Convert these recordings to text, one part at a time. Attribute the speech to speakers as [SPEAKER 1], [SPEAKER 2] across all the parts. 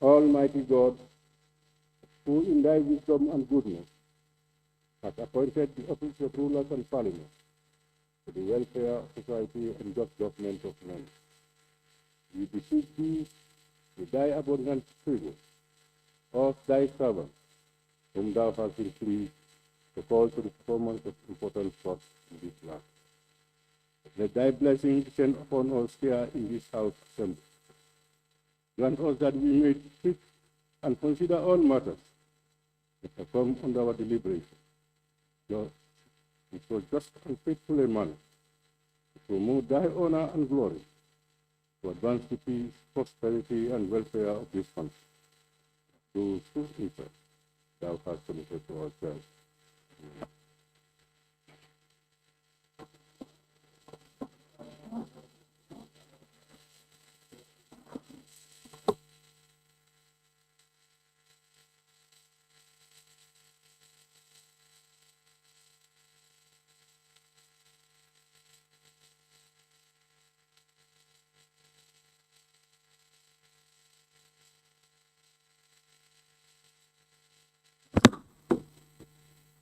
[SPEAKER 1] Almighty God, who in thy wisdom and goodness has appointed the office of rulers and parliament to the welfare of society and just government of men, we beseech thee with thy abundant favor of thy servant, whom thou hast been pleased to call to the performance of important works in this land. Let thy blessing descend upon us here in this house assembly. Grant us that we may treat and consider all matters that have come under our deliberation, Lord, in so just and faithful a manner, to promote thy honor and glory, to advance the peace, prosperity, and welfare of this country, those whose interests thou hast committed to ourselves.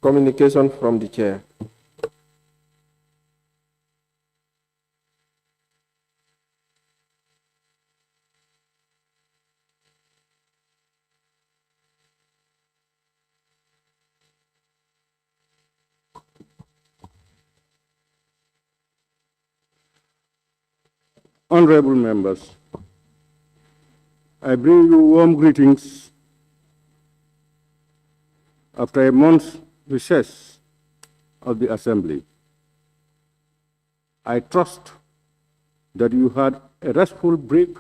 [SPEAKER 2] Communication from the Chair.
[SPEAKER 1] Honorable members, I bring you warm greetings after a month's recess of the Assembly. I trust that you had a restful break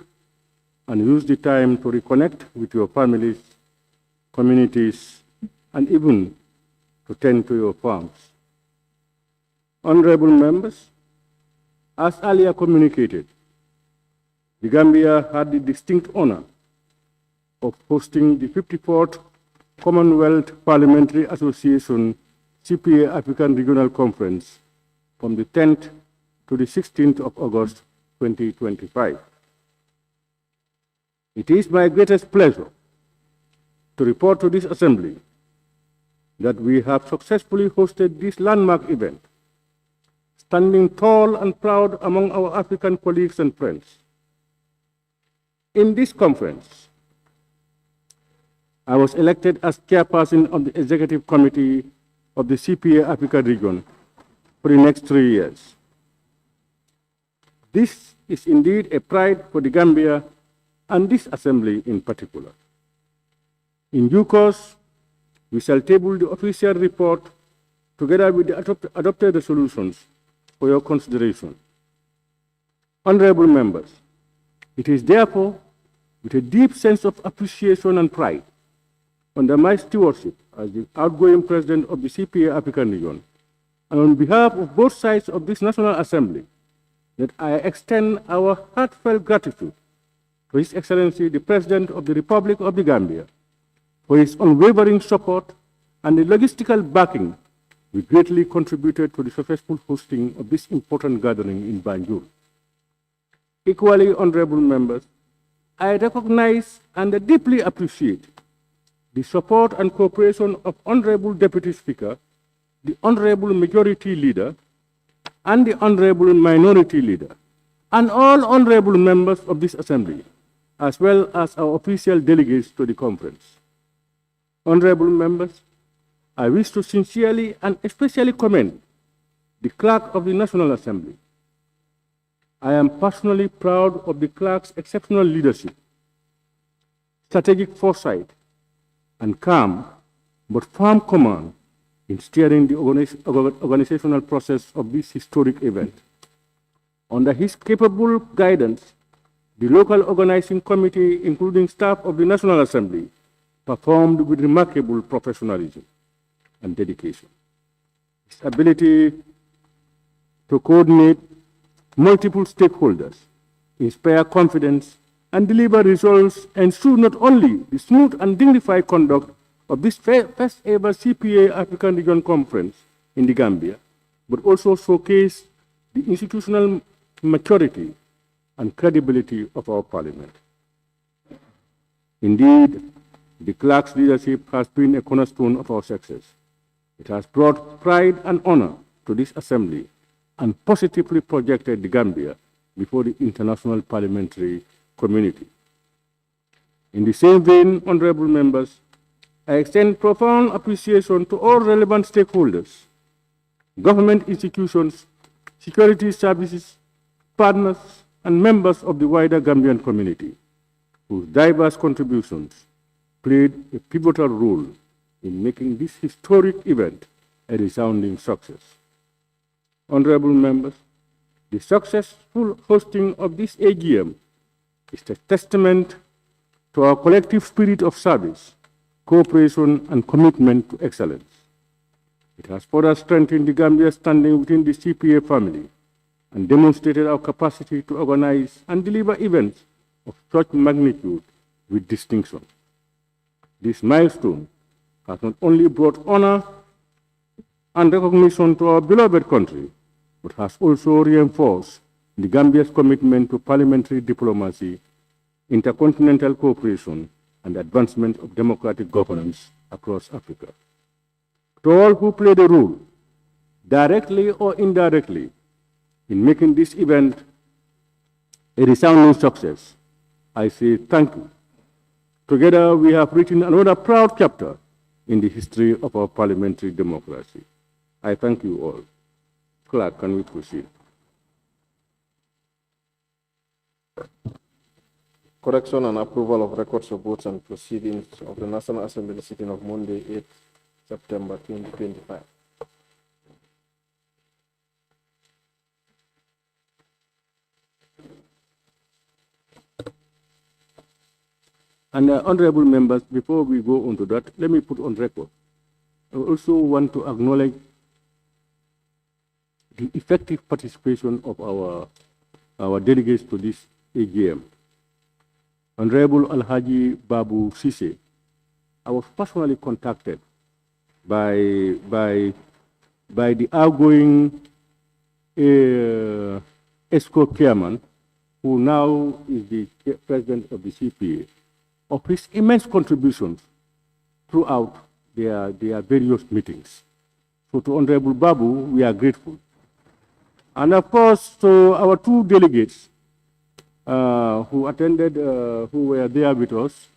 [SPEAKER 1] and used the time to reconnect with your families, communities, and even to tend to your farms. Honorable members, as earlier communicated, the Gambia had the distinct honor of hosting the 54th Commonwealth Parliamentary Association CPA African Regional Conference from the 10th to the 16th of August 2025. It is my greatest pleasure to report to this Assembly that we have successfully hosted this landmark event, standing tall and proud among our African colleagues and friends. In this conference, I was elected as chairperson of the Executive Committee of the CPA Africa region for the next 3 years. This is indeed a pride for the Gambia and this Assembly in particular. In due course, we shall table the official report together with the adopted resolutions for your consideration. Honorable members, it is therefore with a deep sense of appreciation and pride under my stewardship as the outgoing president of the CPA African region, and on behalf of both sides of this National Assembly, that I extend our heartfelt gratitude to His Excellency the President of the Republic of the Gambia for his unwavering support and the logistical backing we greatly contributed to the successful hosting of this important gathering in Banjul. Equally, honorable members, I recognize and deeply appreciate the support and cooperation of Honorable Deputy Speaker, the Honorable Majority Leader, and the Honorable Minority Leader, and all honorable members of this Assembly, as well as our official delegates to the conference. Honorable members, I wish to sincerely and especially commend the Clerk of the National Assembly. I am personally proud of the Clerk's exceptional leadership, strategic foresight, and calm but firm command in steering the organizational process of this historic event. Under his capable guidance, the local organizing committee, including staff of the National Assembly, performed with remarkable professionalism and dedication. His ability to coordinate multiple stakeholders, inspire confidence, and deliver results ensure not only the smooth and dignified conduct of this first ever CPA African Region Conference in the Gambia, but also showcase the institutional maturity and credibility of our parliament. Indeed, the clerk's leadership has been a cornerstone of our success. It has brought pride and honor to this assembly and positively projected the Gambia before the international parliamentary community. In the same vein, honorable members, I extend profound appreciation to all relevant stakeholders, government institutions, security services, partners, and members of the wider Gambian community, whose diverse contributions played a pivotal role in making this historic event a resounding success. Honorable members, the successful hosting of this AGM is a testament to our collective spirit of service, cooperation, and commitment to excellence. It has further strengthened the Gambia's standing within the CPA family and demonstrated our capacity to organize and deliver events of such magnitude with distinction. This milestone has not only brought honor and recognition to our beloved country, but has also reinforced the Gambia's commitment to parliamentary diplomacy, intercontinental cooperation, and advancement of democratic governance across Africa. To all who played a role, directly or indirectly, in making this event a resounding success, I say thank you. Together, we have written another proud chapter in the history of our parliamentary democracy. I thank you all. Clerk, can we proceed?
[SPEAKER 2] Correction and approval of records of votes and proceedings of the National Assembly sitting of Monday, 8 September 2025.
[SPEAKER 1] And honorable members, before we go on to that, let me put on record. I also want to acknowledge the effective participation of our delegates to this AGM. Honorable Alhaji Babu Sise, I was personally contacted by the outgoing ESCO chairman, who now is the president of the CPA, of his immense contributions throughout their various meetings. So to Honorable Babu, we are grateful. And of course, to our two delegates who attended, who were there with us,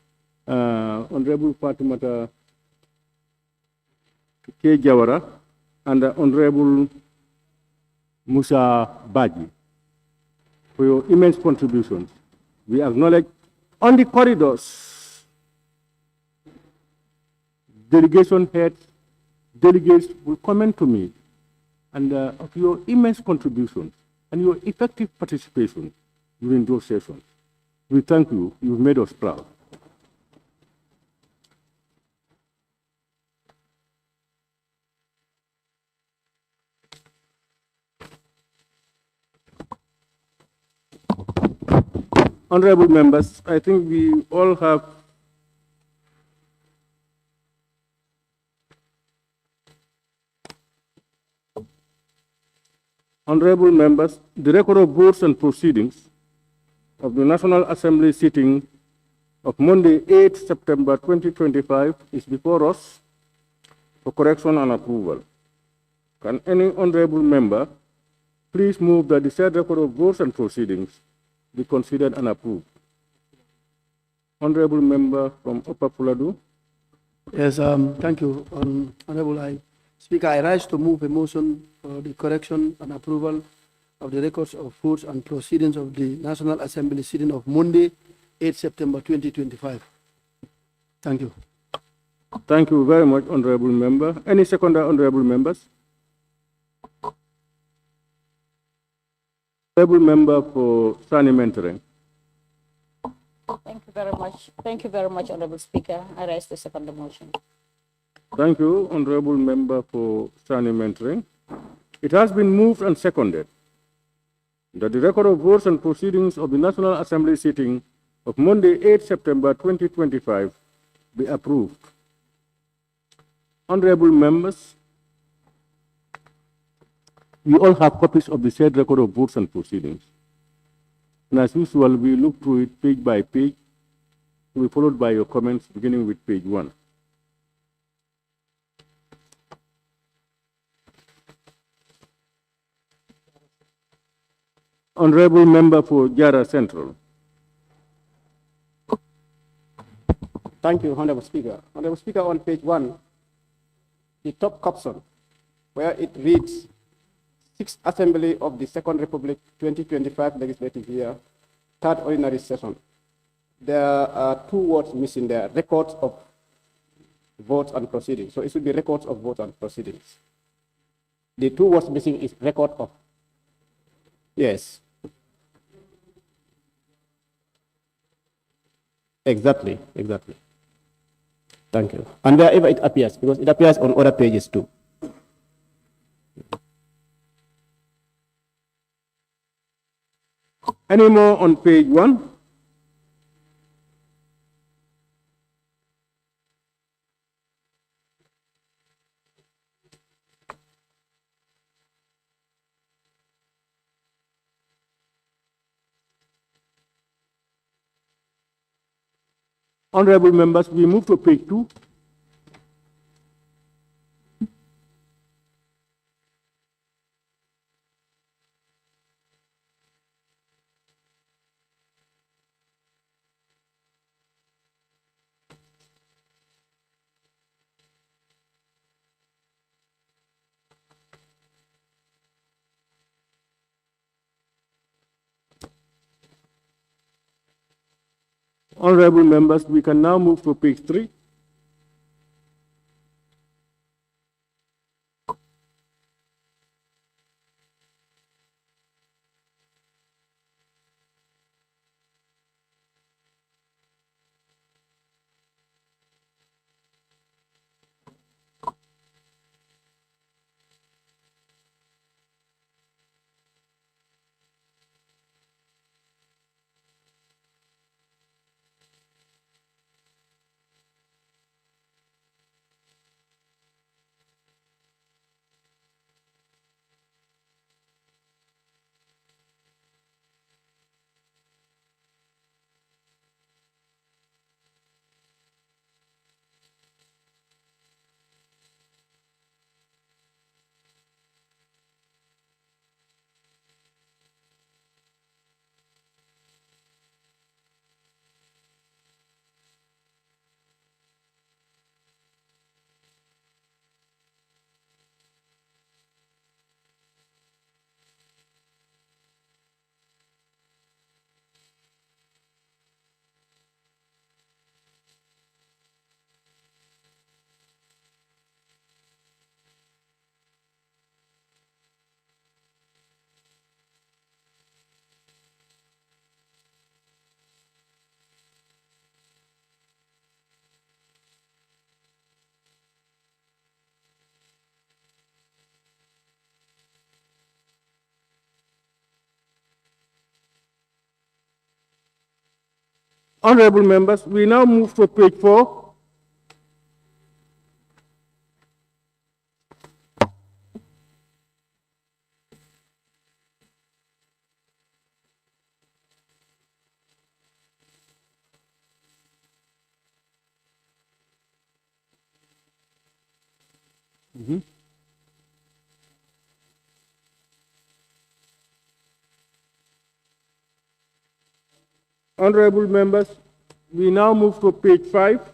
[SPEAKER 1] Honorable Fatimata K. Jawara and Honorable Musa Baji, for your immense contributions. We acknowledge on the corridors, delegation heads, delegates will comment to me and of your immense contributions and your effective participation during those sessions. We thank you. You've made us proud. Honorable members, I think we all have honorable members, the record of votes and proceedings of the National Assembly sitting of Monday, 8 September 2025 is before us for correction and approval. Can any honorable member please move that the said record of votes and proceedings be considered and approved? Honorable member from Upper Fuladu.
[SPEAKER 3] Yes, thank you, Honorable Speaker. I rise to move a motion for the correction and approval of the records of votes and proceedings of the National Assembly sitting of Monday, 8 September 2025. Thank you.
[SPEAKER 1] Thank you very much, honorable member. Any second honorable members? Honorable member for Sani Mentoring.
[SPEAKER 4] Thank you very much. Thank you very much, Honorable Speaker. I raise the second motion.
[SPEAKER 1] Thank you, honorable member for Sani Mentoring. It has been moved and seconded that the record of votes and proceedings of the National Assembly sitting of Monday, 8 September 2025 be approved. Honorable members, we all have copies of the said record of votes and proceedings. And as usual, we look through it page by page will be followed by your comments, beginning with page 1. Honorable Member for Jara Central.
[SPEAKER 5] Thank you, Honorable Speaker. Honorable Speaker, on page 1, the top caption, where it reads, 6th Assembly of the Second Republic 2025 Legislative Year, 3rd Ordinary Session. There are 2 words missing there, records of votes and proceedings. So it should be records of votes and proceedings. The 2 words missing is record of. Yes. Exactly. Thank you. And wherever it appears, because it appears on other pages too.
[SPEAKER 1] Any more on page 1? Honorable members, we move to page 2. Honorable members, we can now move to page 3. Honorable members, we now move to page 4. Honorable members, we now move to page 5.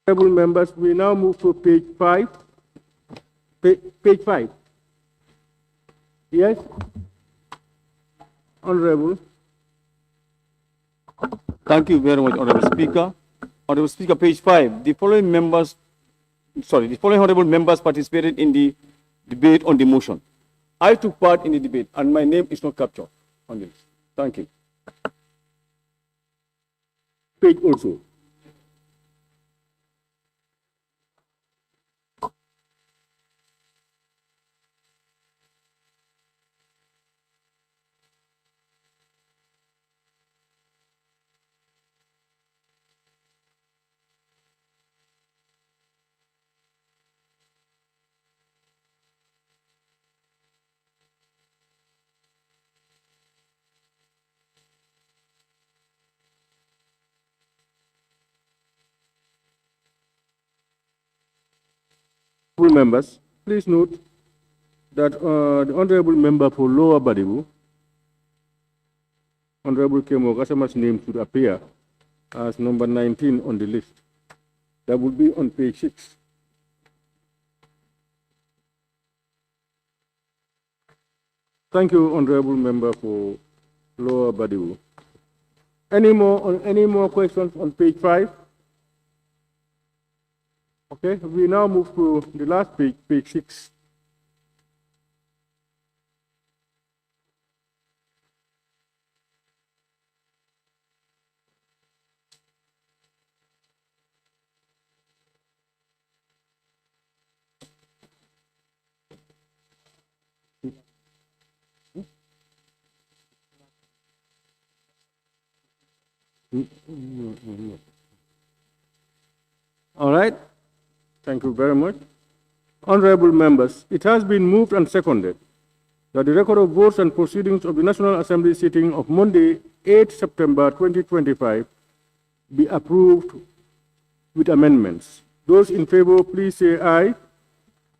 [SPEAKER 1] Honorable members, we now move to page 5. Page 5. Yes? Honorable.
[SPEAKER 6] Thank you very much, Honorable Speaker. Honorable Speaker, page 5. The following honorable members participated in the debate on the motion. I took part in the debate, and my name is not captured on this. Thank you.
[SPEAKER 1] Page also. Members, please note that the Honorable Member for Lower Badibu, Honorable Kemo Gasama's name should appear as number 19 on the list. That would be on page 6. Thank you, Honorable Member for Lower Badibu. Any more questions on page 5? Okay, we now move to the last page, page 6. All right. Thank you very much. Honorable members, it has been moved and seconded that the record of votes and proceedings of the National Assembly sitting of Monday, 8 September 2025 be approved with amendments. Those in favor, please say aye.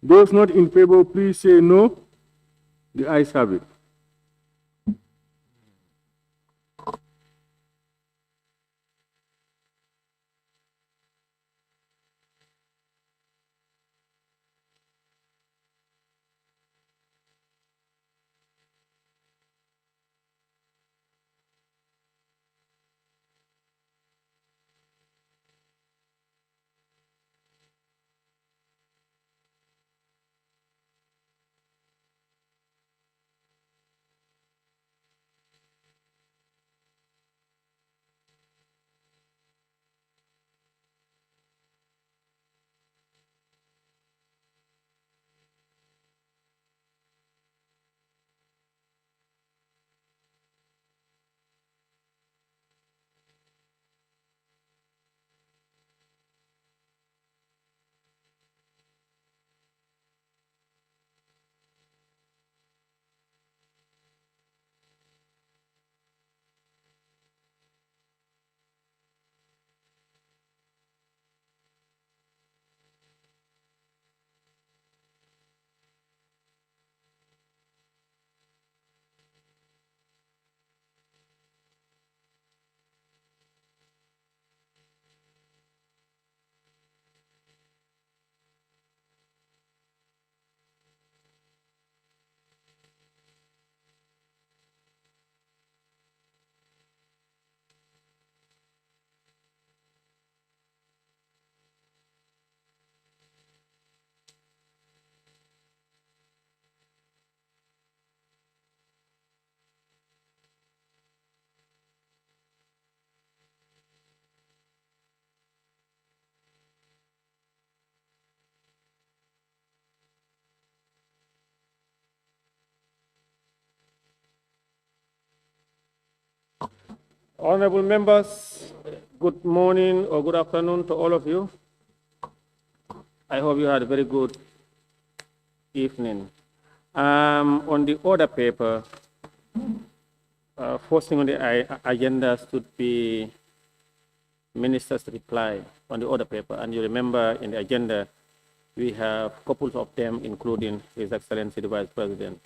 [SPEAKER 1] Those not in favor, please say no. The ayes have it.
[SPEAKER 5] Honorable members, good morning or good afternoon to all of you. I hope you had a very good evening. On the order paper, first thing on the agenda should be minister's reply on the order paper. And you remember in the agenda, we have couples of them, including His Excellency the Vice President.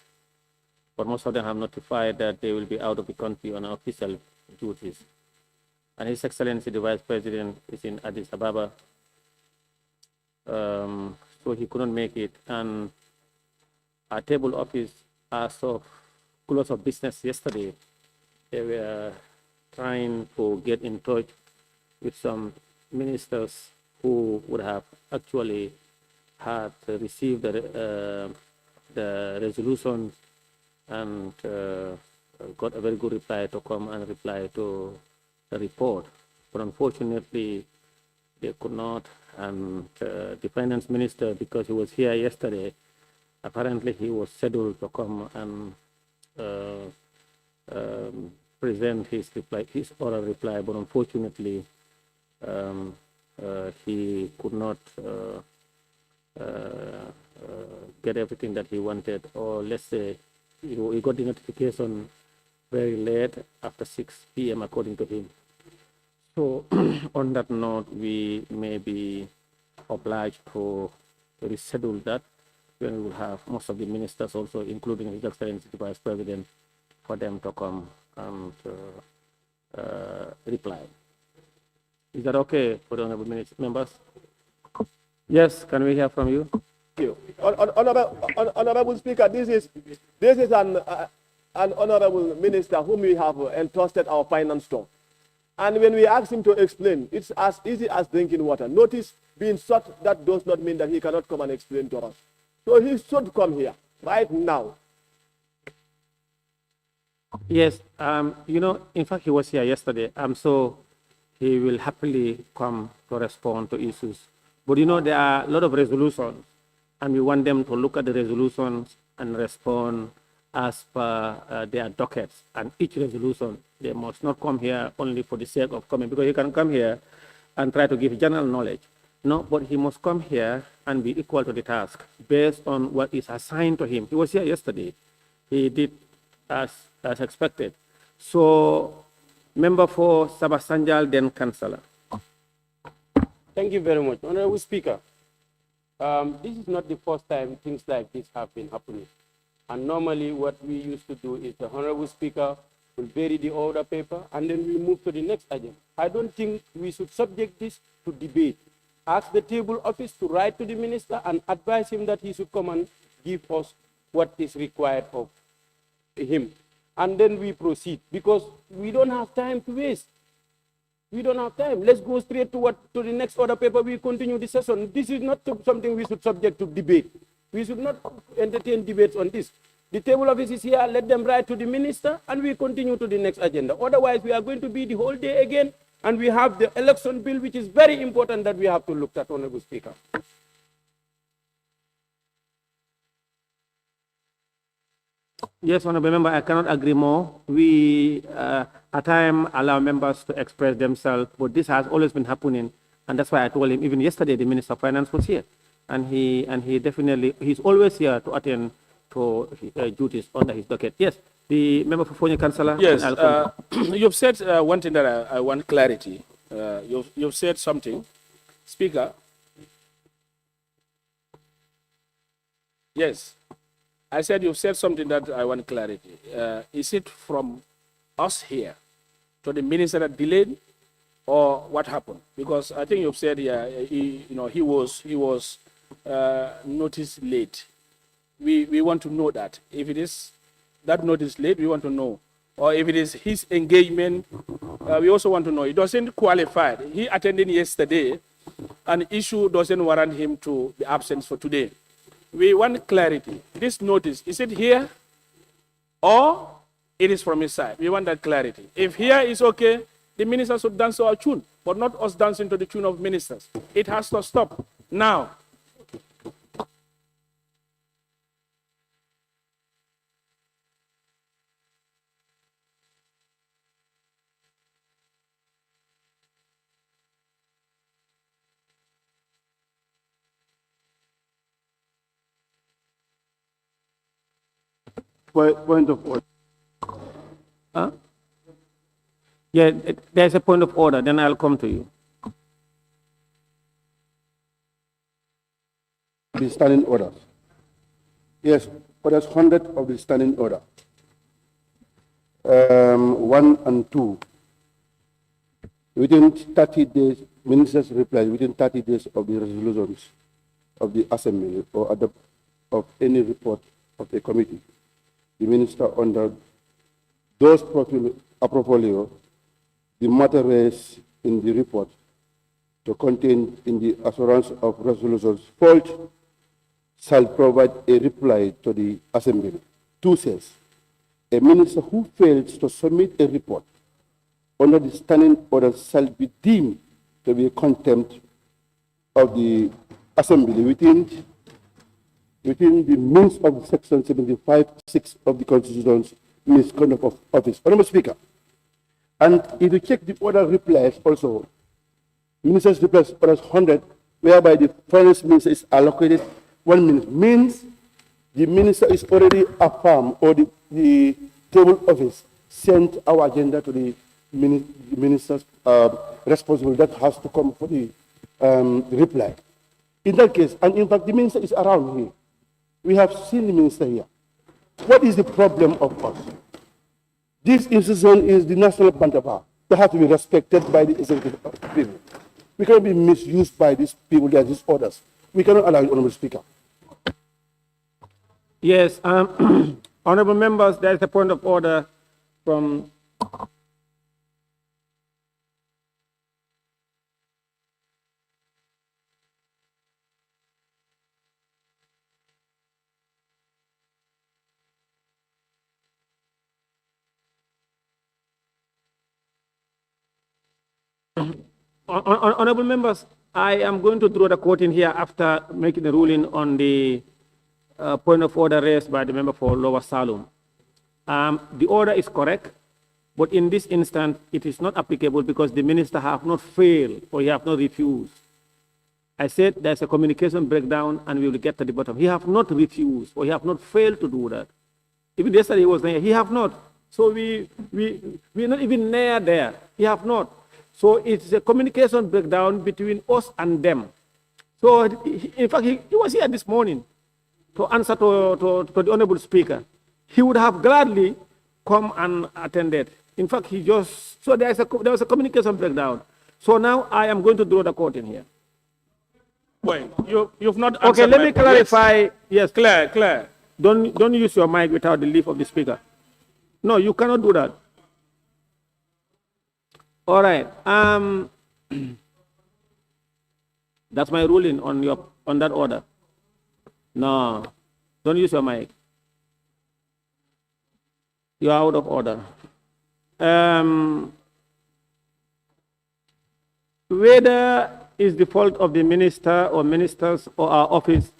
[SPEAKER 5] But most of them have notified that they will be out of the country on official duties. And His Excellency the Vice President is in Addis Ababa
[SPEAKER 7] so he couldn't make it. And our table office, as of close of business yesterday, they were trying to get in touch with some ministers who would have actually had received the resolution and got a very good reply to come and reply to the report. But unfortunately, they could not. And the finance minister, because he was here yesterday, apparently he was scheduled to come and present his reply, his oral reply, but unfortunately, he could not get everything that he wanted, or let's say he got the notification very late after 6 p.m. according to him. So on that note, we may be obliged to reschedule that when we will have most of the ministers also, including His Excellency the Vice President, for them to come and reply. Is that okay for the honorable members? Yes, can we hear from you?
[SPEAKER 8] Thank you. Honorable Speaker, this is an honorable minister whom we have entrusted our finance to. And when we ask him to explain, it's as easy as drinking water. Notice being short, that does not mean that he cannot come and explain to us. So he should come here right now.
[SPEAKER 7] Yes, you know, in fact, he was here yesterday, so he will happily come to respond to issues. But you know, there are a lot of resolutions, and we want them to look at the resolutions and respond as per their dockets. And each resolution, they must not come here only for the sake of coming, because he can come here and try to give general knowledge. No, but he must come here and be equal to the task based on what is assigned to him. He was here yesterday. He did as expected. So, member for Sabasanjal, then councillor.
[SPEAKER 5] Thank you very much. Honorable Speaker, this is not the first time things like this have been happening. And normally what we used to do is the Honorable Speaker will bury the order paper and then we move to the next agenda. I don't think we should subject this to debate. Ask the table office to write to the minister and advise him that he should come and give us what is required of him. And then we proceed, because we don't have time to waste. We don't have time. Let's go straight to the next order paper. We continue the session. This is not something we should subject to debate. We should not entertain debates on this. The table office is here. Let them write to the minister, and we continue to the next agenda. Otherwise, we are going to be the whole day again, and we have the election bill, which is very important that we have to look at, Honorable Speaker.
[SPEAKER 7] Yes, Honorable Member, I cannot agree more. We, at times, allow members to express themselves, but this has always been happening, and that's why I told him, even yesterday, the Minister of Finance was here, and he definitely, he's always here to attend to duties under his docket. Yes, the member for Fonyi Councillor.
[SPEAKER 9] Yes, you've said one thing that I want clarity. You've said something, Speaker. Yes. I said you've said something that I want clarity. Is it from us here to the minister that delayed, or what happened? Because I think you've said he was noticed late. We want to know that. If it is that notice late, we want to know. Or if it is his engagement, we also want to know. It doesn't qualify. He attended yesterday, and issue doesn't warrant him to be absent for today. We want clarity. This notice, is it here or it is from his side? We want that clarity. If here is okay, the minister should dance to our tune, but not us dancing to the tune of ministers. It has to stop now.
[SPEAKER 1] Point of order.
[SPEAKER 7] Yeah, there's a point of order, then I'll come to you.
[SPEAKER 1] The standing orders. Yes, orders 100 of the standing order. 1 and 2. Within 30 days, ministers reply within 30 days of the resolutions.
[SPEAKER 10] of the Assembly or adopt of any report of a committee, the Minister under those portfolio, the matter raised in the report to contain in the assurance of resolutions fault shall provide a reply to the Assembly. 2 says, a minister who fails to submit a report under the standing order shall be deemed to be a contempt of the Assembly within the means of Section 75(6) of the Constitution's misconduct of office. Honorable Speaker, and if you check the order replies also, Minister's replies orders 100, whereby the Finance Minister is allocated 1 minute, means the Minister is already affirmed, or the table office sent our agenda to the Minister's responsible that has to come for the reply. In that case, and in fact the Minister is around here. We have seen the Minister here. What is the problem of us? This institution is the national Bantaba. They have to be respected by the executive people. We cannot be misused by these people, they are these orders. We cannot allow it, Honorable Speaker.
[SPEAKER 7] Yes, honorable members, there is a point of order from honorable members. I am going to draw the court in here after making the ruling on the point of order raised by the member for Lower Salum. The order is correct, but in this instance, it is not applicable because the minister have not failed or he have not refused. I said there's a communication breakdown and we will get to the bottom. He have not refused or he have not failed to do that. Even yesterday he was there, he have not. So we're not even near there. He have not. So it's a communication breakdown between us and them. So in fact, he was here this morning to answer to the Honorable Speaker. He would have gladly come and attended. In fact, so there was a communication breakdown. So now I am going to draw the court in here.
[SPEAKER 9] Well, you've not answered.
[SPEAKER 7] Okay, let me clarify. Yes,
[SPEAKER 9] Claire.
[SPEAKER 7] Don't use your mic without the leave of the speaker. No, you cannot do that. All right. That's my ruling on that order. No, don't use your mic. You are out of order. Whether it's the fault of the minister or ministers or our office,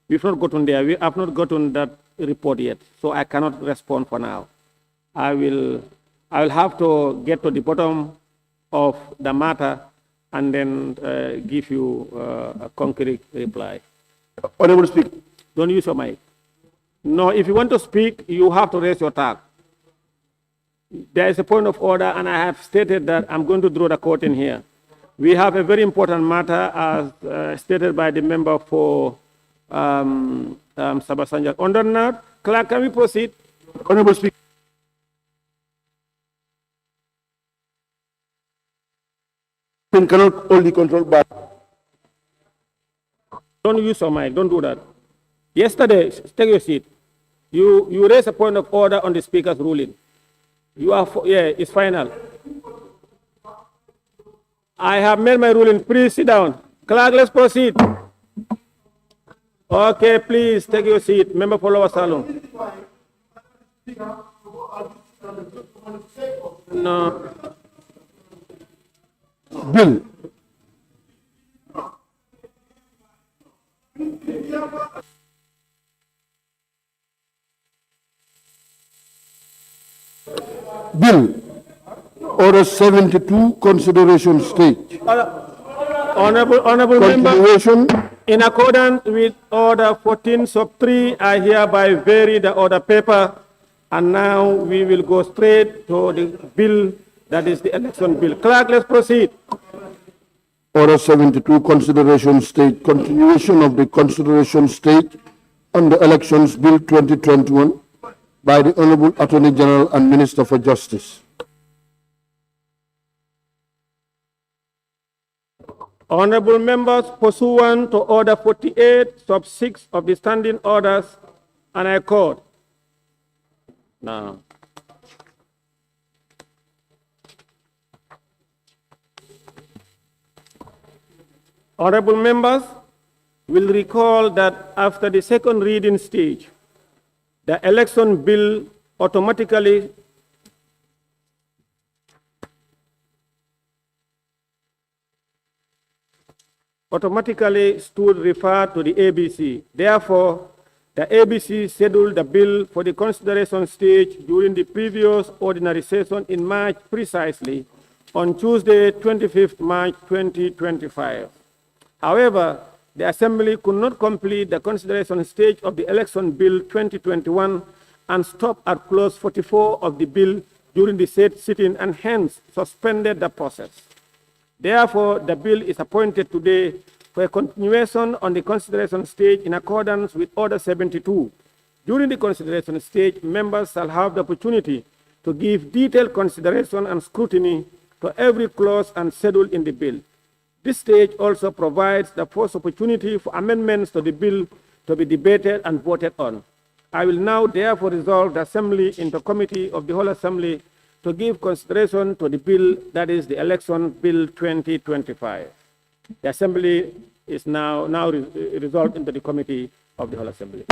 [SPEAKER 7] we've not gotten there. We have not gotten that report yet, so I cannot respond for now. I will have to get to the bottom of the matter and then give you a concrete reply.
[SPEAKER 10] Honorable Speaker.
[SPEAKER 7] Don't use your mic. No, if you want to speak, you have to raise your tag. There is a point of order, and I have stated that I'm going to draw the court in here. We have a very important matter, as stated by the member for Sabasanja. On that note, Clerk, can we proceed?
[SPEAKER 10] Honorable Speaker. Cannot only control by.
[SPEAKER 7] Don't use your mic. Don't do that. Yesterday, take your seat. You raised a point of order on the speaker's ruling. It's final. I have made my ruling. Please sit down. Clerk, let's proceed. Okay, please take your seat. Member for Lower Salon. No.
[SPEAKER 10] Bill. Bill. Order 72, consideration stage.
[SPEAKER 7] Honorable member, in accordance with order 14 sub 3, I hereby vary the order paper, and now we will go straight to the bill, that is the election bill. Clerk, let's proceed.
[SPEAKER 10] Order 72, consideration stage, continuation of the consideration stage on the elections bill 2021 by the Honorable Attorney General and Minister for Justice.
[SPEAKER 7] Honorable members, pursuant to Order 48, sub 6 of the standing orders, and I quote. Now, honorable members will recall that after the second reading stage, the election bill automatically stood referred to the ABC. Therefore, the ABC scheduled the bill for the consideration stage during the previous ordinary session in March precisely on Tuesday, 25th March 2025. However, the Assembly could not complete the consideration stage of the Election Bill 2021 and stopped at clause 44 of the bill during the said sitting and hence suspended the process. Therefore, the bill is appointed today for a continuation on the consideration stage in accordance with Order 72. During the consideration stage, members shall have the opportunity to give detailed consideration and scrutiny to every clause and schedule in the bill. This stage also provides the first opportunity for amendments to the bill to be debated and voted on. I will now therefore resolve the Assembly into Committee of the whole Assembly to give consideration to the bill, that is the Election Bill 2025. The Assembly is now resolved into the Committee of the whole Assembly.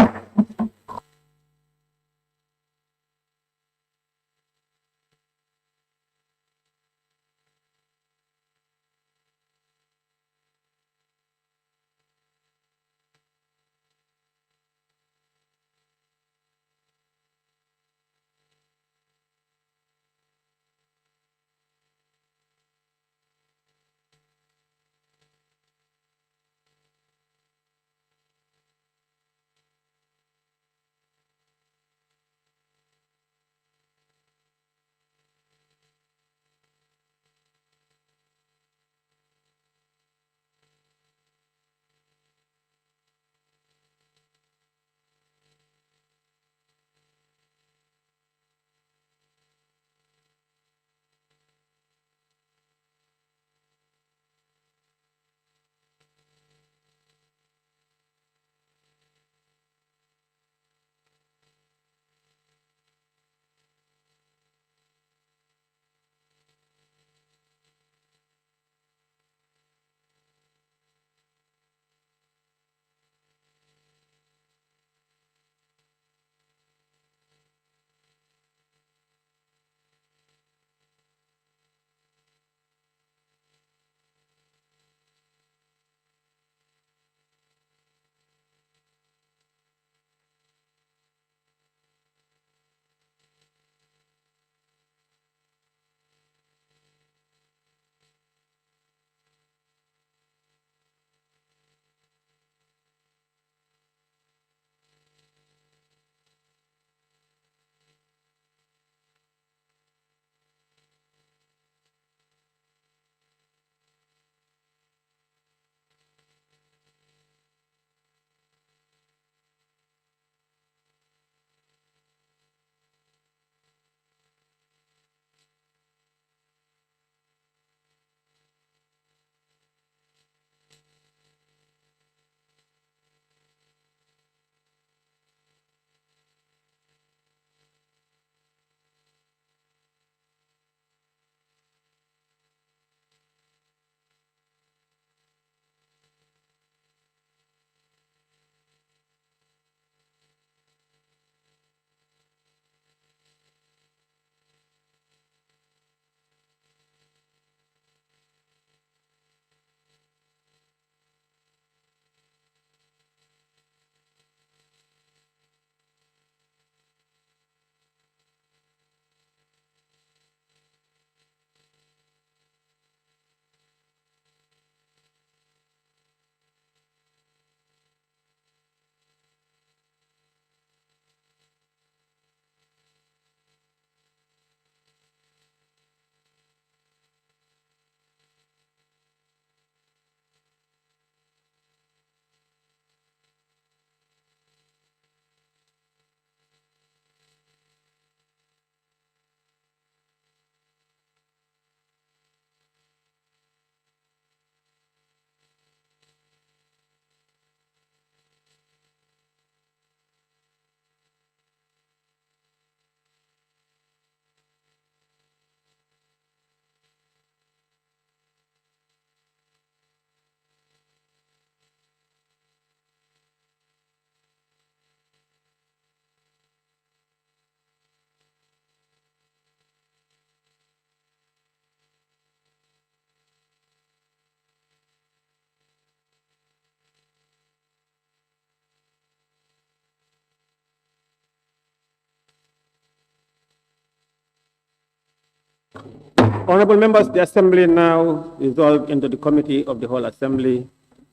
[SPEAKER 7] Honorable members, the Assembly now resolved into the Committee of the Whole Assembly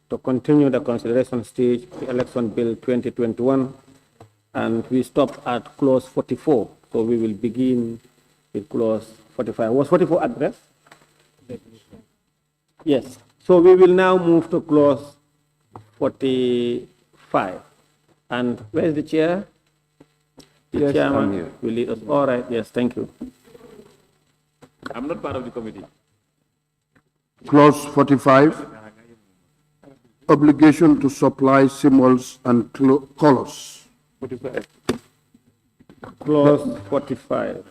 [SPEAKER 7] to continue the consideration stage of the Election Bill 2021, and we stopped at clause 44, so we will begin with clause 45. Was 44 addressed? Yes. So we will now move to clause 45. And where is the chair? The chairman will lead us. All right. Yes. Thank you.
[SPEAKER 6] I'm not part of the committee.
[SPEAKER 10] Clause 45, obligation to supply symbols and colors.
[SPEAKER 6] 45.
[SPEAKER 7] Clause 45.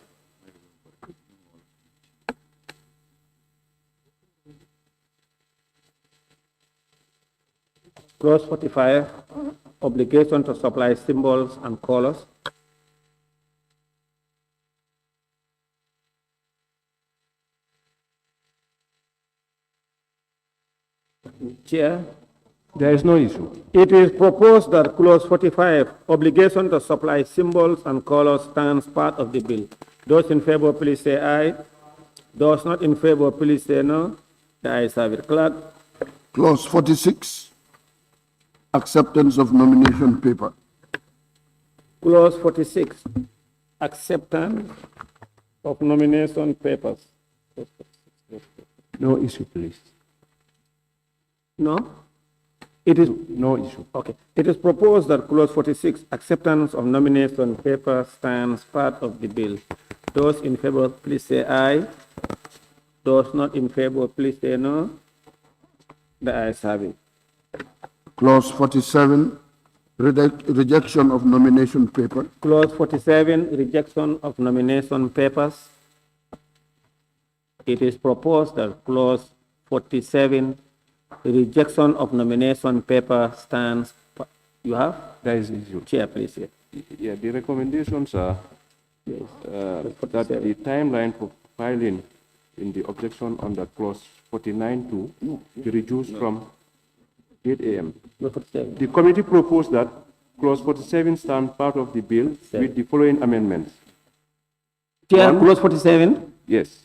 [SPEAKER 7] Clause 45, obligation to supply symbols and colors. Chair,
[SPEAKER 10] There is no issue.
[SPEAKER 7] it is proposed that clause 45, obligation to supply symbols and colors, stands part of the bill. Those in favor, please say aye. Those not in favor, please say no. The ayes have it. Clerk.
[SPEAKER 10] Clause 46, acceptance of nomination paper.
[SPEAKER 7] Clause 46, acceptance of nomination papers.
[SPEAKER 10] No issue, please.
[SPEAKER 7] No? It is,
[SPEAKER 10] No issue.
[SPEAKER 7] okay. It is proposed that clause 46, acceptance of nomination papers, stands part of the bill. Those in favor, please say aye. Those not in favor, please say no. The ayes have it.
[SPEAKER 10] Clause 47, rejection of nomination paper.
[SPEAKER 7] Clause 47, rejection of nomination papers. It is proposed that clause 47, rejection of nomination paper, stands. You have?
[SPEAKER 11] There is issue.
[SPEAKER 7] Chair, please.
[SPEAKER 11] Yeah, the recommendations are that the timeline for filing in the objection under clause 49 to be reduced from 8 a.m. The committee proposed that clause 47 stand part of the bill with the following amendments.
[SPEAKER 7] Chair,
[SPEAKER 11] One,
[SPEAKER 7] clause 47.
[SPEAKER 11] yes.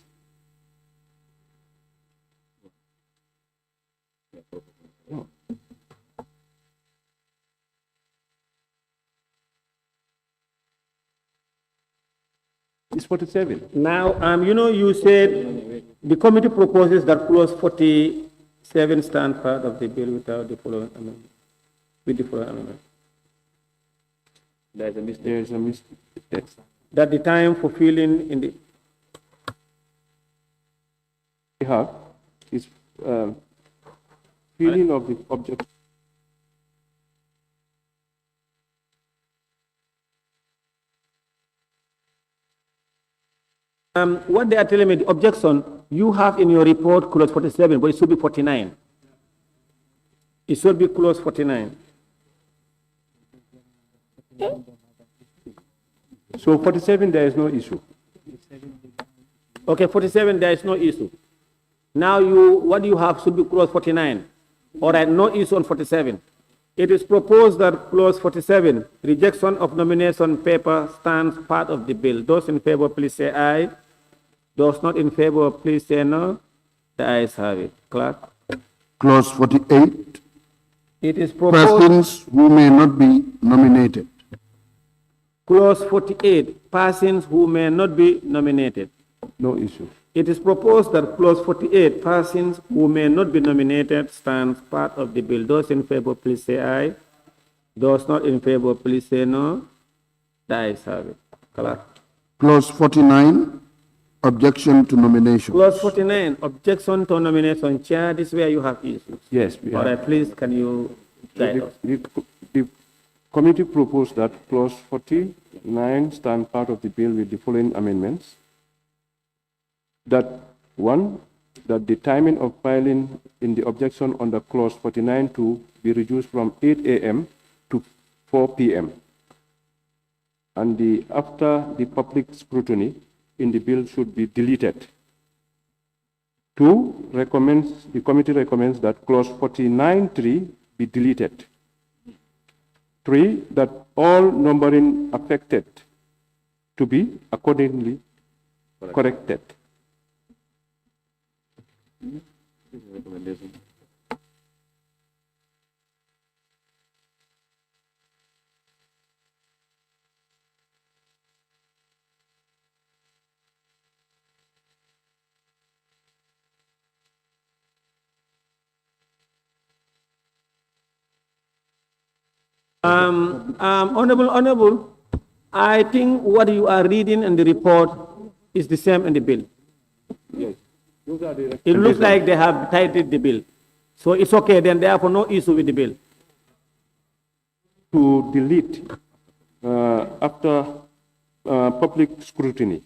[SPEAKER 11] It's 47.
[SPEAKER 7] Now, you know, you said the committee proposes that clause 47 stand part of the bill without the following amendment. With the following amendment.
[SPEAKER 11] There is a mistake.
[SPEAKER 7] That the time for filling in the
[SPEAKER 11] We have is filling of the object.
[SPEAKER 7] what they are telling me, the objection you have in your report clause 47, but it should be 49. It should be clause 49.
[SPEAKER 11] So 47, there is no issue.
[SPEAKER 7] Okay, 47, there is no issue. Now what you have should be clause 49. All right, no issue on 47. It is proposed that clause 47, rejection of nomination paper, stands part of the bill. Those in favor, please say aye. Those not in favor, please say no. The ayes have it. Clerk.
[SPEAKER 10] Clause 48,
[SPEAKER 7] It is proposed.
[SPEAKER 10] persons who may not be nominated.
[SPEAKER 7] Clause 48, persons who may not be nominated.
[SPEAKER 11] No issue.
[SPEAKER 7] It is proposed that clause 48, persons who may not be nominated, stands part of the bill. Those in favor, please say aye. Those not in favor, please say no. The ayes have it. Clerk.
[SPEAKER 10] Clause 49, objection to nomination.
[SPEAKER 7] Clause 49, objection to nomination. Chair, this is where you have issues.
[SPEAKER 11] Yes, we
[SPEAKER 7] All
[SPEAKER 11] have.
[SPEAKER 7] right, please, can you guide us?
[SPEAKER 11] The committee proposed that clause 49 stand part of the bill with the following amendments. That one, that the timing of filing in the objection under clause 49 to be reduced from 8 a.m. to 4 p.m. And after the public scrutiny in the bill should be deleted. Two, the committee recommends that clause 49.3 be deleted. Three, that all numbering affected to be accordingly corrected. This is recommendation.
[SPEAKER 7] Honorable, I think what you are reading in the report is the same in the bill.
[SPEAKER 11] Yes. Those are the
[SPEAKER 7] It looks like they have titled the bill. So it's okay, then therefore no issue with the bill.
[SPEAKER 11] to delete after public scrutiny.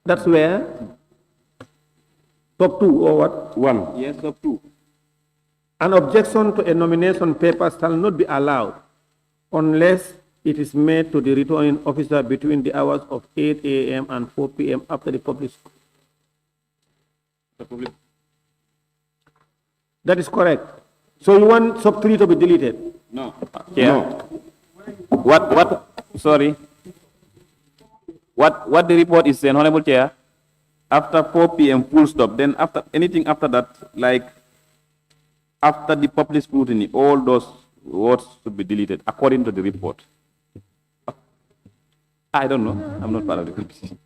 [SPEAKER 7] That's where top 2 or what?
[SPEAKER 11] 1. Yes, top 2.
[SPEAKER 7] An objection to a nomination paper shall not be allowed unless it is made to the returning officer between the hours of 8 a.m. and 4 p.m. after the public. That is correct. So you want sub 3 to be deleted?
[SPEAKER 6] No. Yeah. Sorry. What the report is saying, Honorable Chair, after 4 p.m. full stop, then after anything after that, like after the public scrutiny, all those words should be deleted according to the report. I don't know. I'm not part of the committee.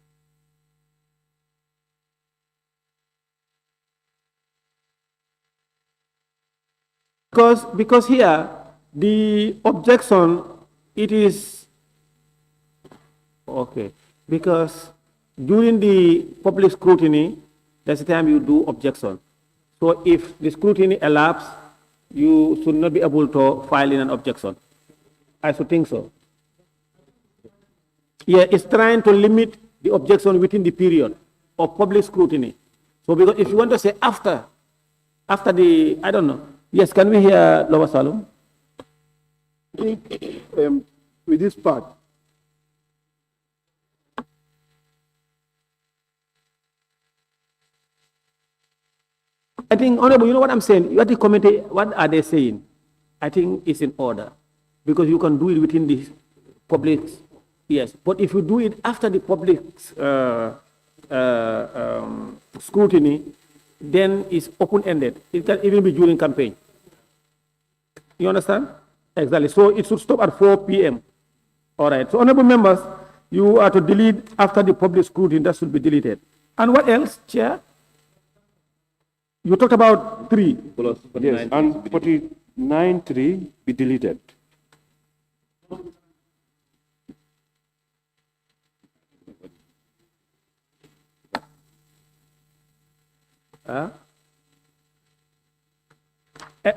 [SPEAKER 7] Because here the objection, it is okay, because during the public scrutiny, that's the time you do objection. So if the scrutiny elapses, you should not be able to file in an objection. I should think so. Yeah, it's trying to limit the objection within the period of public scrutiny. So because if you want to say after the, I don't know. Yes, can we hear Lower Salum?
[SPEAKER 5] I think with this part,
[SPEAKER 7] I think, Honorable, you know what I'm saying? What the committee, what are they saying? I think it's in order because you can do it within the public, yes. But if you do it after the public scrutiny, then it's open-ended. It can even be during campaign. You understand? Exactly. So it should stop at 4 p.m. All right. So, honorable members, you are to delete after the public scrutiny. That should be deleted. And what else, Chair? You talked about 3.
[SPEAKER 11] Yes, and 49.3 be deleted.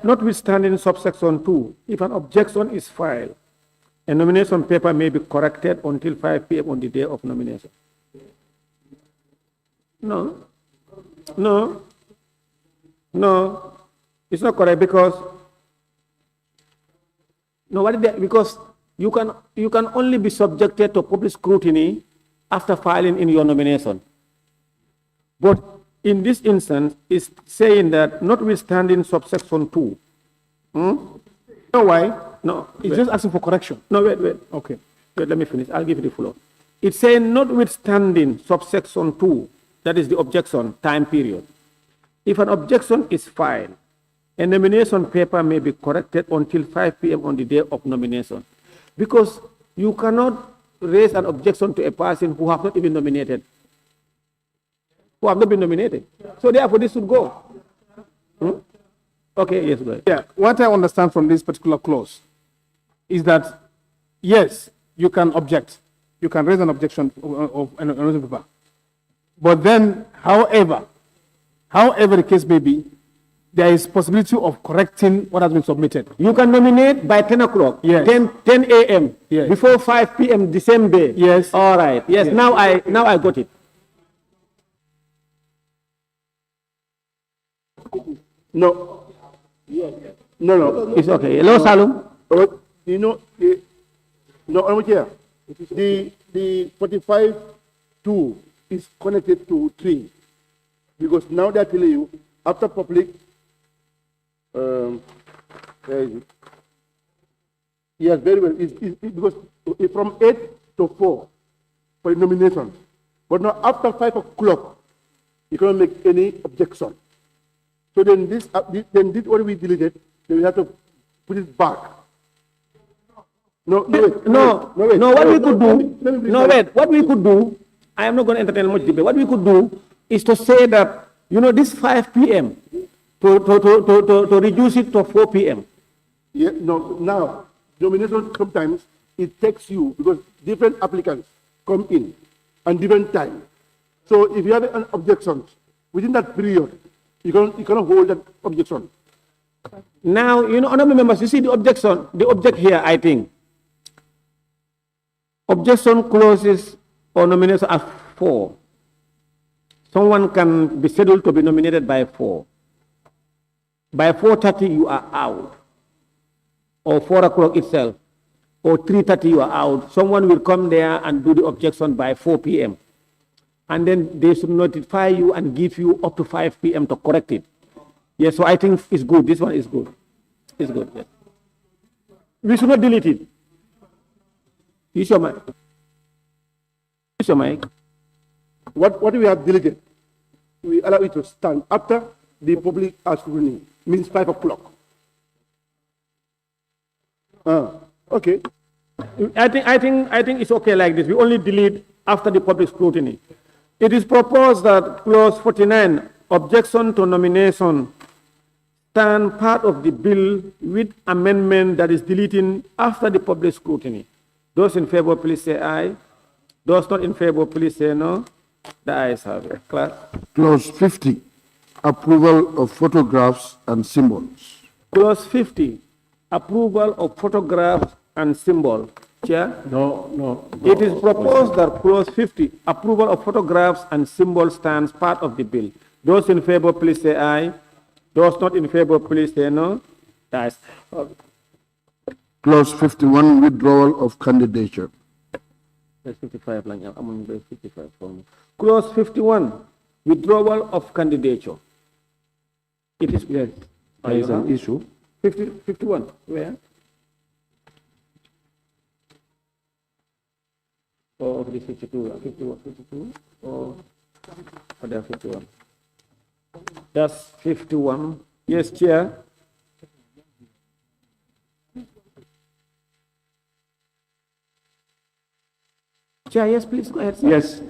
[SPEAKER 7] Notwithstanding subsection 2, if an objection is filed, a nomination paper may be corrected until 5 p.m. on the day of nomination. No, it's not correct because because you can only be subjected to public scrutiny after filing in your nomination. But in this instance, it's saying that notwithstanding subsection 2. You know why? No,
[SPEAKER 5] it's just asking for correction.
[SPEAKER 7] No, wait. Okay, wait, let me finish. I'll give you the floor. It's saying notwithstanding subsection 2, that is the objection time period. If an objection is filed, a nomination paper may be corrected until 5 p.m. on the day of nomination. Because you cannot raise an objection to a person who have not even nominated. Who have not been nominated. So therefore this should go. Okay, yes, go ahead.
[SPEAKER 5] Yeah, what I understand from this particular clause is that, yes, you can object. You can raise an objection of an paper. But then, however the case may be, there is possibility of correcting what has been submitted.
[SPEAKER 7] You can nominate by 10 o'clock,
[SPEAKER 5] yes.
[SPEAKER 7] 10 a.m.,
[SPEAKER 5] yes.
[SPEAKER 7] before 5 p.m. the same day.
[SPEAKER 5] Yes.
[SPEAKER 7] All right. Yes, yes. Now I got it.
[SPEAKER 5] No. No.
[SPEAKER 7] It's okay. Hello, Salum.
[SPEAKER 5] You know, no, here. The 45.2 is connected to 3. Because now they're telling you, after public, yes, very well. It's because from 8 to 4 for the nomination. But now after 5 o'clock,
[SPEAKER 10] you cannot make any objection. So then this, what we deleted, then we have to put it back. No, wait.
[SPEAKER 7] What we could do, I am not going to entertain much debate. What we could do is to say that, you know, this 5 p.m. to reduce it to 4 p.m.
[SPEAKER 10] Yeah, no, now, nomination sometimes it takes you because different applicants come in and different time. So if you have an objection within that period, you cannot hold that objection.
[SPEAKER 7] Now, you know, honorable members, you see the object here, I think. Objection clauses or nomination are 4. Someone can be scheduled to be nominated by 4. By 4:30 you are out, or 4 o'clock itself, or 3:30 you are out. Someone will come there and do the objection by 4 p.m. And then they should notify you and give you up to 5 p.m. to correct it. Yes, so I think it's good. This one is good. It's good, yes. We should not delete it. Use your mic. Use your mic.
[SPEAKER 10] What we have deleted, we allow it to stand after the public scrutiny, means 5 o'clock. Okay.
[SPEAKER 7] I think it's okay like this. We only delete after the public scrutiny. It is proposed that clause 49, objection to nomination, stand part of the bill with amendment that is deleting after the public scrutiny. Those in favor, please say aye. Those not in favor, please say no. The ayes have it. Class.
[SPEAKER 10] Clause 50, approval of photographs and symbols.
[SPEAKER 7] Clause 50, approval of photographs and symbols. Chair?
[SPEAKER 1] No.
[SPEAKER 7] It is proposed that clause 50, approval of photographs and symbols stands part of the bill. Those in favor, please say aye. Those not in favor, please say no. The ayes.
[SPEAKER 10] Clause 51, withdrawal of candidature.
[SPEAKER 7] That's 55. I'm on 55 for me. Clause 51, withdrawal of candidature. It is
[SPEAKER 11] Yes, there is an issue.
[SPEAKER 7] 51. Where? Oh, the 52. 52. Oh, there 51. That's 51. Yes, Chair. Chair, yes, please go ahead, sir.
[SPEAKER 11] Yes,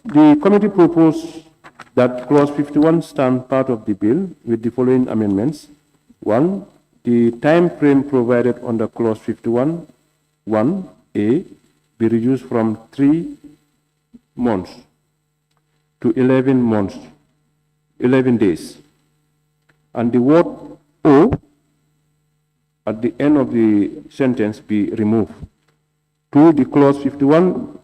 [SPEAKER 11] the committee proposed that clause 51 stand part of the bill with the following amendments. 1, the time frame provided under clause 51, 1A, be reduced from 3 months to 11 months, 11 days. And the word O at the end of the sentence be removed. 2, the clause 51,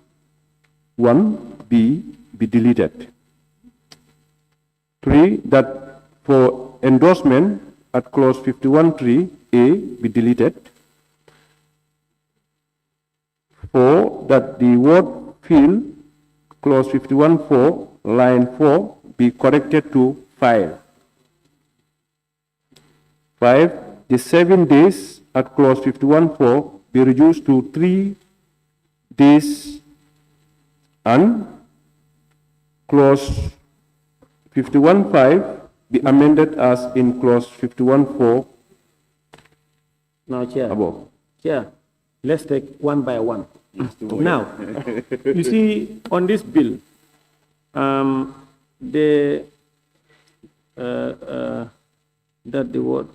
[SPEAKER 11] 1B be deleted. 3, that for endorsement at clause 51(3)A be deleted. 4, that the word field, clause 51(4), line 4, be corrected to file. 5, the 7 days at clause 51(4) be reduced to 3 days, and clause 51(5) be amended as in clause 51(4).
[SPEAKER 7] Now, Chair.
[SPEAKER 11] Above.
[SPEAKER 7] Chair, let's take one by one. Now, you see, on this bill, that the word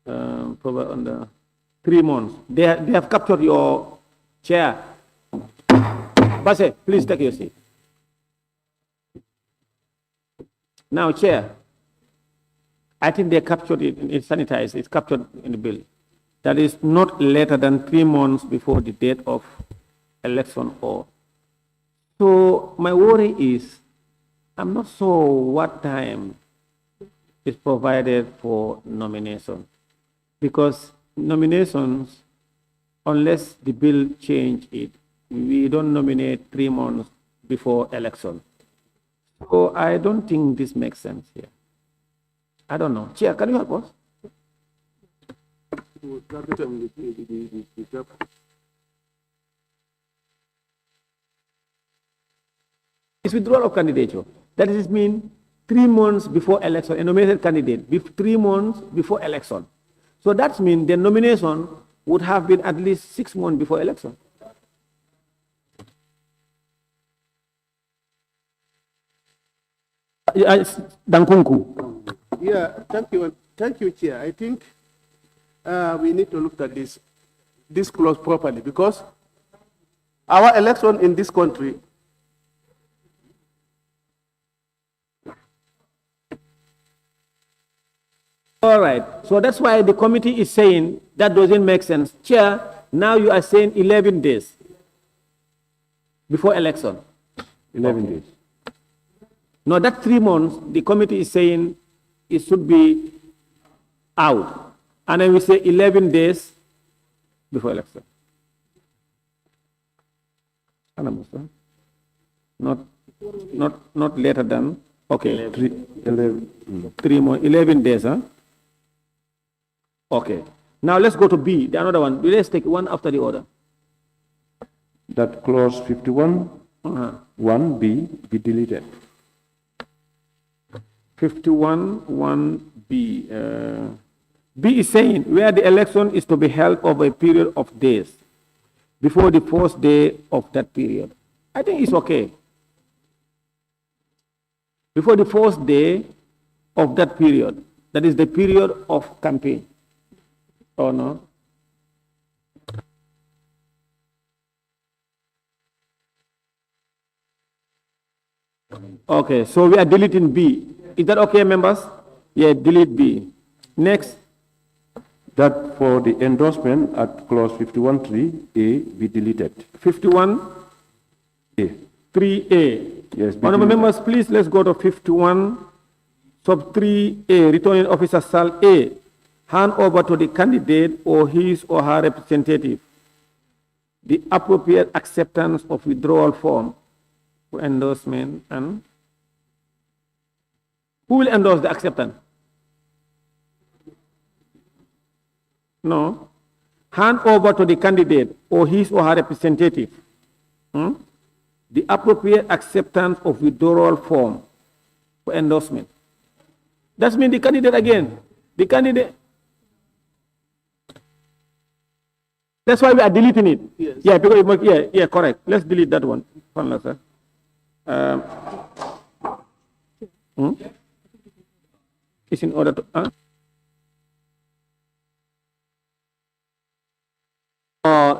[SPEAKER 7] probably under 3 months. They have captured your chair. Basse, please take your seat. Now, Chair, I think they captured it, it's sanitized, it's captured in the bill. That is not later than 3 months before the date of election or. So my worry is, I'm not sure what time is provided for nomination, because nominations, unless the bill change it, we don't nominate 3 months before election. So I don't think this makes sense here. I don't know. Chair, can you help us? It's withdrawal of candidature. That is mean 3 months before election, a nominated candidate, 3 months before election. So that means the nomination would have been at least 6 months before election. Dankunku.
[SPEAKER 5] Yeah, thank you, Chair. I think we need to look at this clause properly, because our election in this country
[SPEAKER 7] All right. So that's why the committee is saying that doesn't make sense. Chair, now you are saying 11 days before election.
[SPEAKER 11] 11 days.
[SPEAKER 7] No, that 3 months, the committee is saying it should be out. And then we say 11 days before election. Not later than, okay. 11 days, huh? Okay. Now let's go to B, the another one. Let's take one after the other.
[SPEAKER 11] That clause 51, 1B be deleted.
[SPEAKER 7] 51, 1B. B is saying where the election is to be held over a period of days before the first day of that period. I think it's okay. Before the first day of that period, that is the period of campaign. Or no? Okay, so we are deleting B. Is that okay, members? Yeah, delete B. Next.
[SPEAKER 11] That for the endorsement at clause 51.3A be deleted.
[SPEAKER 7] 51?
[SPEAKER 11] A.
[SPEAKER 7] 3A.
[SPEAKER 11] Yes.
[SPEAKER 7] Honorable members, please let's go to 51 sub 3A. Returning officer shall A. hand over to the candidate or his or her representative the appropriate acceptance of withdrawal form for endorsement. And who will endorse the acceptance? No. Hand over to the candidate or his or her representative the appropriate acceptance of withdrawal form for endorsement. That means the candidate again. The candidate. That's why we are deleting it.
[SPEAKER 5] Yes.
[SPEAKER 7] Yeah, because yeah, correct. Let's delete that one. Sir. It's in order to.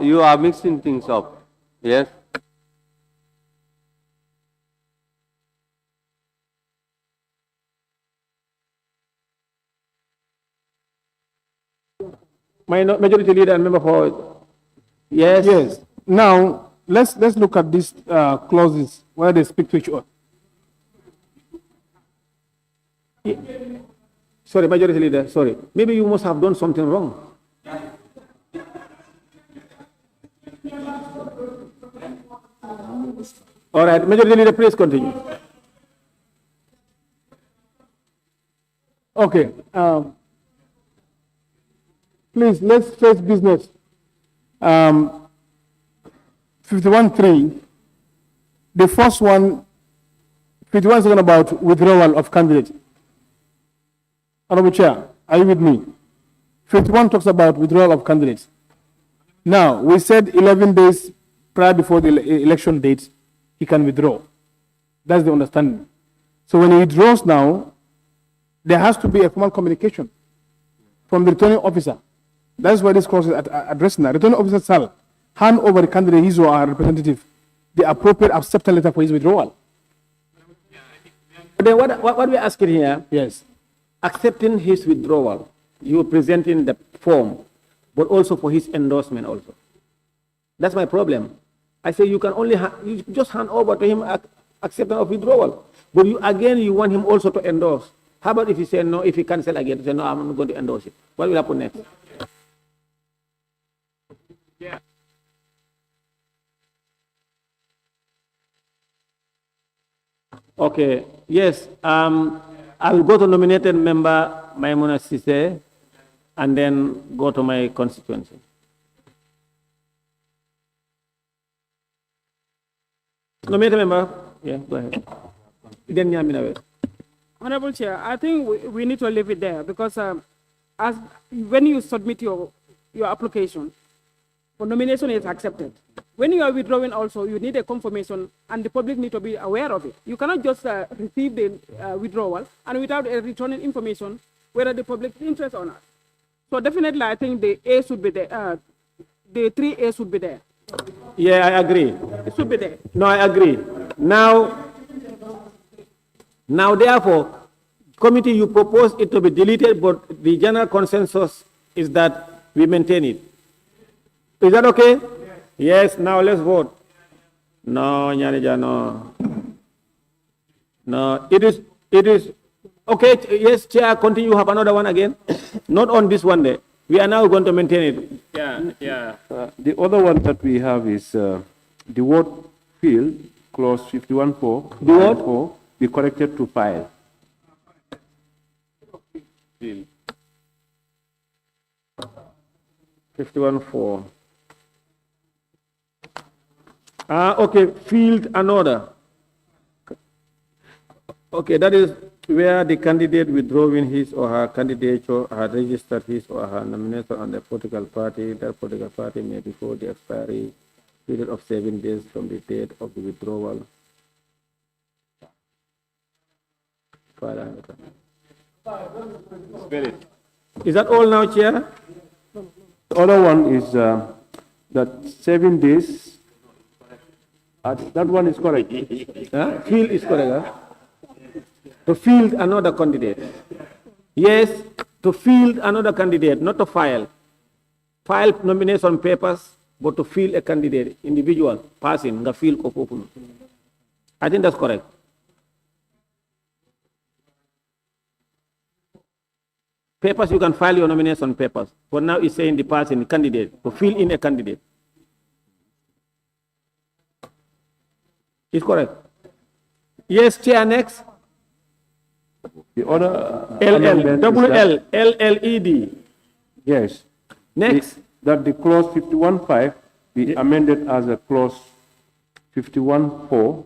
[SPEAKER 12] You are mixing things up. Yes.
[SPEAKER 7] Majority leader and member for. Yes.
[SPEAKER 5] Yes. Now let's look at these clauses where they speak to each other.
[SPEAKER 7] Sorry, majority leader. Sorry. Maybe you must have done something wrong. All right, majority leader, please continue.
[SPEAKER 5] Okay. Please, let's face business. 51.3, the first one, 51 is talking about withdrawal of candidate. Honorable Chair, are you with me? 51 talks about withdrawal of candidates. Now, we said 11 days prior before the election date, he can withdraw. That's the understanding. So when he withdraws now, there has to be a formal communication from the returning officer. That's why this clause is addressing that. Returning officer shall hand over the candidate, his or her representative, the appropriate acceptance letter for his withdrawal.
[SPEAKER 7] Then what we're asking here,
[SPEAKER 5] yes,
[SPEAKER 7] accepting his withdrawal, you are presenting the form, but also for his endorsement also. That's my problem. I say you can only, you just hand over to him acceptance of withdrawal, but you want him also to endorse. How about if he say no, if he cancel again, say no, I'm not going to endorse it. What will happen next? Yeah. Okay, yes, I will go to nominated member Maimuna Sise and then go to my constituency. Nominated member, yeah, go ahead. Then Yamina.
[SPEAKER 13] Honorable Chair, I think we need to leave it there because as when you submit your application for nomination is accepted. When you are withdrawing also, you need a confirmation and the public need to be aware of it. You cannot just receive the withdrawal and without returning information whether the public is interested or not. So definitely I think the A should be there. The 3A should be there.
[SPEAKER 7] Yeah, I agree.
[SPEAKER 13] It should be there.
[SPEAKER 7] No, I agree. Now, therefore, committee, you propose it to be deleted, but the general consensus is that we maintain it. Is that okay? Yes, now let's vote. No, Nyanija, no. No, it is, okay, yes, Chair, continue, have another one again. Not on this one day. We are now going to maintain it.
[SPEAKER 11] Yeah. The other one that we have is the word field, clause 51.4.
[SPEAKER 7] The word?
[SPEAKER 11] 4, be corrected to file.
[SPEAKER 6] Field.
[SPEAKER 7] 51.4. Okay, field another. Okay, that is where the candidate withdrawing his or her candidature had registered his or her nomination on the political party. That political party may before the expiry period of 7 days from the date of the withdrawal. Is that all now, Chair?
[SPEAKER 11] The other one is that 7 days. That one is correct.
[SPEAKER 7] Field is correct. To field another candidate. Yes, to field another candidate, not to file. File nomination papers, but to field a candidate, individual, person, nga field ko popular. I think that's correct. Papers, you can file your nomination papers, but now it's saying the person, candidate, to fill in a candidate. It's correct. Yes, Chair, next.
[SPEAKER 11] The other
[SPEAKER 7] LLED.
[SPEAKER 11] Yes.
[SPEAKER 7] Next.
[SPEAKER 11] That the clause 51.5 be amended as a clause 51.4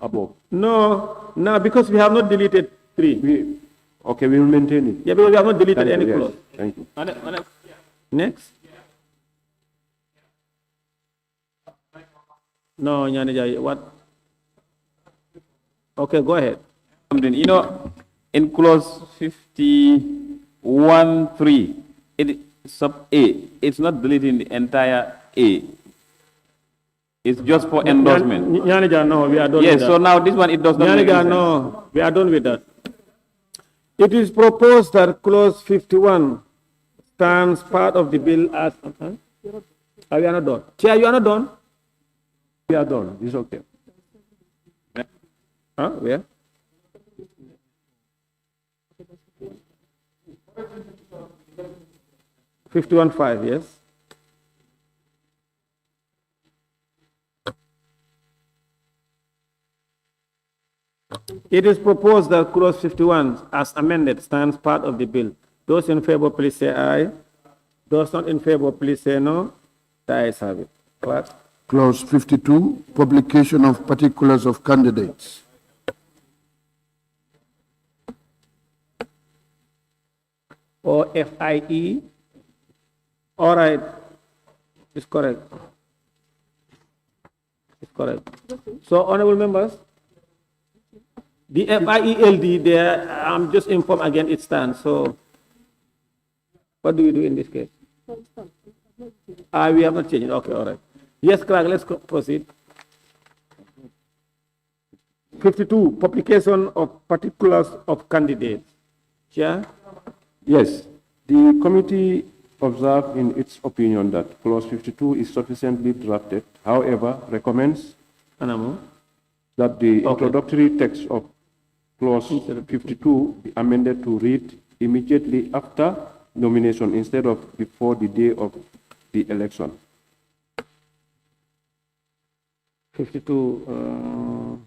[SPEAKER 11] above.
[SPEAKER 7] No, because we have not deleted 3.
[SPEAKER 11] Okay, we will maintain it.
[SPEAKER 7] Yeah, because we have not deleted any
[SPEAKER 11] Yes,
[SPEAKER 7] clause.
[SPEAKER 11] thank you.
[SPEAKER 7] Next. No, Nyanija, what? Okay, go ahead.
[SPEAKER 6] You know, in clause 51.3, it sub A, it's not deleting the entire A. It's just for endorsement.
[SPEAKER 7] Nyanija, no, we are done
[SPEAKER 6] yes,
[SPEAKER 7] with that.
[SPEAKER 6] so now this one, it does not make
[SPEAKER 7] Nyanija,
[SPEAKER 6] sense.
[SPEAKER 7] no, we are done with that. It is proposed that clause 51 stands part of the bill as... Are we not done? Chair, you are not done?
[SPEAKER 11] We are done. It's okay.
[SPEAKER 7] Where? (51.5), yes. It is proposed that clause 51, as amended, stands part of the bill. Those in favor, please say aye. Those not in favor, please say no. The ayes have it. Clerk.
[SPEAKER 10] Clause 52, publication of particulars of candidates.
[SPEAKER 7] Or FIE. All right. It's correct. It's correct. So, honorable members, the FIELD there, I'm just informed again it stands. So, what do we do in this case? We have not changed. Okay, all right. Yes, clerk, let's proceed. 52, publication of particulars of candidates. Chair?
[SPEAKER 11] Yes, the committee observed in its opinion that clause 52 is sufficiently drafted, however, recommends that the introductory text of clause 52 be amended to read immediately after nomination instead of before the day of the election.
[SPEAKER 7] 52.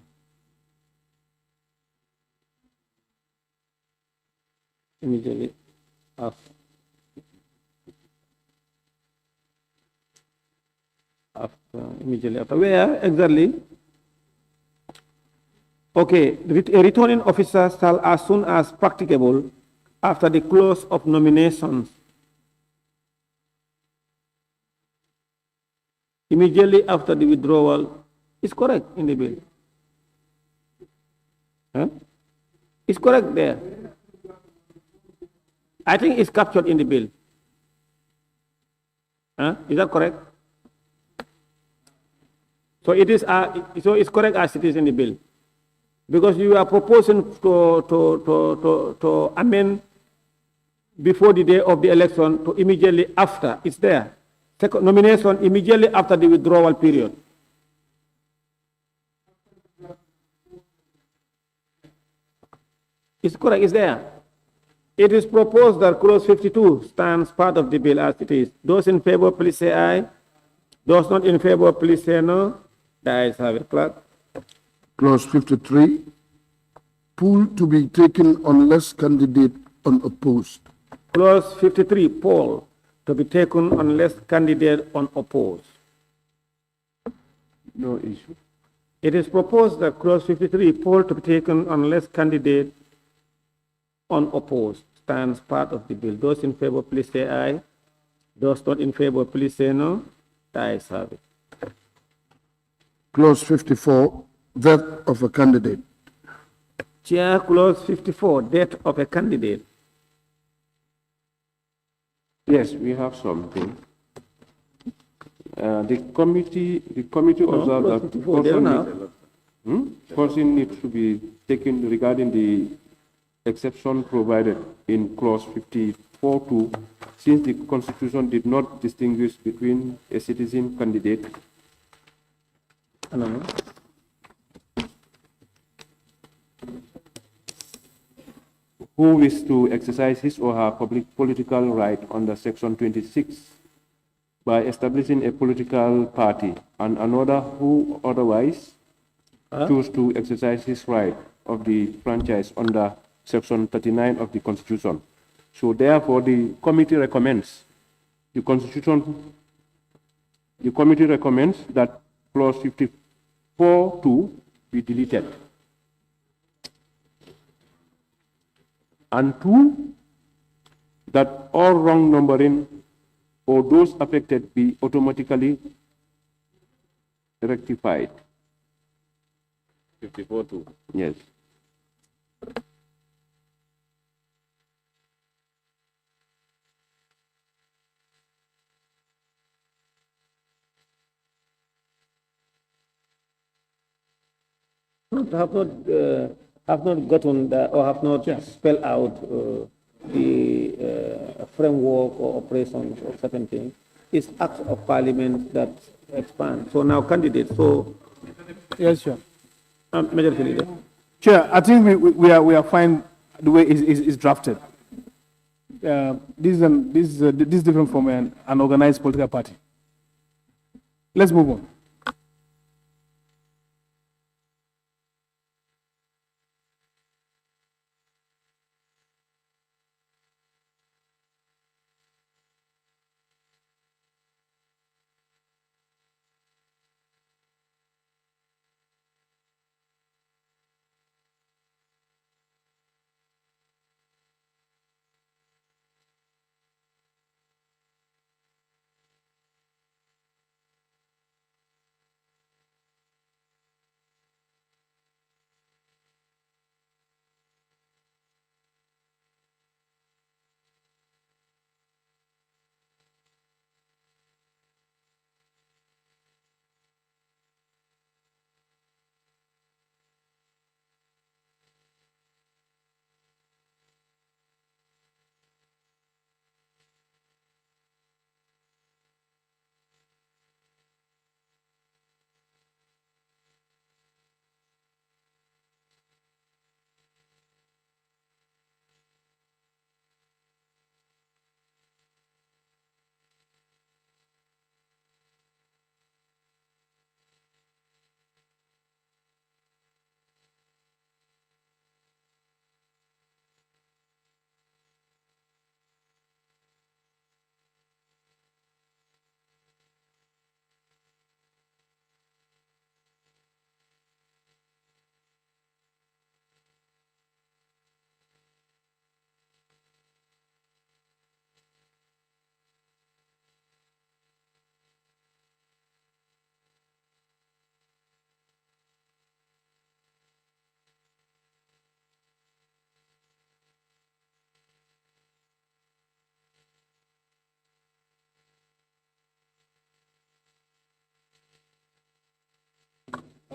[SPEAKER 7] Immediately after. Immediately after. Where exactly? Okay, a returning officer shall, as soon as practicable, after the close of nominations, immediately after the withdrawal, is correct in the bill. Huh? It's correct there. I think it's captured in the bill. Huh? Is that correct? So it is. So it's correct as it is in the bill, because you are proposing to amend before the day of the election to immediately after. It's there. Second nomination immediately after the withdrawal period. It's correct. It's there. It is proposed that clause 52 stands part of the bill as it is. Those in favor, please say aye. Those not in favor, please say no. The ayes have it, clerk.
[SPEAKER 10] Clause 53, poll to be taken unless candidate unopposed.
[SPEAKER 7] Clause 53, poll to be taken unless candidate unopposed.
[SPEAKER 11] No issue.
[SPEAKER 7] It is proposed that clause 53, poll to be taken unless candidate unopposed stands part of the bill. Those in favor, please say aye. Those not in favor, please say no. The ayes have it.
[SPEAKER 10] Clause 54, death of a candidate.
[SPEAKER 7] Chair, clause 54, death of a candidate.
[SPEAKER 11] Yes, we have something. The committee observed
[SPEAKER 7] clause
[SPEAKER 11] that
[SPEAKER 7] 54, there now.
[SPEAKER 11] person needs to be taken regarding the exception provided in clause 54(2), since the Constitution did not distinguish between a citizen candidate who wishes to exercise his or her public political right under Section 26 by establishing a political party, and another who otherwise choose to exercise his right of the franchise under Section 39 of the Constitution. So therefore, the committee recommends that clause 54(2) be deleted. And 2, that all wrong numbering or those affected be automatically rectified.
[SPEAKER 6] 54(2).
[SPEAKER 11] Yes.
[SPEAKER 7] Have not gotten the, or have not spelled out the framework or operations of certain things. It's acts of parliament that expand. So now candidates. So
[SPEAKER 5] Yes, Chair.
[SPEAKER 7] Majority Leader.
[SPEAKER 5] Chair, I think we are fine the way it's drafted. This is different from an organized political party. Let's move on.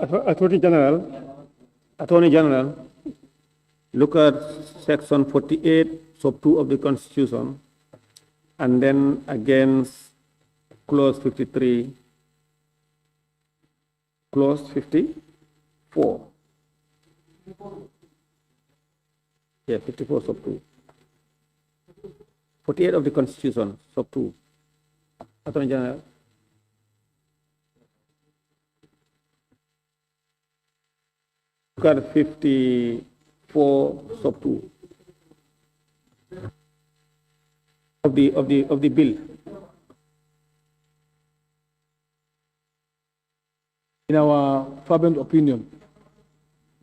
[SPEAKER 7] Attorney General, look at section 48, sub 2 of the Constitution, and then against clause 53, clause 54. Yeah, 54 sub 2. 48 of the Constitution, sub 2. Attorney General. Look at 54 sub 2 of the bill.
[SPEAKER 5] In our fervent opinion,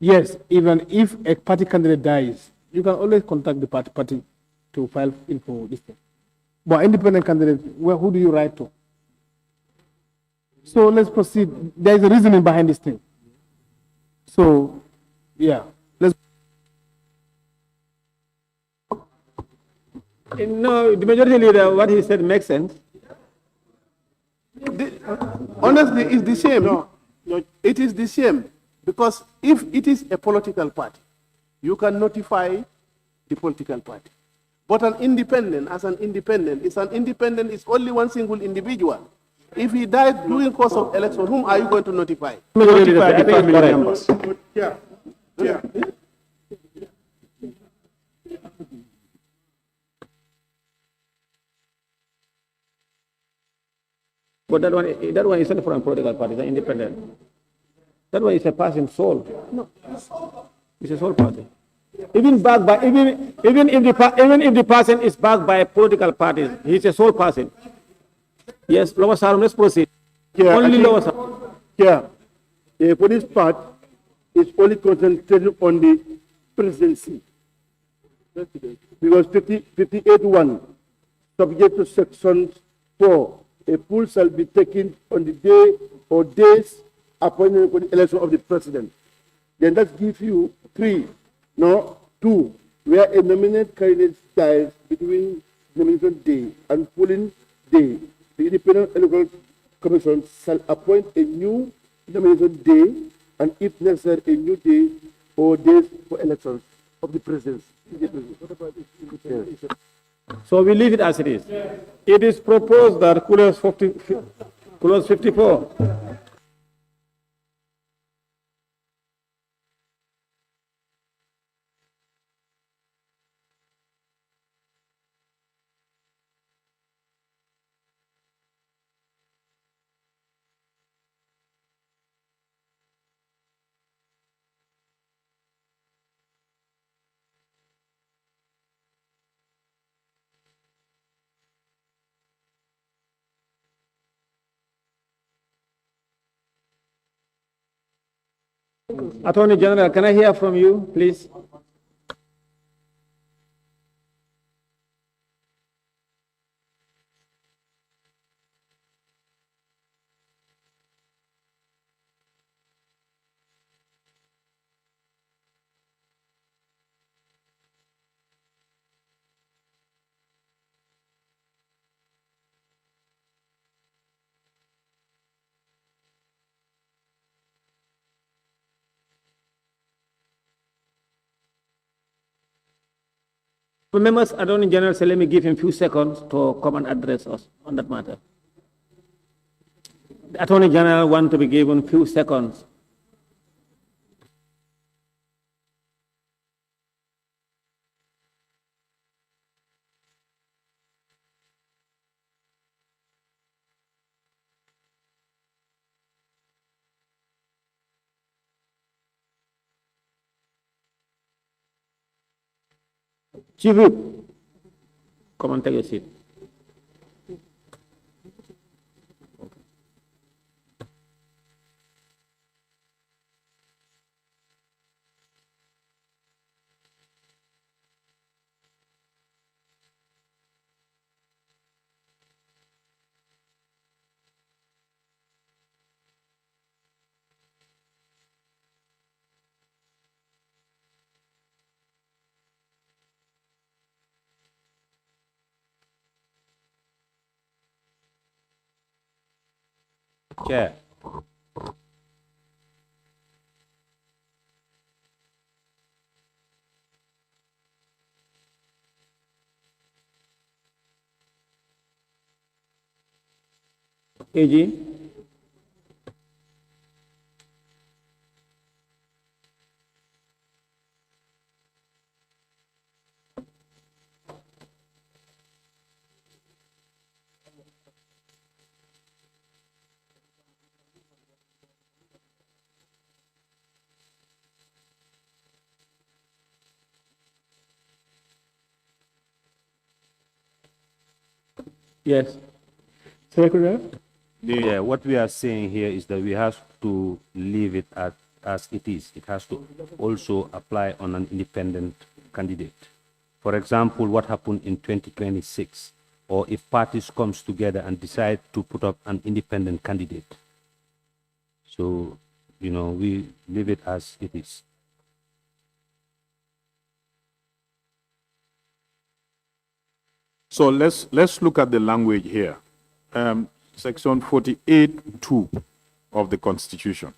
[SPEAKER 5] yes, even if a party candidate dies, you can always contact the party to file in for this thing. But independent candidate, well, who do you write to? So let's proceed. There is a reasoning behind this thing. So, yeah, let's.
[SPEAKER 7] No, the majority leader, what he said makes sense.
[SPEAKER 5] Honestly, it's the same. No, it is the same. Because if it is a political party, you can notify the political party. But an independent, as an independent, it's only one single individual. If he died during course of election, whom are you going to notify?
[SPEAKER 7] Notify the family members.
[SPEAKER 5] Yeah. Yeah.
[SPEAKER 7] But that one is not from a political party, it's an independent. That one is a passing soul. No, it's a soul party. Even if the person is backed by a political party, he's a sole person. Yes, Lower Sarum, let's proceed.
[SPEAKER 10] Yeah,
[SPEAKER 7] only Lower Sarum.
[SPEAKER 10] Yeah, for this part, it's only concentrated on the presidency. Because 58.1, subject to section 4, a poll shall be taken on the day or days appointed for the election of the president. Then that gives you 2, where a nominated candidate dies between nomination day and polling day. The Independent Electoral Commission shall appoint a new nomination day and, if necessary, a new day or days for elections of the president.
[SPEAKER 7] So we leave it as it is. It is proposed that clause 54. Attorney General, can I hear from you, please? Members, Attorney General, so let me give him a few seconds to come and address us on that matter. The Attorney General wants to be given a few seconds. Chief Whip, come and take your seat. Chair. AG? Yes. Secretary?
[SPEAKER 14] Yeah, what we are saying here is that we have to leave it as it is. It has to also apply on an independent candidate. For example, what happened in 2026, or if parties comes together and decide to put up an independent candidate. So, you know, we leave it as it is.
[SPEAKER 15] So let's look at the language here. Section 48(2) of the Constitution.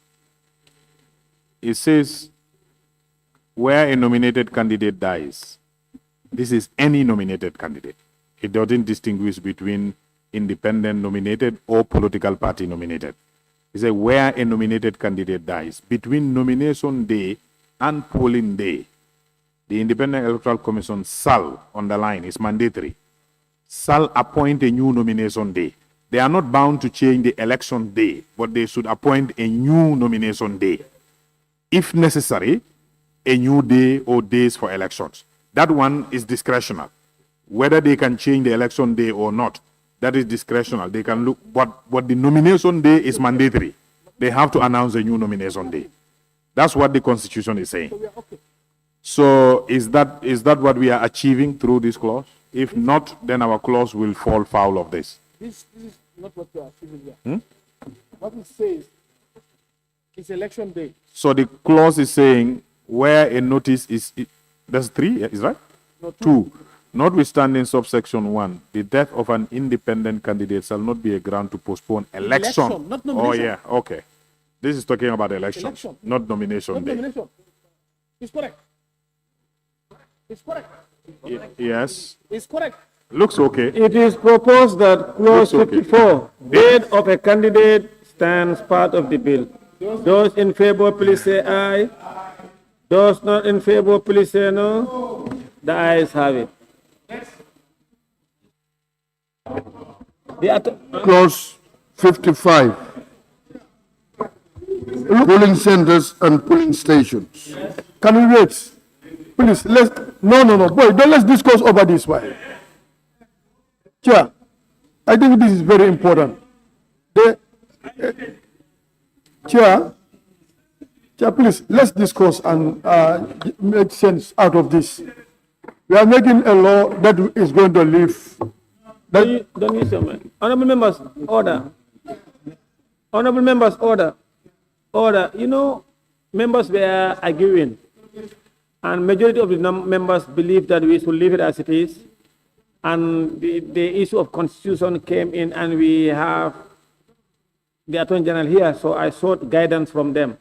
[SPEAKER 15] It says, where a nominated candidate dies, this is any nominated candidate. It doesn't distinguish between independent nominated or political party nominated. It says, where a nominated candidate dies, between nomination day and polling day, the Independent Electoral Commission shall, underline, is mandatory, shall appoint a new nomination day. They are not bound to change the election day, but they should appoint a new nomination day. If necessary, a new day or days for elections. That one is discretional. Whether they can change the election day or not, that is discretional. They can look, but the nomination day is mandatory. They have to announce a new nomination day. That's what the Constitution is saying. So is that what we are achieving through this clause? If not, then our clause will fall foul of this.
[SPEAKER 8] This is not what we are achieving here. What it says is election day.
[SPEAKER 15] So the clause is saying where a notice is, that's 3, is right?
[SPEAKER 8] No,
[SPEAKER 15] 2. Notwithstanding subsection 1, the death of an independent candidate shall not be a ground to postpone election.
[SPEAKER 8] Election, not nomination.
[SPEAKER 15] Oh yeah, okay. This is talking about election, not nomination
[SPEAKER 8] Not
[SPEAKER 15] day.
[SPEAKER 8] nomination. It's correct. It's correct.
[SPEAKER 15] Yes.
[SPEAKER 8] It's correct.
[SPEAKER 15] Looks okay.
[SPEAKER 7] It is proposed that clause
[SPEAKER 15] Looks okay.
[SPEAKER 7] 54, death of a candidate stands part of the bill. Those in favor, please say aye. Those not in favor, please say no. The ayes have it.
[SPEAKER 10] Clause 55. Polling centers and polling stations.
[SPEAKER 3] Can we wait? Please, no, boy, don't let's discuss over this one. Chair, I think this is very important. Chair, please, let's discuss and make sense out of this. We are making a law that is going to live.
[SPEAKER 7] Don't use your mind. Honorable members, order. Honorable members, order. Order. You know, members were arguing, and majority of the members believe that we should leave it as it is. And the issue of constitution came in, and we have the Attorney General here, so I sought guidance from them.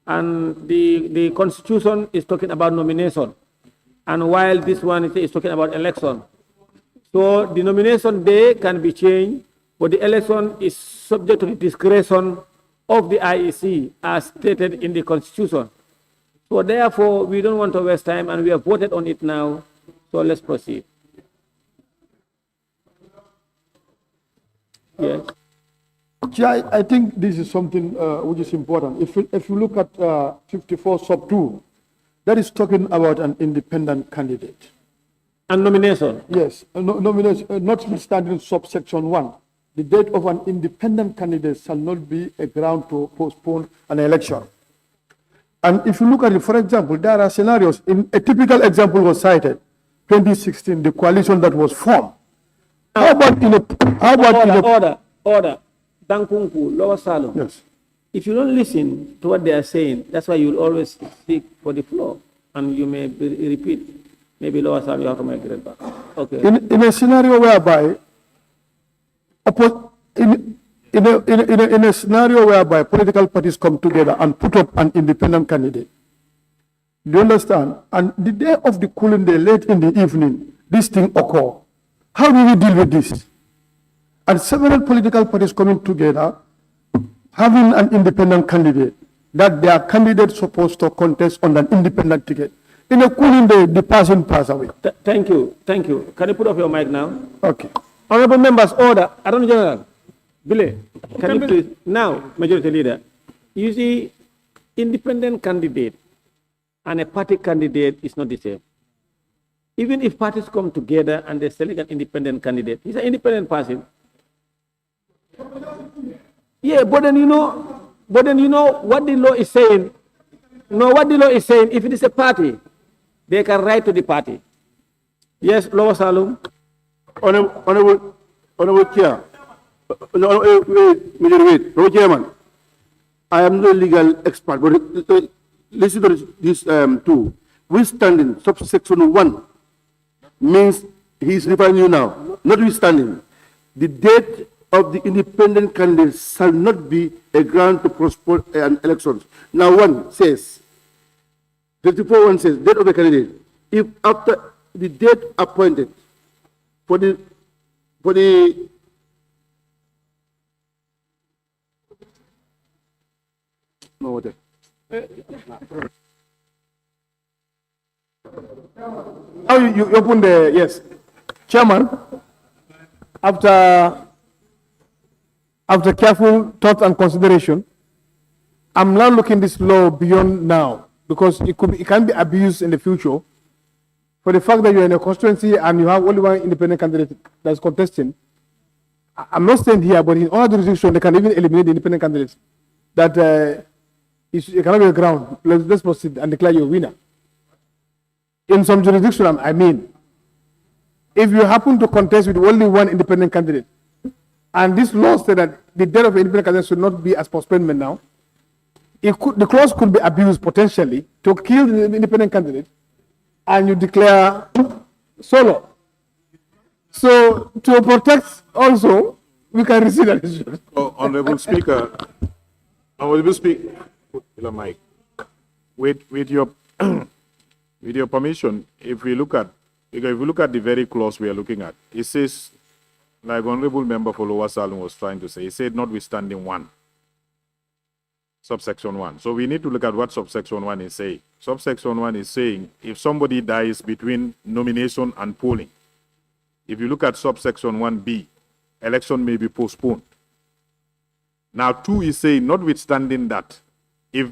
[SPEAKER 7] And the constitution is talking about nomination, and while this one is talking about election. So the nomination day can be changed, but the election is subject to the discretion of the IEC as stated in the constitution. So therefore, we don't want to waste time, and we have voted on it now, so let's proceed. Yes.
[SPEAKER 3] Chair, I think this is something which is important. If you look at 54 sub 2, that is talking about an independent candidate.
[SPEAKER 7] And nomination?
[SPEAKER 3] Yes, nomination, notwithstanding subsection 1, the date of an independent candidate shall not be a ground to postpone an election. And if you look at it, for example, there are scenarios. A typical example was cited, 2016, the coalition that was formed. How about
[SPEAKER 7] order. Dankunku, Lower Salom.
[SPEAKER 3] Yes.
[SPEAKER 7] If you don't listen to what they are saying, that's why you'll always speak for the floor, and you may repeat. Maybe Lower Salom, you have to migrate back. Okay.
[SPEAKER 3] In a scenario whereby, in a scenario whereby political parties come together and put up an independent candidate, do you understand? And the day of the cooling day, late in the evening, this thing occur. How do we deal with this?
[SPEAKER 16] and several political parties coming together, having an independent candidate, that their candidate supposed to contest on an independent ticket. In a cooling day, the person pass away.
[SPEAKER 7] Thank you. Thank you. Can you put off your mic now?
[SPEAKER 16] Okay.
[SPEAKER 7] Honorable members, order. Attorney General, Billy, can you please, now, Majority Leader, you see, independent candidate and a party candidate is not the same. Even if parties come together and they select an independent candidate, he's an independent person. Yeah, but then you know what the law is saying. No, what the law is saying, if it is a party, they can write to the party. Yes, Lower Salum.
[SPEAKER 10] Honorable Chair, Honorable Chairman, I am no legal expert, but listen to this too. Withstanding subsection 1 means he is referring you now. Notwithstanding, the date of the independent candidate shall not be a ground to postpone an election. Now 1 says, 54:1 says, date of the candidate. If after the date appointed for the no what?
[SPEAKER 16] Now you open the, yes. Chairman, after careful thought and consideration, I'm now looking this law beyond now, because it can be abused in the future. For the fact that you're in a constituency and you have only one independent candidate that's contesting, I'm not saying here, but in other jurisdictions, they can even eliminate the independent candidates. That it cannot be a ground. Let's proceed and declare you a winner. In some jurisdictions, I mean, if you happen to contest with only one independent candidate, and this law said that the date of independent candidate should not be as postponement now, the clause could be abused potentially to kill the independent candidate, and you declare solo. So to protect also, we can receive that issue.
[SPEAKER 15] Honorable Speaker, Mike, with your with your permission, if we look at the very clause we are looking at, it says, like Honorable Member for Lower Salon was trying to say, he said notwithstanding 1, subsection 1. So we need to look at what subsection 1 is saying. Subsection 1 is saying if somebody dies between nomination and polling, if you look at subsection 1B, election may be postponed. Now 2 is saying notwithstanding that, if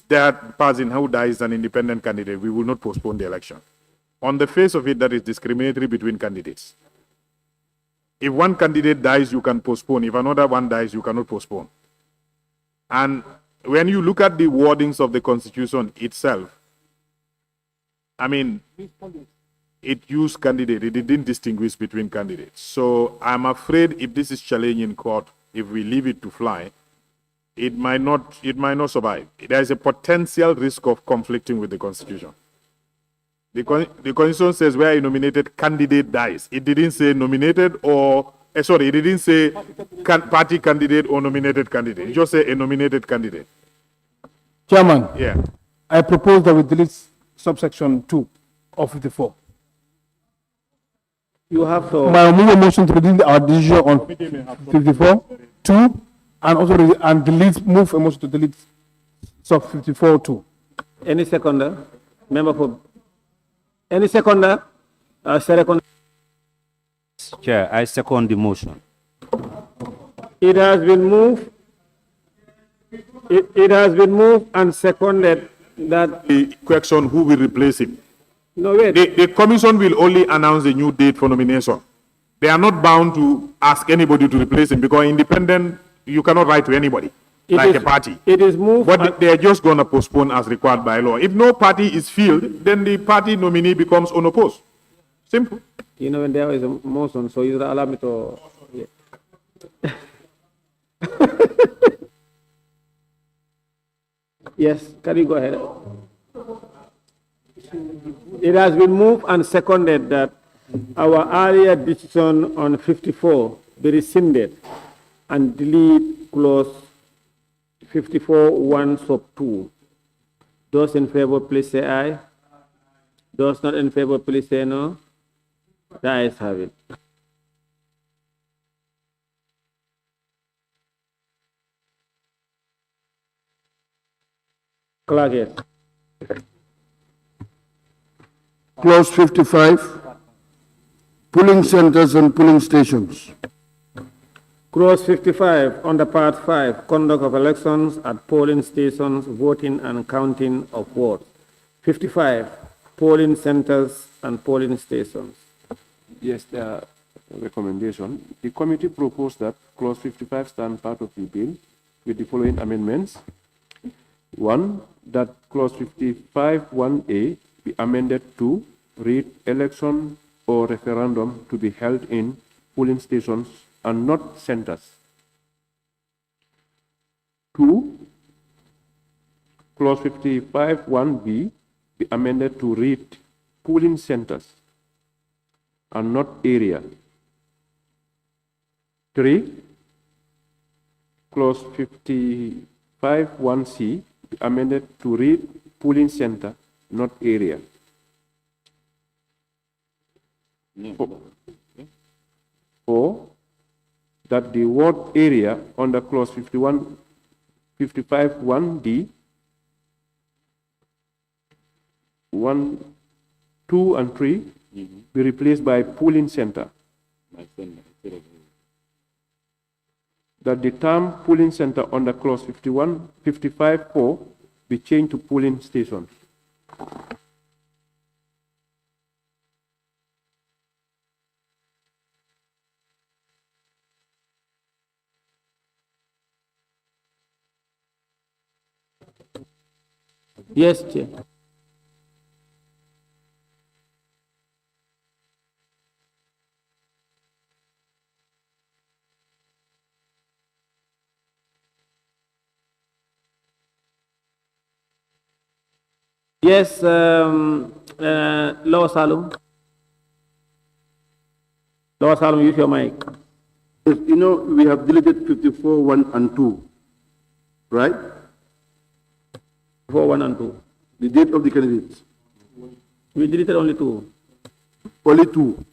[SPEAKER 15] that person who dies an independent candidate, we will not postpone the election. On the face of it, that is discriminatory between candidates. If one candidate dies, you can postpone. If another one dies, you cannot postpone. And when you look at the wordings of the Constitution itself, I mean, it used candidate. It didn't distinguish between candidates. So I'm afraid if this is challenged in court, if we leave it to fly, it might not survive. There is a potential risk of conflicting with the Constitution. The Constitution says where a nominated candidate dies. It didn't say nominated or, it didn't say party candidate or nominated candidate. It just said a nominated candidate.
[SPEAKER 16] Chairman,
[SPEAKER 15] yeah,
[SPEAKER 16] I propose that we delete subsection 2 of 54.
[SPEAKER 7] You have to.
[SPEAKER 16] My motion to delete our decision on 54, 2, and also move a motion to delete sub 54, 2.
[SPEAKER 7] Any seconder? Member for. Any seconder? Second.
[SPEAKER 14] Chair, I second the motion.
[SPEAKER 7] It has been moved. It has been moved and seconded that
[SPEAKER 15] the question who will replace him.
[SPEAKER 7] No, wait.
[SPEAKER 15] The commission will only announce a new date for nomination. They are not bound to ask anybody to replace him because independent, you cannot write to anybody like a party.
[SPEAKER 7] It is moved.
[SPEAKER 15] But they are just going to postpone as required by law. If no party is filled, then the party nominee becomes unopposed. Simple.
[SPEAKER 7] You know, when there is a motion, so you allow me to. Yeah. Yes, can you go ahead? It has been moved and seconded that our earlier decision on 54 be rescinded and delete clause 54(1) sub 2. Those in favor, please say aye. Those not in favor, please say no. The ayes have it. Clerk, yes.
[SPEAKER 10] Clause 55, polling centers and polling stations.
[SPEAKER 7] Clause 55, under Part 5, conduct of elections at polling stations, voting and counting of votes. 55, polling centers and polling stations.
[SPEAKER 11] Yes, the recommendation. The committee proposed that clause 55 stand part of the bill with the following amendments. One, that clause 55 1A be amended to read election or referendum to be held in polling stations and not centers. Two, clause 55 1B be amended to read polling centers and not area. 3, clause 55 1C be amended to read polling center, not area. 4, that the word area under clause 55 1D 1, 2, and 3 be replaced by polling center. That the term polling center under clause 55 4 be changed to polling stations.
[SPEAKER 7] Yes, Chair. Yes, Lower Salum. Lower Salum, use your mic.
[SPEAKER 10] Yes, you know, we have deleted 54 1 and 2, right?
[SPEAKER 7] 54 1 and 2.
[SPEAKER 10] The date of the candidates.
[SPEAKER 7] We deleted only 2.
[SPEAKER 10] Only 2.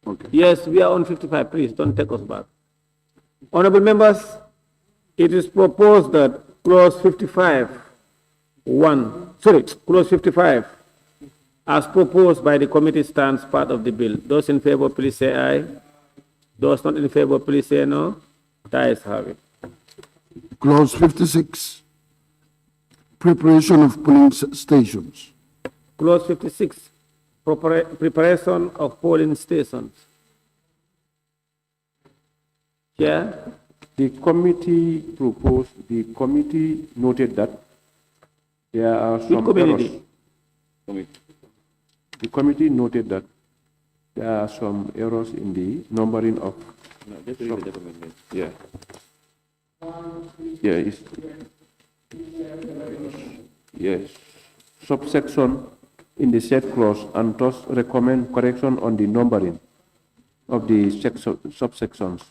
[SPEAKER 7] Okay. Yes, we are on 55. Please don't take us back. Honorable members, it is proposed that clause 55 clause 55 as proposed by the committee stands part of the bill. Those in favor, please say aye. Those not in favor, please say no. Ayes have it.
[SPEAKER 10] Clause 56, preparation of polling stations.
[SPEAKER 7] Clause 56, preparation of polling stations. Chair?
[SPEAKER 11] The committee proposed, the committee noted that there are some errors. The committee noted that there are some errors in the numbering of. Yeah. Yeah. Yes. Subsection in the said clause and thus recommend correction on the numbering of the subsections.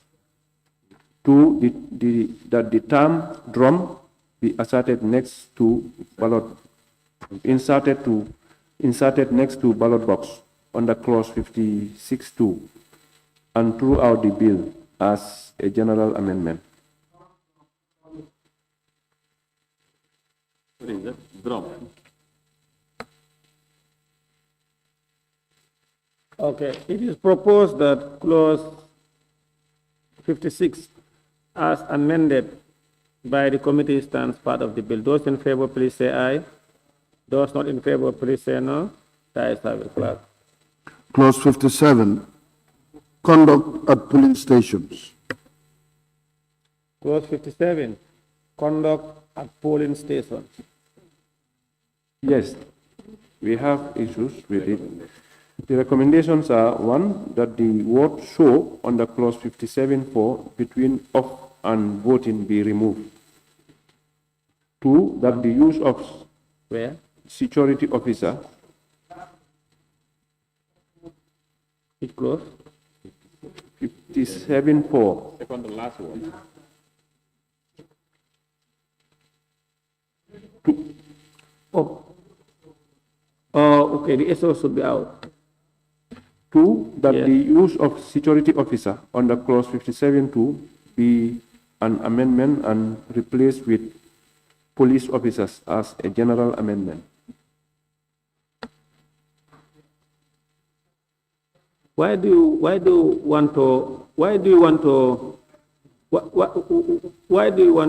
[SPEAKER 11] 2, that the term drum be asserted next to ballot, inserted next to ballot box under clause 56(2) and throughout the bill as a general amendment.
[SPEAKER 6] What is that? Drum.
[SPEAKER 7] Okay, it is proposed that clause 56 as amended by the committee stands part of the bill. Those in favor, please say aye. Those not in favor, please say no. Ayes have it, clerk.
[SPEAKER 10] Clause 57, conduct at polling stations.
[SPEAKER 7] Clause 57, conduct at polling stations.
[SPEAKER 11] Yes, we have issues with it. The recommendations are: 1, that the word show under clause 57(4) between off and voting be removed. 2, that the use of security officer.
[SPEAKER 7] Which clause?
[SPEAKER 11] 57(4).
[SPEAKER 6] Second to last one.
[SPEAKER 7] Okay, the SO should be out.
[SPEAKER 11] 2, that the use of security officer under clause 57(2) be an amendment and replaced with police officers as a general amendment.
[SPEAKER 7] Why do you want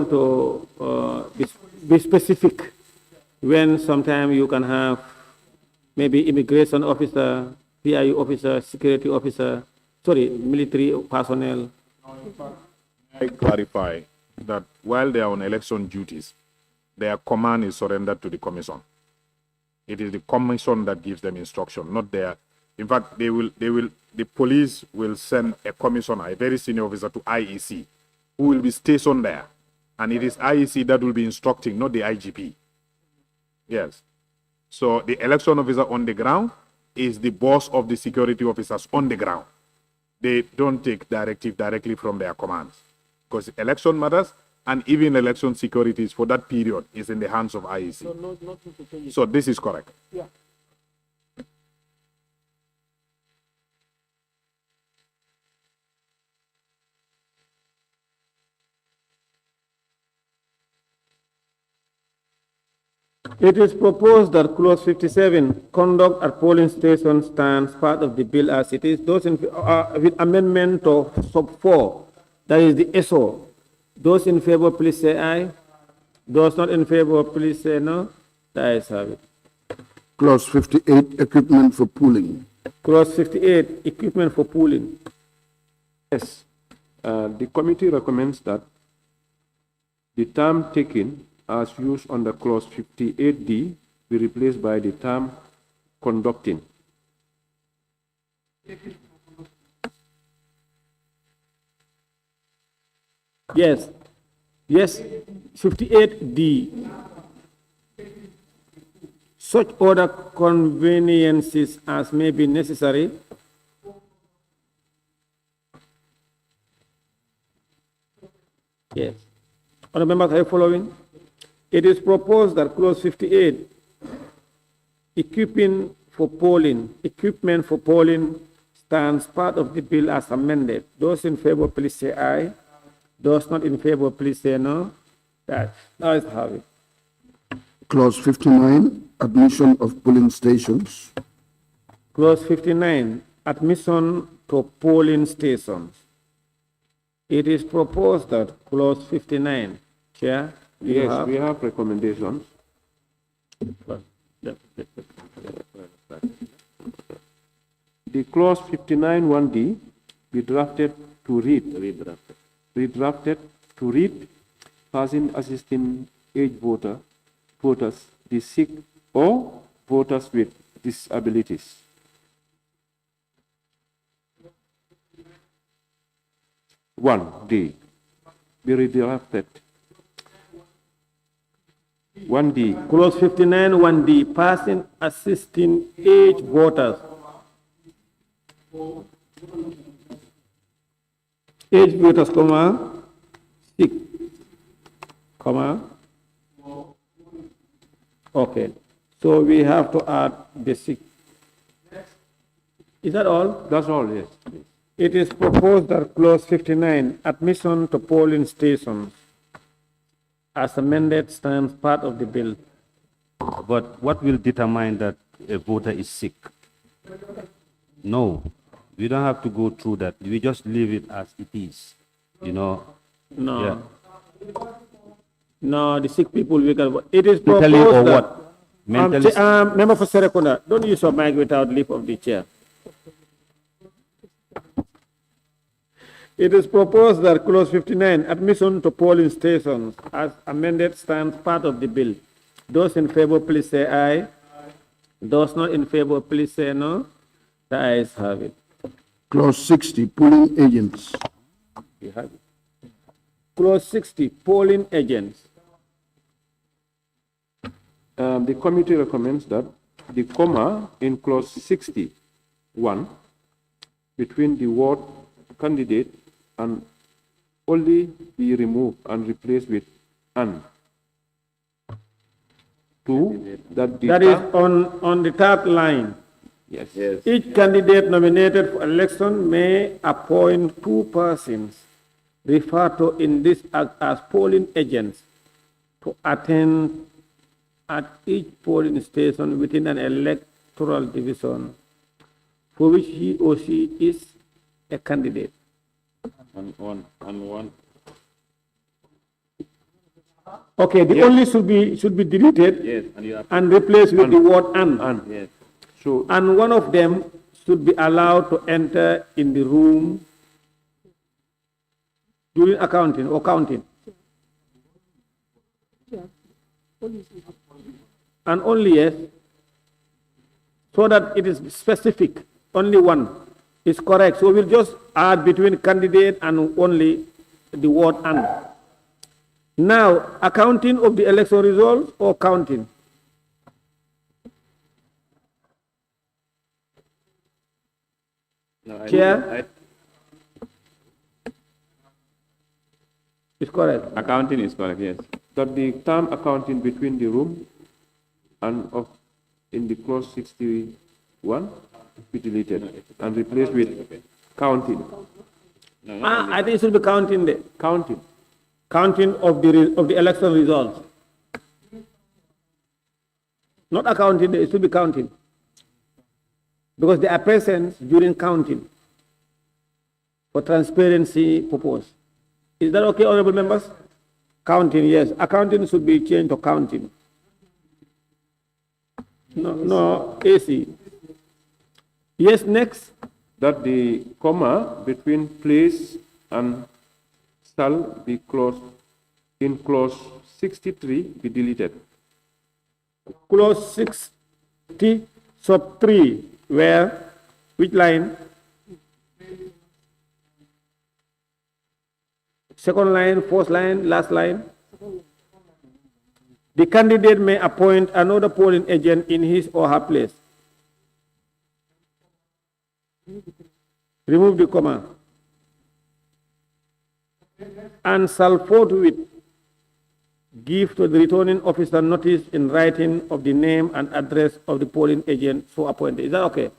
[SPEAKER 7] to be specific when sometimes you can have maybe immigration officer, PIU officer, security officer, sorry, military personnel?
[SPEAKER 15] I clarify that while they are on election duties, their command is surrendered to the commission. It is the commission that gives them instruction, not their. In fact, the police will send a commissioner, a very senior officer, to IEC, who will be stationed there. And it is IEC that will be instructing, not the IGP. Yes. So the election officer on the ground is the boss of the security officers on the ground. They don't take directive directly from their commands. Because election matters, and even election securities for that period is in the hands of IEC. So this is correct.
[SPEAKER 5] Yeah.
[SPEAKER 7] It is proposed that clause 57, conduct at polling stations, stands part of the bill as it is. Those with amendment of sub 4, that is the SO. Those in favor, please say aye. Those not in favor, please say no. The ayes have it.
[SPEAKER 10] Clause 58, equipment for pooling.
[SPEAKER 7] Clause 58, equipment for pooling.
[SPEAKER 11] Yes. The committee recommends that the term taken as used under clause 58D be replaced by the term conducting.
[SPEAKER 7] Yes. Yes, 58D. Such other conveniences as may be necessary yes. Other members, are you following? It is proposed that clause 58, equipment for polling, stands part of the bill as amended. Those in favor, please say aye. Those not in favor, please say no. That is how it.
[SPEAKER 10] Clause 59, admission of polling stations.
[SPEAKER 7] Clause 59, admission to polling stations. It is proposed that clause 59, Chair.
[SPEAKER 11] Yes, we have recommendations. The clause 59(1)D be drafted to read. Redrafted to read, person assisting age voters, the sick or voters with disabilities. One D be redrafted. 1D.
[SPEAKER 7] Clause 59, 1D, person assisting age voters. Age voters, comma, sick, comma. Okay. So we have to add the sick. Is that all?
[SPEAKER 11] That's all, yes.
[SPEAKER 7] It is proposed that clause 59, admission to polling stations, as amended, stands part of the bill.
[SPEAKER 14] But what will determine that a voter is sick? No, we don't have to go through that. We just leave it as it is, you know.
[SPEAKER 7] No.
[SPEAKER 14] Yeah.
[SPEAKER 7] No, the sick people, we can, it is proposed
[SPEAKER 14] Mentally or
[SPEAKER 7] that,
[SPEAKER 14] what? Mentally.
[SPEAKER 7] Member for Serekunda, don't use your mic without leave of the chair. It is proposed that clause 59, admission to polling stations, as amended, stands part of the bill. Those in favor, please say aye. Those not in favor, please say no. The ayes have it.
[SPEAKER 10] Clause 60, polling agents.
[SPEAKER 7] You have it. Clause 60, polling agents.
[SPEAKER 11] The committee recommends that the comma in clause 61 between the word candidate and only be removed and replaced with an. Two, that
[SPEAKER 7] is on the third line.
[SPEAKER 11] Yes.
[SPEAKER 7] Each candidate nominated for election may appoint 2 persons referred to in this act as polling agents to attend at each polling station within an electoral division for which he or she is a candidate.
[SPEAKER 6] And one.
[SPEAKER 7] Okay, the only should be deleted
[SPEAKER 6] Yes, and you have
[SPEAKER 7] and replaced with the word and.
[SPEAKER 6] yes.
[SPEAKER 7] So, and one of them should be allowed to enter in the room during accounting or counting. And only yes, so that it is specific, only one is correct. So we'll just add between candidate and only the word and. Now, accounting of the election results or counting?
[SPEAKER 6] No,
[SPEAKER 7] Chair? It's correct.
[SPEAKER 6] Accounting is correct, yes.
[SPEAKER 11] That the term accounting between the room and of in the clause 61 be deleted and replaced with counting.
[SPEAKER 7] I think it should be counting there.
[SPEAKER 11] Counting.
[SPEAKER 7] Counting of the election results. Not accounting, it should be counting. Because they are present during counting for transparency purpose. Is that okay, honorable members? Counting, yes. Accounting should be changed to counting. No, AC. Yes, next.
[SPEAKER 11] That the comma between place and shall be closed in clause 63 be deleted.
[SPEAKER 7] Clause 60 sub 3, where, which line? Second line, fourth line, last line. The candidate may appoint another polling agent in his or her place. Remove the comma. And shall forthwith give to the returning officer notice in writing of the name and address of the polling agent so appointed. Is that okay?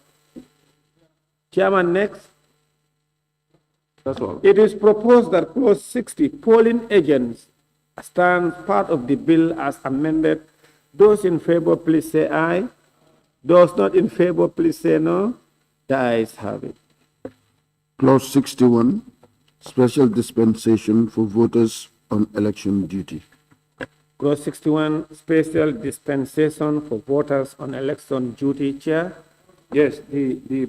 [SPEAKER 7] Chairman, next.
[SPEAKER 11] That's all.
[SPEAKER 7] It is proposed that clause 60, polling agents, stands part of the bill as amended. Those in favor, please say aye. Those not in favor, please say no. The ayes have it.
[SPEAKER 10] Clause 61, special dispensation for voters on election duty.
[SPEAKER 7] Clause 61, special dispensation for voters on election duty. Chair?
[SPEAKER 11] Yes, the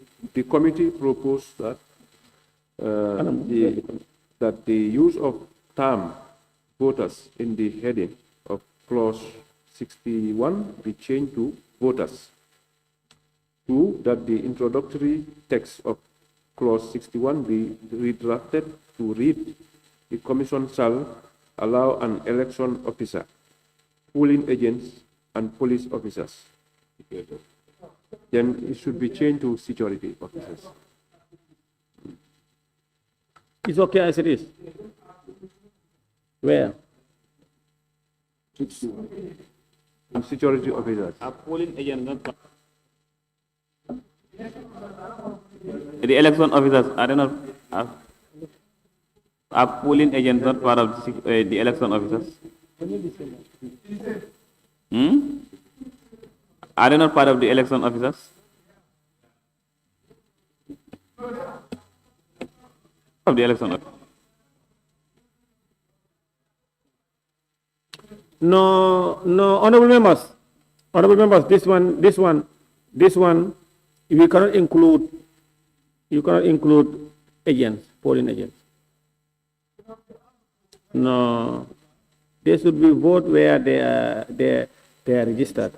[SPEAKER 11] committee proposed that that the use of term voters in the heading of clause 61 be changed to voters. 2, that the introductory text of clause 61 be redrafted to read, the commission shall allow an election officer, polling agents, and police officers. Then it should be changed to security officers.
[SPEAKER 7] It's okay as it is. Where?
[SPEAKER 11] And security officers.
[SPEAKER 6] A polling agent not. The election officers are they not? Are polling agents not part of the election officers? Are they not part of the election officers? Of the election officers.
[SPEAKER 7] No, honorable members, this one, you cannot include agents, polling agents. No, they should be vote where they are registered.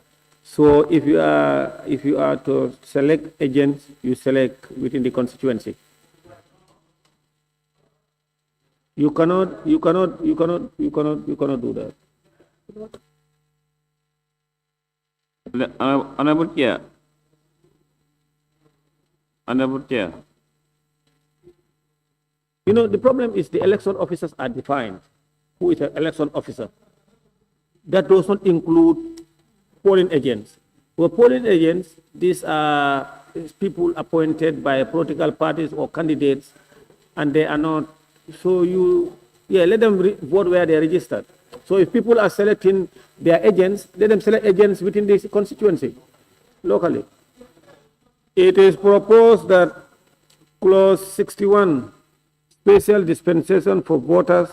[SPEAKER 7] So if you are to select agents, you select within the constituency. You cannot do that.
[SPEAKER 6] Honorable Chair. Honorable Chair.
[SPEAKER 7] You know, the problem is the election officers are defined. Who is an election officer? That does not include polling agents. For polling agents, these are people appointed by political parties or candidates, and they are not. So let them vote where they are registered. So if people are selecting their agents, let them select agents within this constituency, locally. It is proposed that clause 61, special dispensation for voters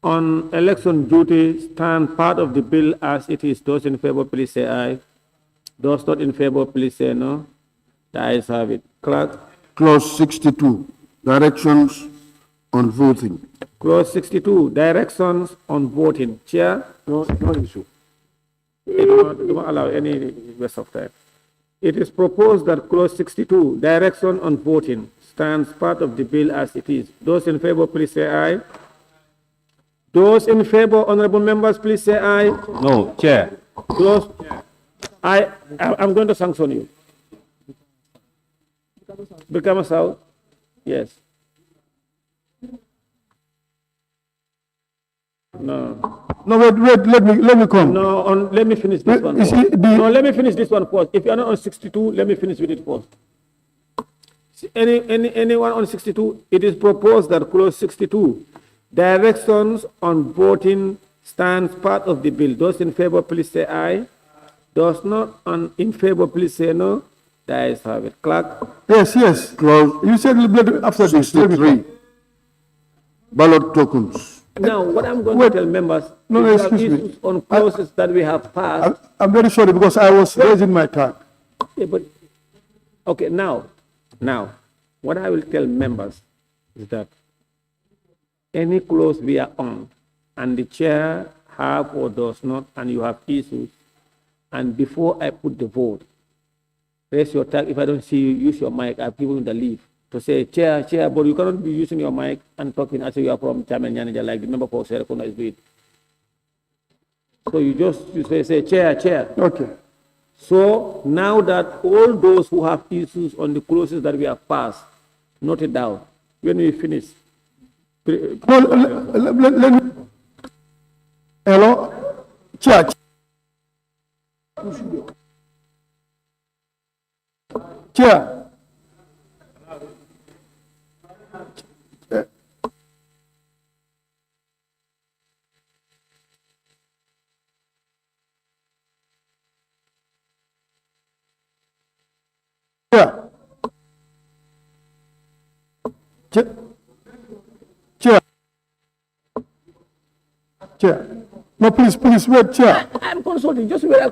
[SPEAKER 7] on election duty, stand part of the bill as it is. Those in favor, please say aye. Those not in favor, please say no. The ayes have it. Clerk.
[SPEAKER 10] Clause 62, directions on voting.
[SPEAKER 7] Clause 62, directions on voting. Chair?
[SPEAKER 1] No issue.
[SPEAKER 7] It don't allow any waste of time. It is proposed that clause 62, direction on voting, stands part of the bill as it is. Those in favor, please say aye. Those in favor, honorable members, please say aye.
[SPEAKER 14] No, Chair.
[SPEAKER 7] Those, I'm going to sanction you. Become a South? Yes. No.
[SPEAKER 16] No, wait, let me come.
[SPEAKER 7] No, let me finish this one. No, let me finish this one first. If you're not on 62, let me finish with it first. Anyone on 62? It is proposed that clause 62, directions on voting, stands part of the bill. Those in favor, please say aye. Those not in favor, please say no. The ayes have it. Clerk.
[SPEAKER 16] Yes. Clause. You said after this.
[SPEAKER 10] 63, ballot tokens.
[SPEAKER 7] Now, what I'm going to tell members, is
[SPEAKER 16] excuse me.
[SPEAKER 7] issues on clauses that we have passed.
[SPEAKER 16] I'm very sorry because I was raising my tag.
[SPEAKER 7] Yeah, but, okay, now, what I will tell members is that any clause we are on, and the chair have or does not, and you have issues, and before I put the vote, raise your tag. If I don't see you use your mic, I've given you the leave to say, chair, but you cannot be using your mic and talking as if you are from Chairman Yanaja, like the member for Serekunda is doing. So you say, chair.
[SPEAKER 16] Okay.
[SPEAKER 7] So now that all those who have issues on the clauses that we have passed, note it down. When we finish.
[SPEAKER 16] Let me. Hello? Chair. Chair. Chair. No, please, wait, Chair.
[SPEAKER 7] I'm consulting, just wait.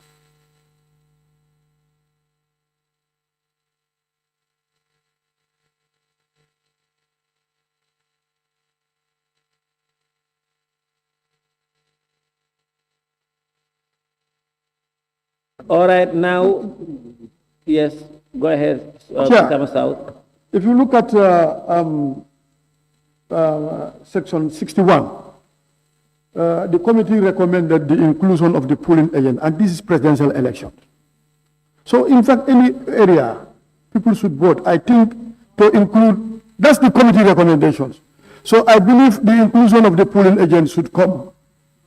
[SPEAKER 7] All right, now, yes, go ahead, Chair, South.
[SPEAKER 16] If you look at section 61, the committee recommended the inclusion of the polling agent, and this is presidential election. So, in fact, any area people should vote, I think, to include, that's the committee recommendations. So, I believe the inclusion of the polling agent should come.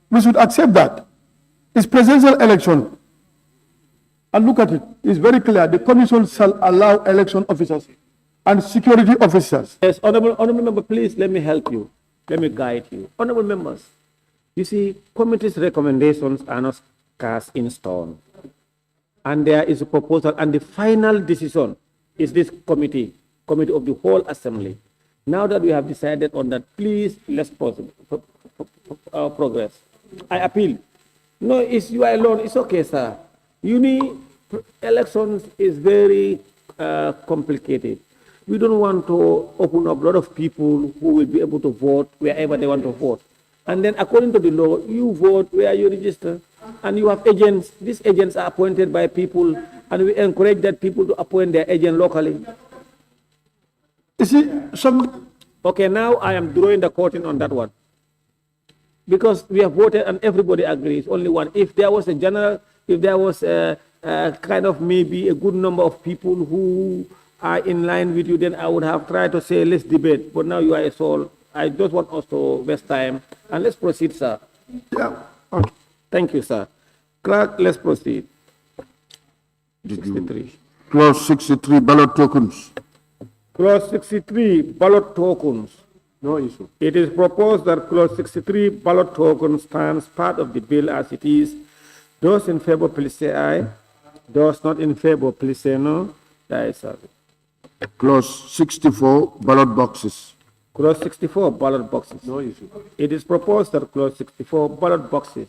[SPEAKER 16] We should accept that. It's presidential election. And look at it, it's very clear. The commission shall allow election officers and security officers.
[SPEAKER 7] Yes, honorable member, please let me help you. Let me guide you. Honorable members, you see, committee's recommendations are not cast in stone. And there is a proposal, and the final decision is this committee of the whole assembly. Now that we have decided on that, please let's progress. I appeal. No, it's you alone. It's okay, sir. Elections is very complicated. We don't want to open up a lot of people who will be able to vote wherever they want to vote. And then according to the law, you vote where you register. And you have agents. These agents are appointed by people, and we encourage that people to appoint their agent locally.
[SPEAKER 16] You see,
[SPEAKER 7] Okay, now I am drawing the curtain on that one. Because we have voted and everybody agrees, only one. If there was a kind of maybe a good number of people who are in line with you, then I would have tried to say, let's debate. But now you are a soul. I don't want us to waste time. And let's proceed, sir.
[SPEAKER 16] Yeah. Okay.
[SPEAKER 7] Thank you, sir. Clerk, let's proceed. 63.
[SPEAKER 10] Clause 63, ballot tokens.
[SPEAKER 7] Clause 63, ballot tokens.
[SPEAKER 10] No issue.
[SPEAKER 7] It is proposed that clause 63 ballot token stands part of the bill as it is. Those in favor, please say aye. Those not in favor, please say no. The ayes have it.
[SPEAKER 10] Clause 64, ballot boxes.
[SPEAKER 7] Clause 64, ballot boxes.
[SPEAKER 10] No issue.
[SPEAKER 7] It is proposed that clause 64, ballot boxes,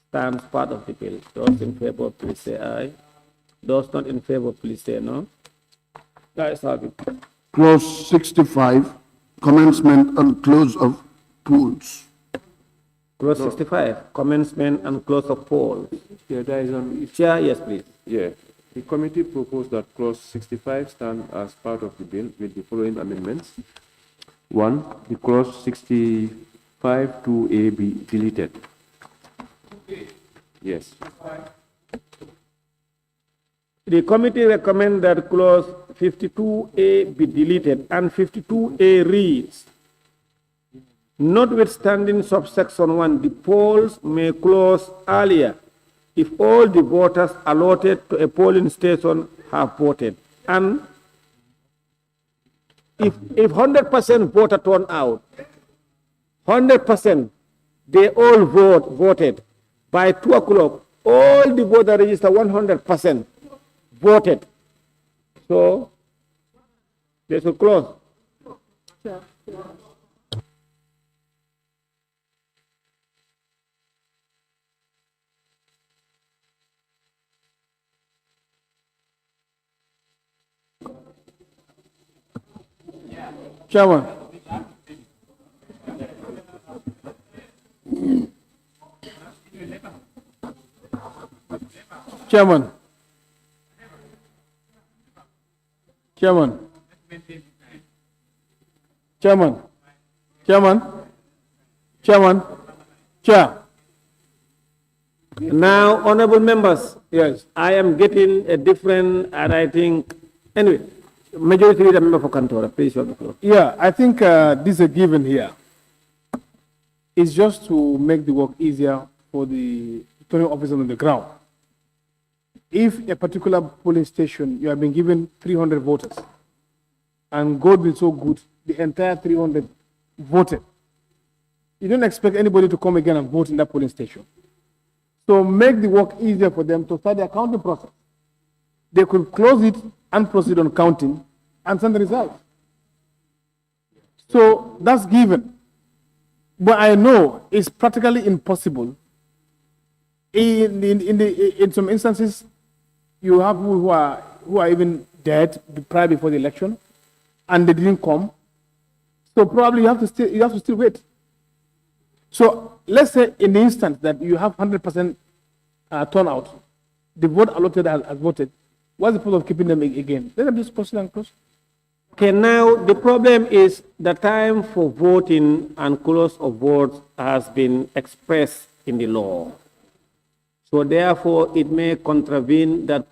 [SPEAKER 7] stands part of the bill. Those in favor, please say aye. Those not in favor, please say no. The ayes have it.
[SPEAKER 10] Clause 65, commencement and close of polls.
[SPEAKER 7] Clause 65, commencement and close of polls.
[SPEAKER 11] Yeah, there is an issue.
[SPEAKER 7] Chair, yes, please.
[SPEAKER 11] Yeah. The committee proposed that clause 65 stand as part of the bill with the following amendments. 1. The clause 65 2A be deleted. Yes.
[SPEAKER 7] The committee recommends that clause 52A be deleted, and 52A reads, notwithstanding subsection 1, the polls may close earlier if all the voters allotted to a polling station have voted, and if 100% voter turnout, 100%, they all voted. By 2 o'clock, all the voter register 100% voted. So, they should close.
[SPEAKER 16] Chairman. Chairman. Chairman. Chairman. Chairman. Chairman. Chair.
[SPEAKER 7] Now, honorable members,
[SPEAKER 16] yes,
[SPEAKER 7] I am getting a different, and I think, anyway, majority leader member for Kantora, please, you have the floor.
[SPEAKER 16] Yeah, I think this is a given here. It's just to make the work easier for the returning officers on the ground. If a particular polling station, you have been given 300 voters, and God be so good, the entire 300 voted, you don't expect anybody to come again and vote in that polling station. So make the work easier for them to start the counting process. They could close it and proceed on counting and send the results. So that's given. But I know it's practically impossible. In some instances, you have people who are even dead prior before the election, and they didn't come. So probably you have to still wait. So let's say in the instance that you have 100% turnout, the vote allotted has voted. What's the point of keeping them again? Let them just proceed and close.
[SPEAKER 7] Okay, now the problem is the time for voting and close of votes has been expressed in the law. So therefore, it may contravene that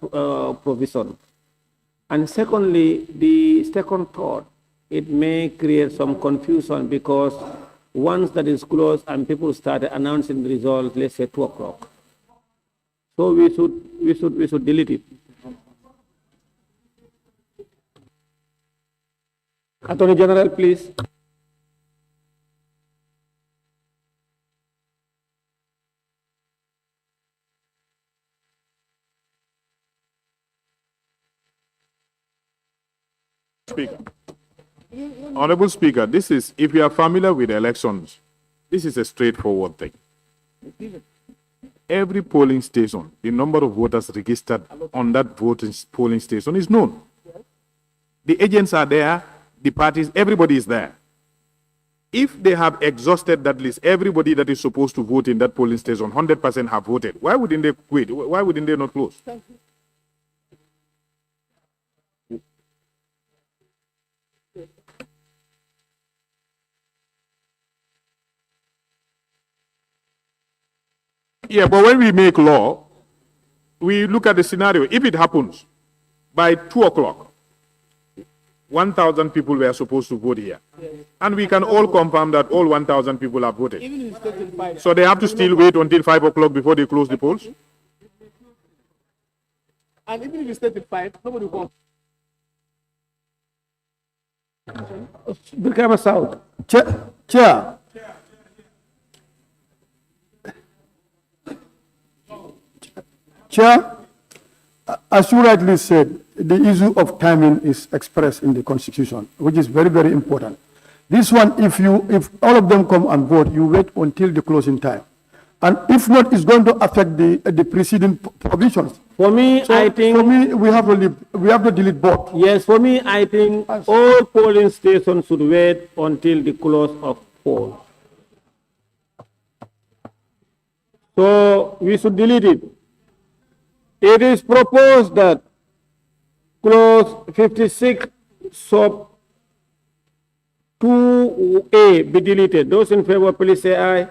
[SPEAKER 7] provision. And secondly, the second thought, it may create some confusion because once that is closed and people start announcing the results, let's say 2 o'clock. So we should delete it. Attorney General, please.
[SPEAKER 15] Speaker. Honorable Speaker, this is, if you are familiar with elections, this is a straightforward thing. Every polling station, the number of voters registered on that polling station is known. The agents are there, the parties, everybody is there. If they have exhausted that list, everybody that is supposed to vote in that polling station, 100% have voted. Why wouldn't they quit? Why wouldn't they not close? Yeah, but when we make law, we look at the scenario. If it happens by 2 o'clock, 1,000 people were supposed to vote here. And we can all confirm that all 1,000 people have voted. So they have to still wait until 5 o'clock before they close the polls?
[SPEAKER 16] And even if you state it 5, nobody will come.
[SPEAKER 7] Brikama South.
[SPEAKER 16] Chair. Chair, as you rightly said, the issue of timing is expressed in the Constitution, which is very, very important. This one, if all of them come and vote, you wait until the closing time. And if not, it's going to affect the preceding provisions.
[SPEAKER 7] For me,
[SPEAKER 16] So
[SPEAKER 7] I think...
[SPEAKER 16] For me, we have to delete both.
[SPEAKER 7] Yes, for me, I think all polling stations should wait until the close of poll. So we should delete it. It is proposed that clause 56 sub 2A be deleted. Those in favor, please say aye.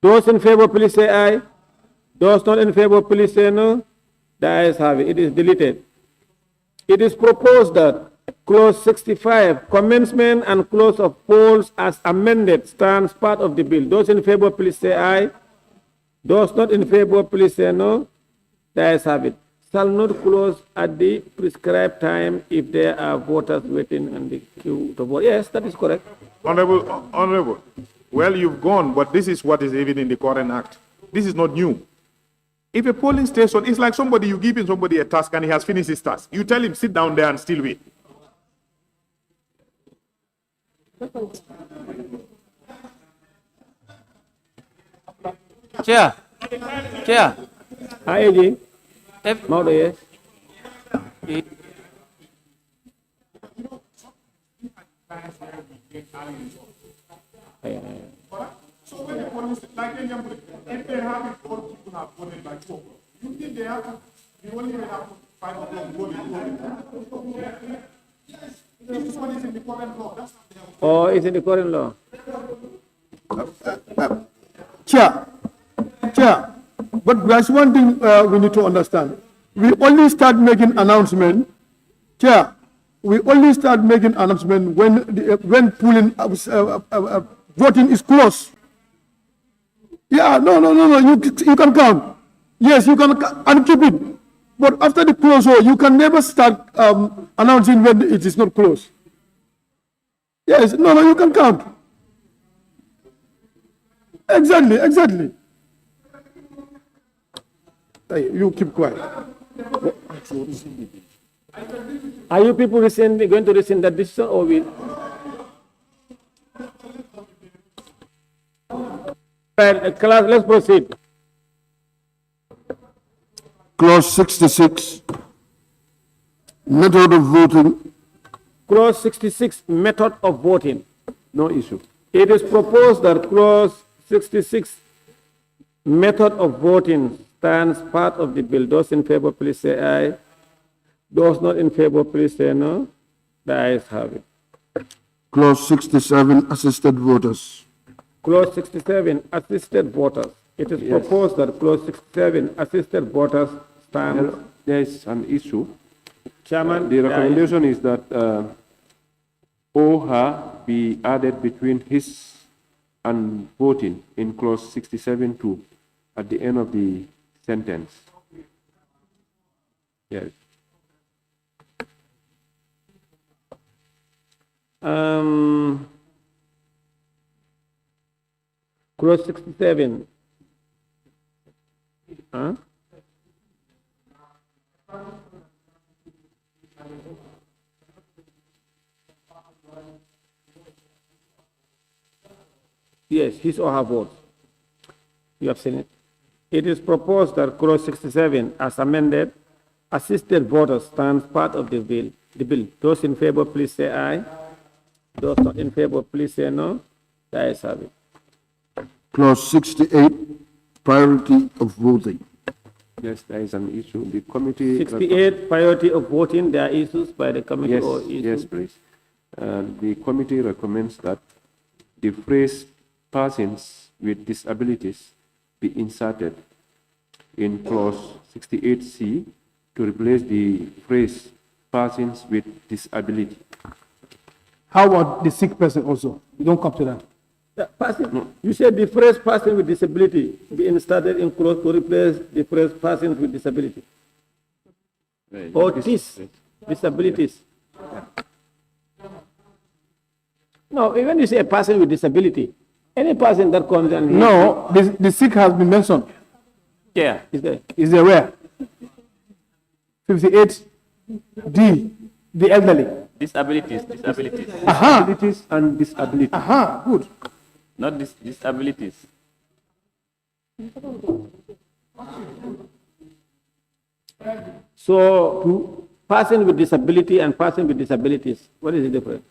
[SPEAKER 7] Those in favor, please say aye. Those not in favor, please say no. The ayes have it. It is deleted. It is proposed that clause 65, commencement and close of polls as amended, stands part of the bill. Those in favor, please say aye. Those not in favor, please say no. The ayes have it. Shall not close at the prescribed time if there are voters waiting in the queue to vote. Yes, that is correct.
[SPEAKER 15] Honorable, well, you've gone, but this is what is even in the current act. This is not new. If a polling station is like somebody, you give him somebody a task and he has finished his task, you tell him sit down there and still wait.
[SPEAKER 12] Chair.
[SPEAKER 7] Hi, AG. Maudo, yes.
[SPEAKER 15] So when the police, like if they have it, all people have voted by 4. You think they have to, you only have 5 of them voting? Yes, this is what is in the current law. That's not there.
[SPEAKER 7] Oh, it's in the current law.
[SPEAKER 16] Chair, but there's one thing we need to understand. We only start making announcement, Chair, we only start making announcement when polling, voting is closed. Yeah, no, you can count. Yes, you can and keep it. But after the close, you can never start announcing when it is not closed. Yes, no, you can count. Exactly. Hey, you keep quiet.
[SPEAKER 7] Are you people going to rescind that decision or will? Right, class, let's proceed.
[SPEAKER 10] Clause 66, method of voting.
[SPEAKER 7] Clause 66, method of voting.
[SPEAKER 10] No issue.
[SPEAKER 7] It is proposed that clause 66, method of voting, stands part of the bill. Those in favor, please say aye. Those not in favor, please say no. The ayes have it.
[SPEAKER 10] Clause 67, assisted voters.
[SPEAKER 7] Clause 67, assisted voters. It is proposed that clause 67, assisted voters, stands.
[SPEAKER 11] There is an issue.
[SPEAKER 7] Chairman,
[SPEAKER 11] the recommendation is that or her be added between his and voting in clause 67(2) at the end of the sentence. Yes.
[SPEAKER 7] Clause 67. Huh? Yes, his or her vote. You have seen it. It is proposed that clause 67, as amended, assisted voters stands part of the bill. Those in favor, please say aye. Those not in favor, please say no. The ayes have it.
[SPEAKER 10] Clause 68, priority of voting.
[SPEAKER 11] Yes, there is an issue. The committee...
[SPEAKER 7] 68, priority of voting. There are issues by the committee
[SPEAKER 11] yes,
[SPEAKER 7] or issues?
[SPEAKER 11] Yes, please. The committee recommends that the phrase persons with disabilities be inserted in clause 68C to replace the phrase persons with disability.
[SPEAKER 16] How about the sick person also? You don't come to that.
[SPEAKER 7] No. You said the phrase person with disability be inserted in clause to replace the phrase persons with disability. Or disabilities. No, even you say a person with disability, any person that comes and...
[SPEAKER 16] No, the sick has been mentioned.
[SPEAKER 7] Yeah, is there?
[SPEAKER 16] Is there where? 58D, the elderly.
[SPEAKER 6] Disabilities.
[SPEAKER 11] Disabilities and disabilities.
[SPEAKER 16] Good.
[SPEAKER 6] Not disabilities.
[SPEAKER 7] So, to person with disability and person with disabilities, what is the difference?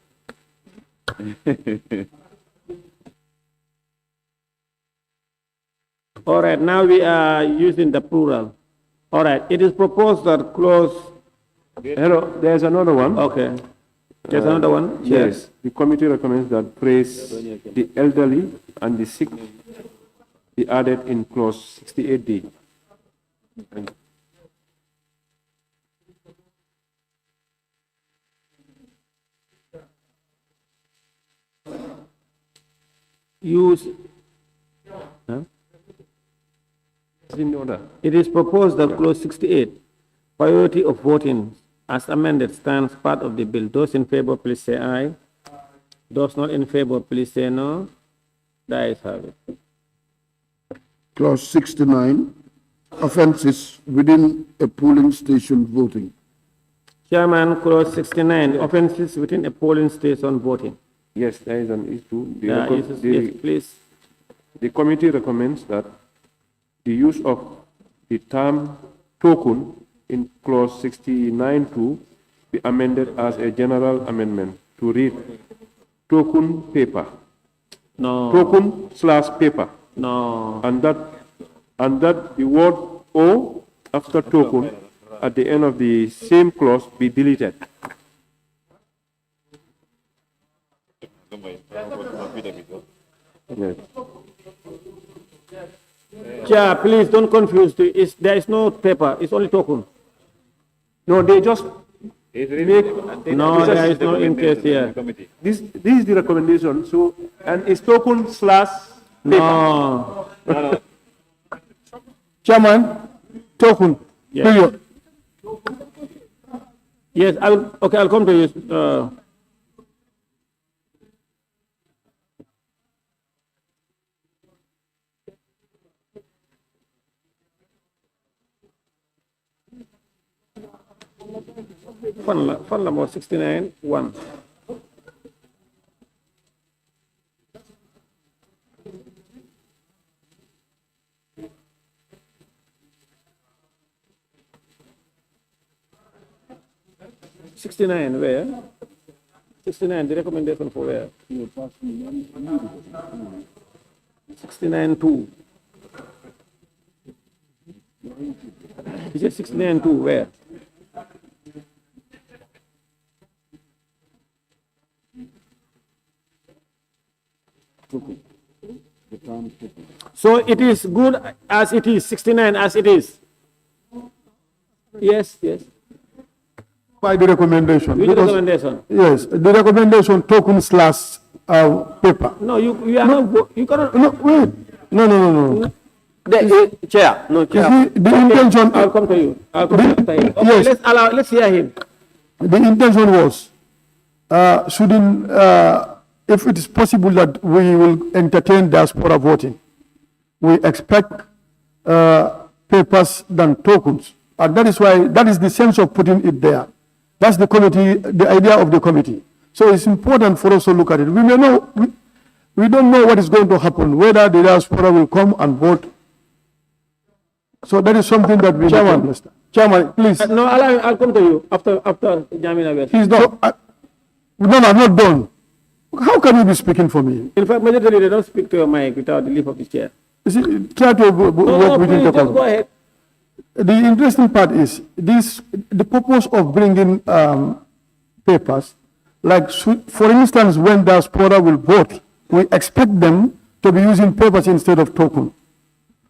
[SPEAKER 7] All right, now we are using the plural. All right, it is proposed that clause...
[SPEAKER 11] Hello, there's another one.
[SPEAKER 7] Okay. There's another one?
[SPEAKER 11] Yes. The committee recommends that phrase the elderly and the sick be added in clause 68D.
[SPEAKER 7] Use...
[SPEAKER 11] In order.
[SPEAKER 7] It is proposed that clause 68, priority of voting as amended stands part of the bill. Those in favor, please say aye. Those not in favor, please say no. The ayes have it.
[SPEAKER 10] Clause 69, offenses within a polling station voting.
[SPEAKER 7] Chairman, clause 69, offenses within a polling station voting.
[SPEAKER 11] Yes, there is an issue.
[SPEAKER 7] Yes, please.
[SPEAKER 11] The committee recommends that the use of the term token in clause 69(2) be amended as a general amendment to read token paper.
[SPEAKER 7] No.
[SPEAKER 11] Token/paper.
[SPEAKER 7] No.
[SPEAKER 11] And that the word "o" after token at the end of the same clause be deleted. Yes.
[SPEAKER 7] Chair, please don't confuse. There is no paper, it's only token.
[SPEAKER 11] No, they just
[SPEAKER 7] No, there is no interest here.
[SPEAKER 11] This is the recommendation. So, and it's token/paper.
[SPEAKER 7] No.
[SPEAKER 16] Chairman, token.
[SPEAKER 7] Yes.
[SPEAKER 16] Period.
[SPEAKER 7] Yes, I'll come to you. Fund number 69(1). Where? 69, the recommendation for where? 69(2). Is it 69(2) where? So it is good as it is, 69 as it is. Yes.
[SPEAKER 16] By the recommendation.
[SPEAKER 7] Which recommendation?
[SPEAKER 16] Yes, the recommendation token/paper.
[SPEAKER 7] No, you are not. You cannot.
[SPEAKER 16] No, wait. No.
[SPEAKER 12] Chair. No, Chair.
[SPEAKER 16] You see, the intention.
[SPEAKER 7] I'll come to you. Okay,
[SPEAKER 16] yes.
[SPEAKER 7] Let's hear him.
[SPEAKER 16] The intention was, if it is possible that we will entertain diaspora voting, we expect papers than tokens. And that is why, that is the sense of putting it there. That's the committee, the idea of the committee. So it's important for us to look at it. We may know, we don't know what is going to happen, whether the diaspora will come and vote. So that is something that we need to understand. Chairman, please.
[SPEAKER 7] No, I'll come to you after Jamina.
[SPEAKER 16] Please don't. No, I'm not done. How can you be speaking for me?
[SPEAKER 7] In fact, majority they don't speak to your mic without the leave of the chair.
[SPEAKER 16] You see, try to work within the
[SPEAKER 7] just go ahead.
[SPEAKER 16] The interesting part is the purpose of bringing papers, like for instance, when diaspora will vote, we expect them to be using papers instead of token.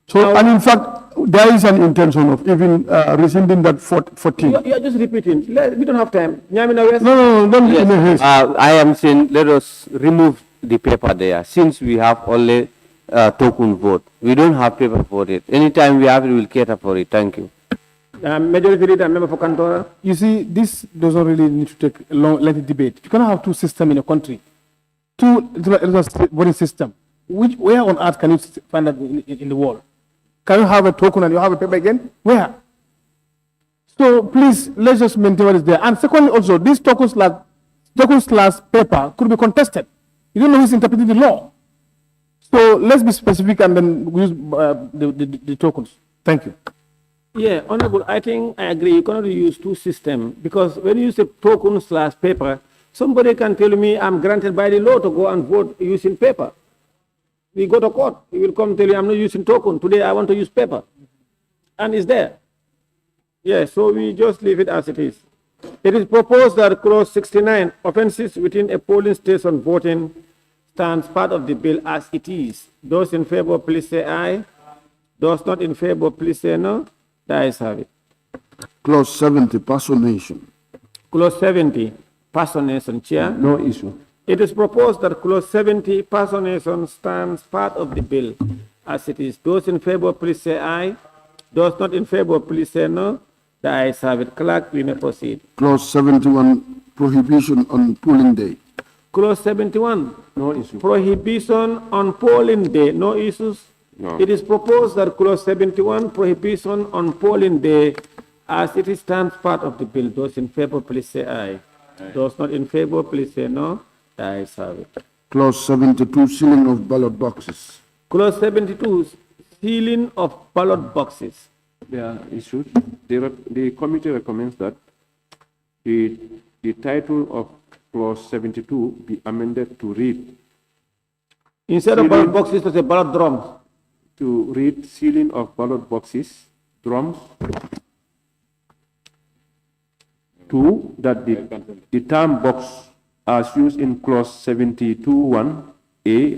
[SPEAKER 16] So, and in fact, there is an intention of even rescinding that 14.
[SPEAKER 7] You are just repeating. We don't have time.
[SPEAKER 16] No, don't be in a haste.
[SPEAKER 12] I am saying let us remove the paper there since we have only token vote. We don't have paper for it. Anytime we have it, we will cater for it. Thank you.
[SPEAKER 7] Majority leader, member for Kantora.
[SPEAKER 16] You see, this doesn't really need to take a long, lengthy debate. You cannot have two systems in a country. two electoral voting system. Where on earth can you find that in the world? Can you have a token and you have a paper again? Where? So please, let's just maintain what is there. And secondly, also, these tokens slash paper could be contested. You don't know who's interpreting the law. So let's be specific and then use the tokens. Thank you.
[SPEAKER 7] Yeah, Honorable, I think I agree. You cannot use two systems because when you use a token slash paper, somebody can tell me I'm granted by the law to go and vote using paper. We go to court, he will come tell you I'm not using token. Today I want to use paper. And it's there. Yeah, so we just leave it as it is. It is proposed that clause 69, offenses within a polling station voting, stands part of the bill as it is. Those in favor, please say aye. Those not in favor, please say no. The ayes have it.
[SPEAKER 10] Clause 70, personation.
[SPEAKER 7] Clause 70, personation, Chair.
[SPEAKER 10] No issue.
[SPEAKER 7] It is proposed that clause 70, personation, stands part of the bill as it is. Those in favor, please say aye. Those not in favor, please say no. The ayes have it. Clerk, we may proceed.
[SPEAKER 10] Clause 71, prohibition on polling day.
[SPEAKER 7] Clause 71.
[SPEAKER 10] No issue.
[SPEAKER 7] Prohibition on polling day. No issues.
[SPEAKER 10] No.
[SPEAKER 7] It is proposed that clause 71, prohibition on polling day, as it stands part of the bill. Those in favor, please say aye. Those not in favor, please say no. The ayes have it.
[SPEAKER 10] Clause 72, sealing of ballot boxes.
[SPEAKER 7] Clause 72, sealing of ballot boxes.
[SPEAKER 11] There are issues. The committee recommends that the title of clause 72 be amended to read.
[SPEAKER 7] Instead of ballot boxes, to say ballot drums.
[SPEAKER 11] To read sealing of ballot boxes, drums. Two, that the term box as used in clause 72(1)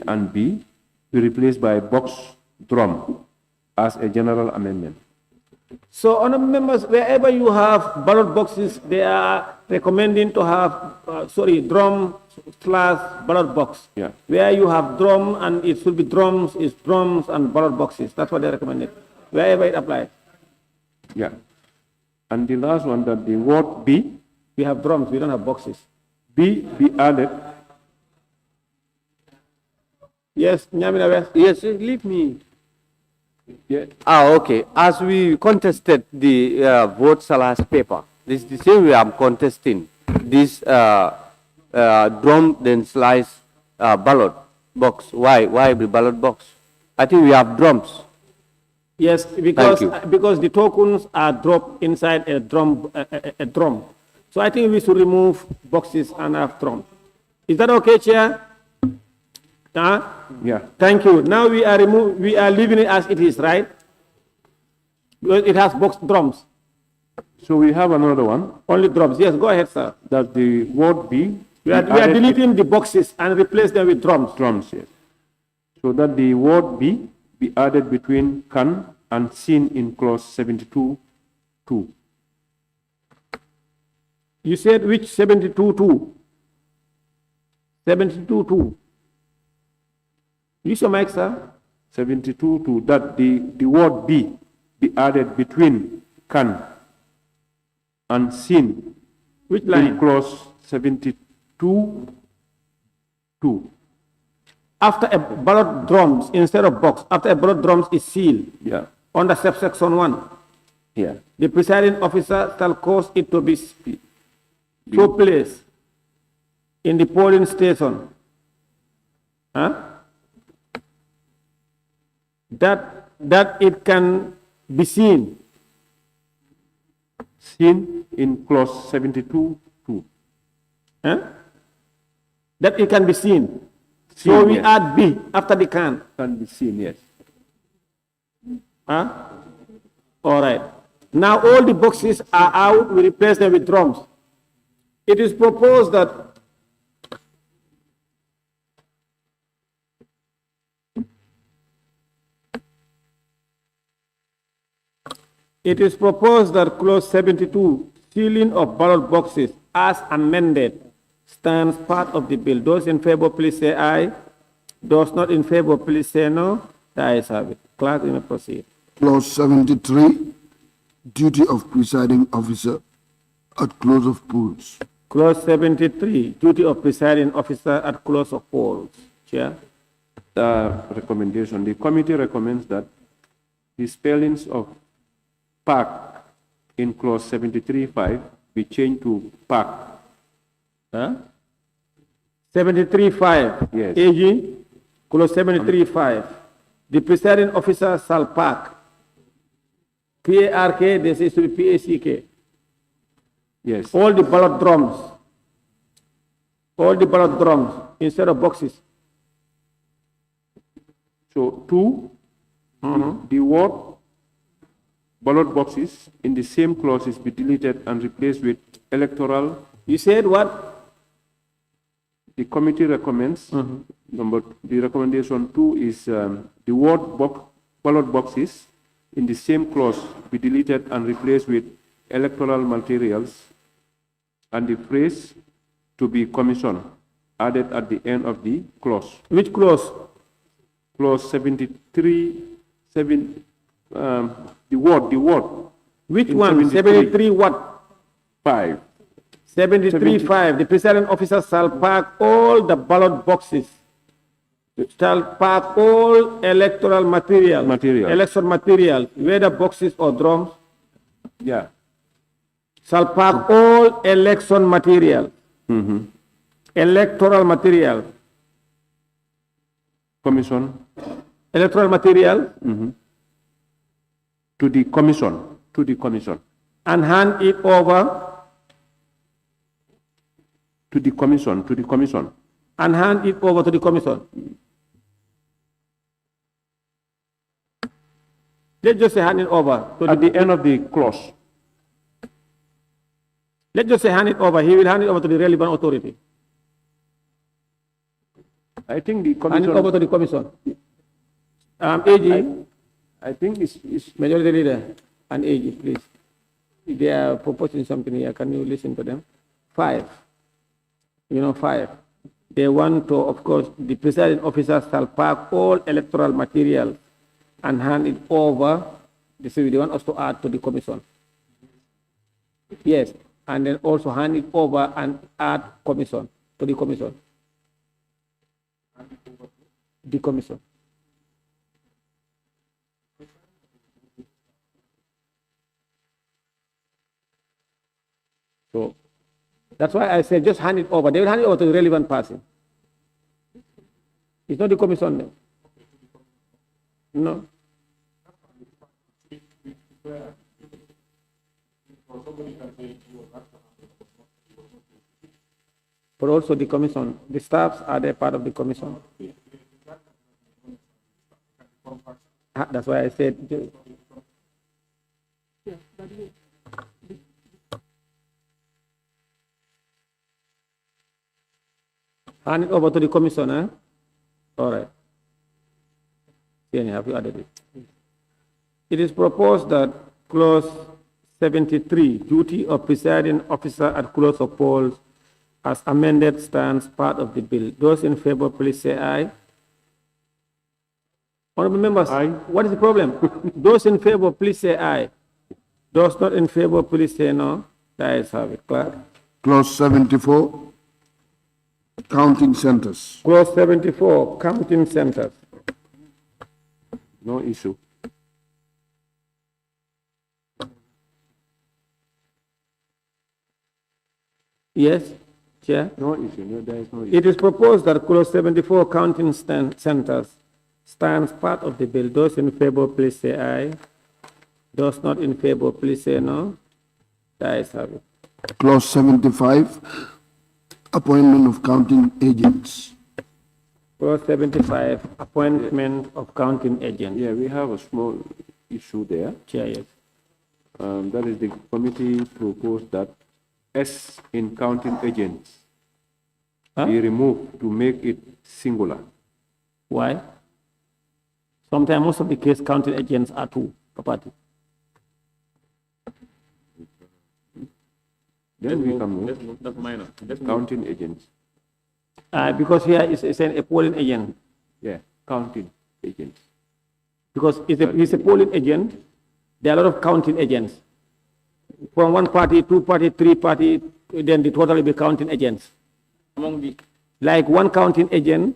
[SPEAKER 11] and B be replaced by box drum as a general amendment.
[SPEAKER 7] So, honorable members, wherever you have ballot boxes, they are recommending to have, drum slash ballot box.
[SPEAKER 11] Yeah.
[SPEAKER 7] Where you have drum and it should be drums, it's drums and ballot boxes. That's what they recommended. Wherever it applies.
[SPEAKER 11] Yeah. And the last one, that the word B.
[SPEAKER 7] We have drums, we don't have boxes.
[SPEAKER 11] B be added.
[SPEAKER 7] Yes, Nyamina West.
[SPEAKER 12] Yes, leave me.
[SPEAKER 11] Yeah.
[SPEAKER 12] Okay. As we contested the vote slash paper, this is the same way I'm contesting this drum then slice ballot box. Why the ballot box? I think we have drums.
[SPEAKER 7] Yes, because the tokens are dropped inside a drum. So I think we should remove boxes and have drum. Is that okay, Chair?
[SPEAKER 11] Yeah.
[SPEAKER 7] Thank you. Now we are leaving it as it is, right? Because it has box drums.
[SPEAKER 11] So we have another one.
[SPEAKER 7] Only drums. Yes, go ahead, sir.
[SPEAKER 11] That the word B.
[SPEAKER 7] We are deleting the boxes and replace them with drums.
[SPEAKER 11] Drums, yes. So that the word B be added between can and seen in clause 72(2).
[SPEAKER 7] You said which 72(2)? 72(2). Use your mic, sir.
[SPEAKER 11] 72(2), that the word B be added between can and seen.
[SPEAKER 7] Which line?
[SPEAKER 11] In clause 72(2).
[SPEAKER 7] After a ballot drums, instead of box, after a ballot drums is sealed.
[SPEAKER 11] Yeah.
[SPEAKER 7] Under subsection 1.
[SPEAKER 11] Yeah.
[SPEAKER 7] The presiding officer shall cause it to be so placed in the polling station. That it can be seen.
[SPEAKER 11] Seen in clause 72(2).
[SPEAKER 7] That it can be seen.
[SPEAKER 11] Seen,
[SPEAKER 7] So we
[SPEAKER 11] yes.
[SPEAKER 7] add B after the can.
[SPEAKER 11] Can be seen, yes.
[SPEAKER 7] All right. Now all the boxes are out. We replace them with drums. It is proposed that clause 72, sealing of ballot boxes as amended, stands part of the bill. Those in favor, please say aye. Those not in favor, please say no. The ayes have it. Clerk, you may proceed.
[SPEAKER 10] Clause 73, duty of presiding officer at close of polls.
[SPEAKER 7] Clause 73, duty of presiding officer at close of polls. Chair.
[SPEAKER 11] Recommendation. The committee recommends that the spellings of park in clause 73.5 be changed to park.
[SPEAKER 7] Huh? 73.5.
[SPEAKER 11] Yes.
[SPEAKER 7] AG, clause 73.5. The presiding officer shall park. P-A-R-K, this is to be P-A-C-K.
[SPEAKER 11] Yes.
[SPEAKER 7] All the ballot drums. All the ballot drums instead of boxes.
[SPEAKER 11] So, two, the word ballot boxes in the same clauses be deleted and replaced with electoral.
[SPEAKER 7] You said what?
[SPEAKER 11] The committee recommends, the recommendation 2 is the word ballot boxes in the same clause be deleted and replaced with electoral materials, and the phrase to be commissioned added at the end of the clause.
[SPEAKER 7] Which clause?
[SPEAKER 11] Clause 73, the word.
[SPEAKER 7] Which one? 73 what?
[SPEAKER 11] 5.
[SPEAKER 7] 73.5. The presiding officer shall park all the ballot boxes. Shall park all electoral material. Election material, whether boxes or drums.
[SPEAKER 11] Yeah.
[SPEAKER 7] Shall park all election material. Electoral material.
[SPEAKER 11] Commission.
[SPEAKER 7] Electoral material.
[SPEAKER 11] To the commission.
[SPEAKER 7] And hand it over.
[SPEAKER 11] To the commission.
[SPEAKER 7] And hand it over to the commission. Let's just say hand it over.
[SPEAKER 11] At the end of the clause.
[SPEAKER 7] Let's just say hand it over. He will hand it over to the relevant authority.
[SPEAKER 11] I think the commission.
[SPEAKER 7] Hand it over to the commission. AG.
[SPEAKER 11] I think it's
[SPEAKER 7] Majority Leader and AG, please. They are proposing something here. Can you listen to them? 5. 5. They want to, of course, the presiding officer shall park all electoral material and hand it over. This is they want us to add to the commission. Yes, and then also hand it over and add commission to the commission. The commission. So that's why I said just hand it over. They will hand it over to the relevant person. It's not the commission name. No. But also the commission, the staffs are they part of the commission? That's why I said. Hand it over to the commission, eh? All right. Have you added it? It is proposed that clause 73, duty of presiding officer at close of polls, as amended, stands part of the bill. Those in favor, please say aye. Honorable members, aye. What is the problem? Those in favor, please say aye. Those not in favor, please say no. The ayes have it. Clerk.
[SPEAKER 10] Clause 74, counting centers.
[SPEAKER 7] Clause 74, counting centers.
[SPEAKER 11] No issue.
[SPEAKER 7] Yes, Chair?
[SPEAKER 11] No issue. No, there is no issue.
[SPEAKER 7] It is proposed that clause 74, counting centers, stands part of the bill. Those in favor, please say aye. Those not in favor, please say no. The ayes have it.
[SPEAKER 10] Clause 75, appointment of counting agents.
[SPEAKER 7] Clause 75, appointment of counting agents.
[SPEAKER 11] Yeah, we have a small issue there.
[SPEAKER 7] Chair, yes.
[SPEAKER 11] That is the committee proposed that S in counting agents be removed to make it singular.
[SPEAKER 7] Why? Sometimes most of the case counting agents are two per party.
[SPEAKER 11] Then we can move.
[SPEAKER 6] That's minor.
[SPEAKER 11] Counting agents.
[SPEAKER 7] Because here is a polling agent.
[SPEAKER 11] Yeah, counting agents.
[SPEAKER 7] Because it's a polling agent, there are a lot of counting agents. From one party, two party, three party, then the total will be counting agents.
[SPEAKER 6] Among the
[SPEAKER 7] Like one counting agent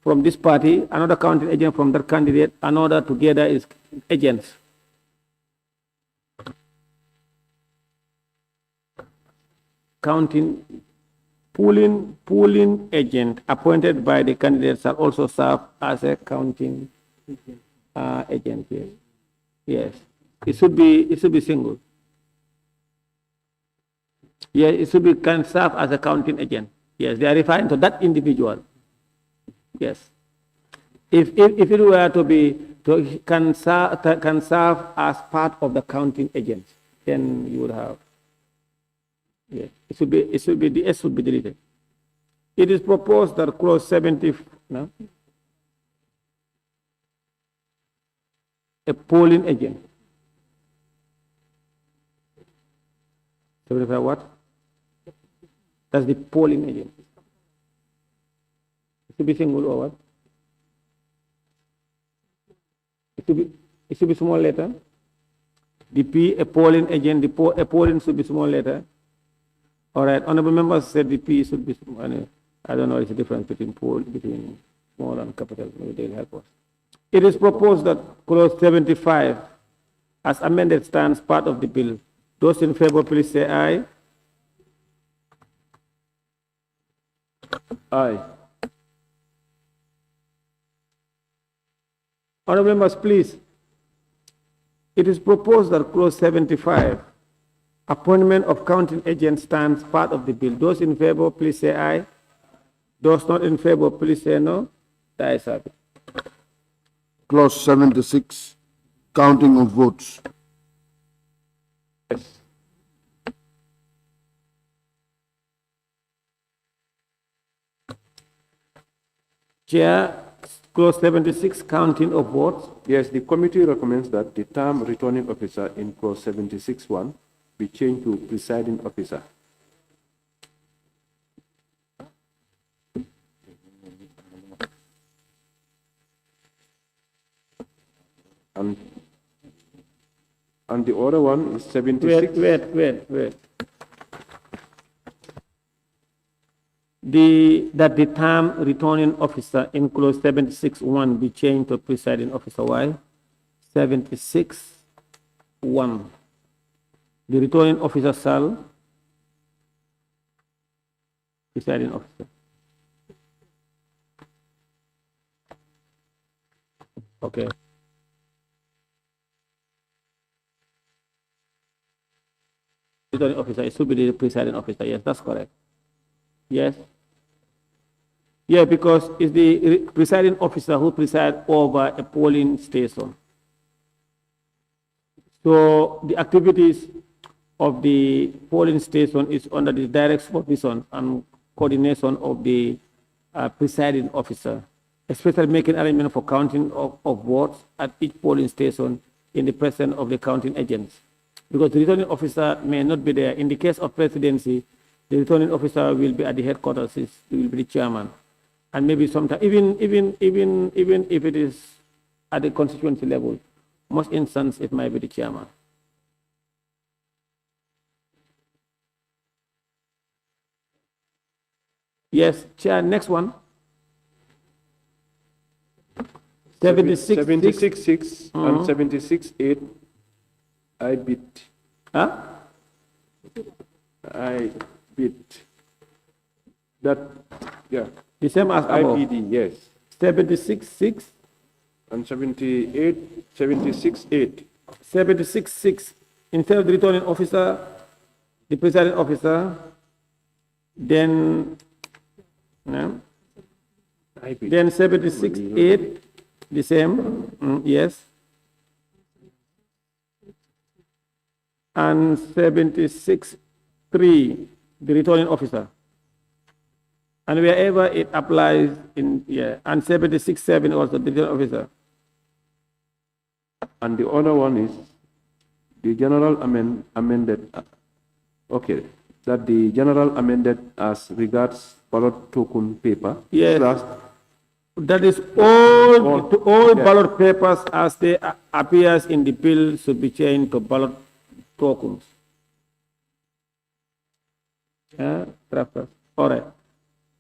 [SPEAKER 7] from this party, another counting agent from that candidate, another together is agents. Counting, pooling agent appointed by the candidate shall also serve as a counting agent. Yes. Yes. It should be single. Yes, it should be can serve as a counting agent. Yes, they are referring to that individual. Yes. If it were to be can serve as part of the counting agent, then you would have. Yes, it should be the S should be deleted. It is proposed that clause 70 no? A polling agent. 75 what? That's the polling agent. It should be single or what? It should be small letter. The P, a polling agent, a polling should be small letter. All right, honorable members said the P should be small. I don't know it's the difference between small and capital. Maybe they'll help us. It is proposed that clause 75, as amended, stands part of the bill. Those in favor, please say aye. Aye. Honorable members, please. It is proposed that clause 75, appointment of counting agent, stands part of the bill. Those in favor, please say aye. Those not in favor, please say no. The ayes have it.
[SPEAKER 10] Clause 76, counting of votes.
[SPEAKER 7] Yes. Chair, clause 76, counting of votes.
[SPEAKER 11] Yes, the committee recommends that the term returning officer in clause 76(1) be changed to presiding officer. And the other one is 76.
[SPEAKER 7] Wait. That the term returning officer in clause 76(1) be changed to presiding officer. Why? 76(1). The returning officer shall presiding officer. Okay. Returning officer, it should be the presiding officer. Yes, that's correct. Yes. Yeah, because it's the presiding officer who presides over a polling station. So the activities of the polling station is under the direct supervision and coordination of the presiding officer, especially making arrangement for counting of votes at each polling station in the presence of the counting agents. Because the returning officer may not be there. In the case of presidency, the returning officer will be at the headquarters, he will be the chairman. And maybe sometimes, even if it is at the constituency level, most instances it might be the chairman. Yes, Chair, next one.
[SPEAKER 11] 76.6 and 76.8, I bit.
[SPEAKER 7] Huh?
[SPEAKER 11] I bit. That, yeah.
[SPEAKER 7] The same as above.
[SPEAKER 11] IPD, yes.
[SPEAKER 7] 76.6
[SPEAKER 11] and 76.8.
[SPEAKER 7] 76.6, instead of the returning officer, the presiding officer, then, no? Then 76.8, the same, yes. And 76.3, the returning officer. And wherever it applies in, yeah, and 76.7 also, the returning officer.
[SPEAKER 11] And the other one is the general amended, okay, that the general amended as regards ballot token paper.
[SPEAKER 7] Yes. That is all ballot papers as they appears in the bill should be changed to ballot tokens. drafters. All right.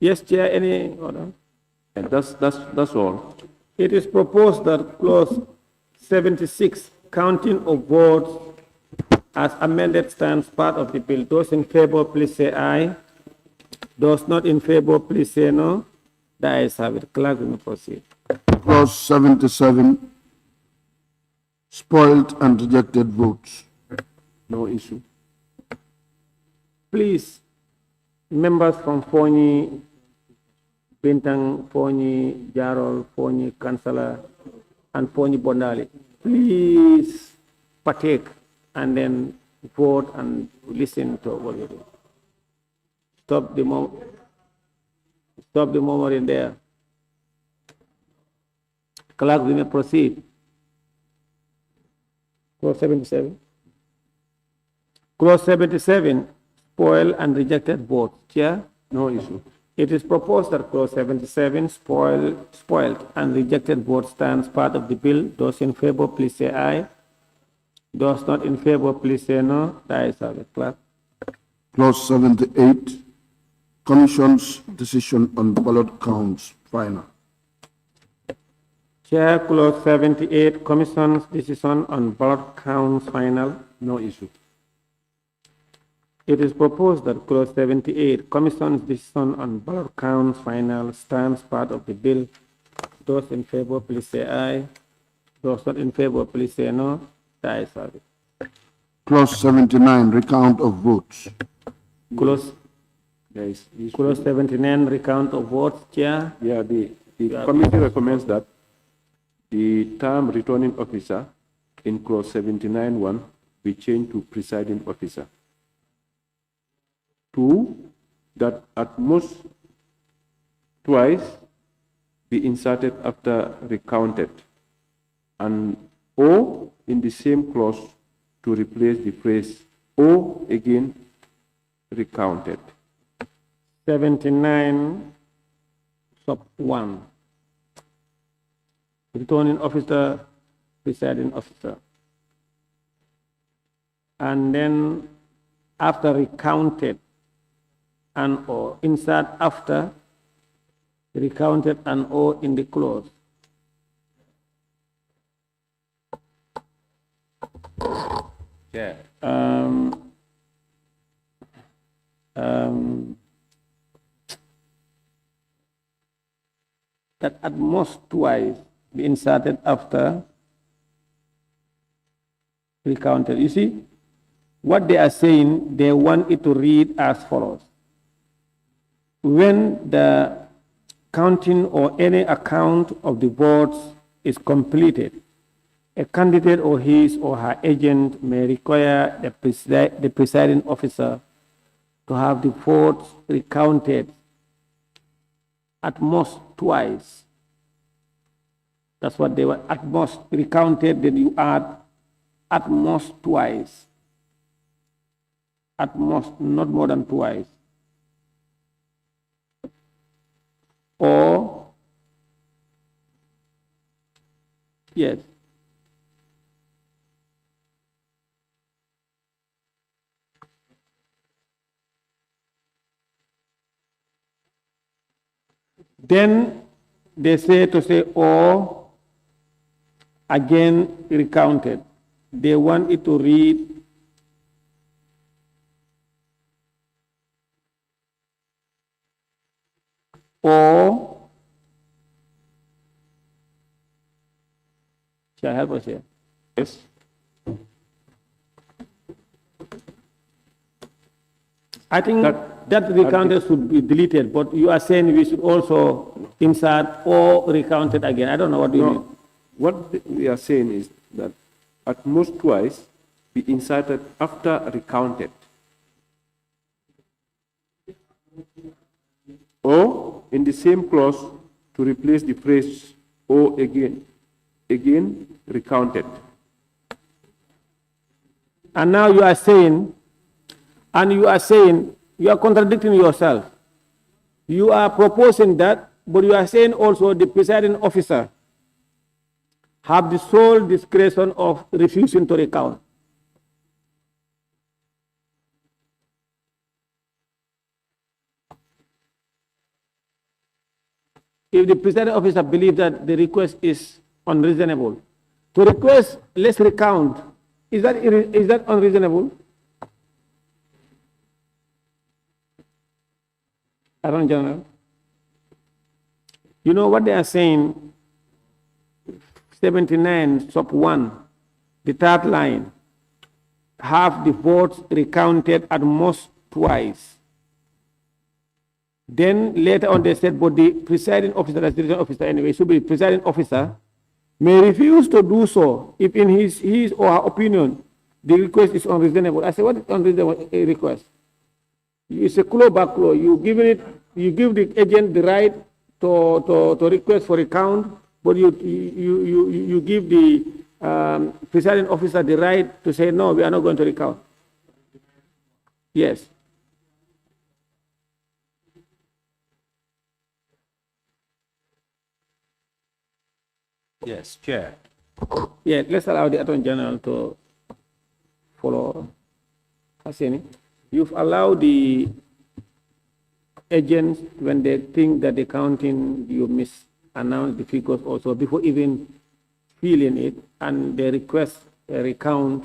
[SPEAKER 7] Yes, Chair, any order?
[SPEAKER 11] And that's all.
[SPEAKER 7] It is proposed that clause 76, counting of votes as amended stands part of the bill. Those in favor, please say aye. Those not in favor, please say no. The ayes have it. Clerk, we may proceed.
[SPEAKER 10] Clause 77, spoiled and rejected votes.
[SPEAKER 11] No issue.
[SPEAKER 7] Please, members from Fonyi, Bintang, Fonyi, Jarol, Fonyi, Councillor, and Fonyi Bondali, please partake and then vote and listen to what we do. Stop the moment in there. Clerk, we may proceed. Clause 77. Clause 77, spoil and rejected votes. Chair?
[SPEAKER 11] No issue.
[SPEAKER 7] It is proposed that clause 77, spoiled and rejected votes stands part of the bill. Those in favor, please say aye. Those not in favor, please say no. The ayes have it. Clerk.
[SPEAKER 10] Clause 78, Commission's decision on ballot counts final.
[SPEAKER 7] Chair, clause 78, Commission's decision on ballot counts final.
[SPEAKER 11] No issue.
[SPEAKER 7] It is proposed that clause 78, Commission's decision on ballot counts final stands part of the bill. Those in favor, please say aye. Those not in favor, please say no. The ayes have it.
[SPEAKER 10] Clause 79, recount of votes.
[SPEAKER 7] Clause,
[SPEAKER 11] Yes.
[SPEAKER 7] clause 79, recount of votes. Chair?
[SPEAKER 11] Yeah, the committee recommends that the term returning officer in clause 79(1) be changed to presiding officer. 2, that at most twice be inserted after recounted, and or in the same clause to replace the phrase or again recounted.
[SPEAKER 7] 79 sub 1. Returning officer, presiding officer. And then after recounted and or, insert after recounted and or in the clause.
[SPEAKER 11] Yeah.
[SPEAKER 7] That at most twice be inserted after recounted. You see, what they are saying, they want it to read as follows. When the counting or any account of the votes is completed, a candidate or his or her agent may require the presiding officer to have the votes recounted at most twice. That's what they were, at most recounted, then you add at most twice. At most, not more than twice. Or, yes. Then they say to say, or again recounted. They want it to read or, shall I help us here?
[SPEAKER 11] Yes.
[SPEAKER 7] I think that recounted should be deleted, but you are saying we should also insert or recounted again. I don't know what you mean.
[SPEAKER 11] What we are saying is that at most twice be inserted after recounted. Or in the same clause to replace the phrase or again recounted.
[SPEAKER 7] And now you are saying, you are contradicting yourself. You are proposing that, but you are saying also the presiding officer have the sole discretion of refusing to recount. if the presiding officer believes that the request is unreasonable, to request let's recount, is that unreasonable? Attorney General, you know what they are saying, 79 sub 1, the third line, have the votes recounted at most twice. Then later on they said, but the presiding officer, that's the presiding officer anyway, should be the presiding officer, may refuse to do so if in his or her opinion the request is unreasonable. I said, what is unreasonable request? It's a claw back claw. You give the agent the right to request for recount, but you give the presiding officer the right to say, no, we are not going to recount. Yes.
[SPEAKER 14] Yes, Chair.
[SPEAKER 7] Yeah, let's allow the Attorney General to follow. Hassani, you've allowed the agents, when they think that the counting, you misannounce the figures also before even filling it, and they request a recount,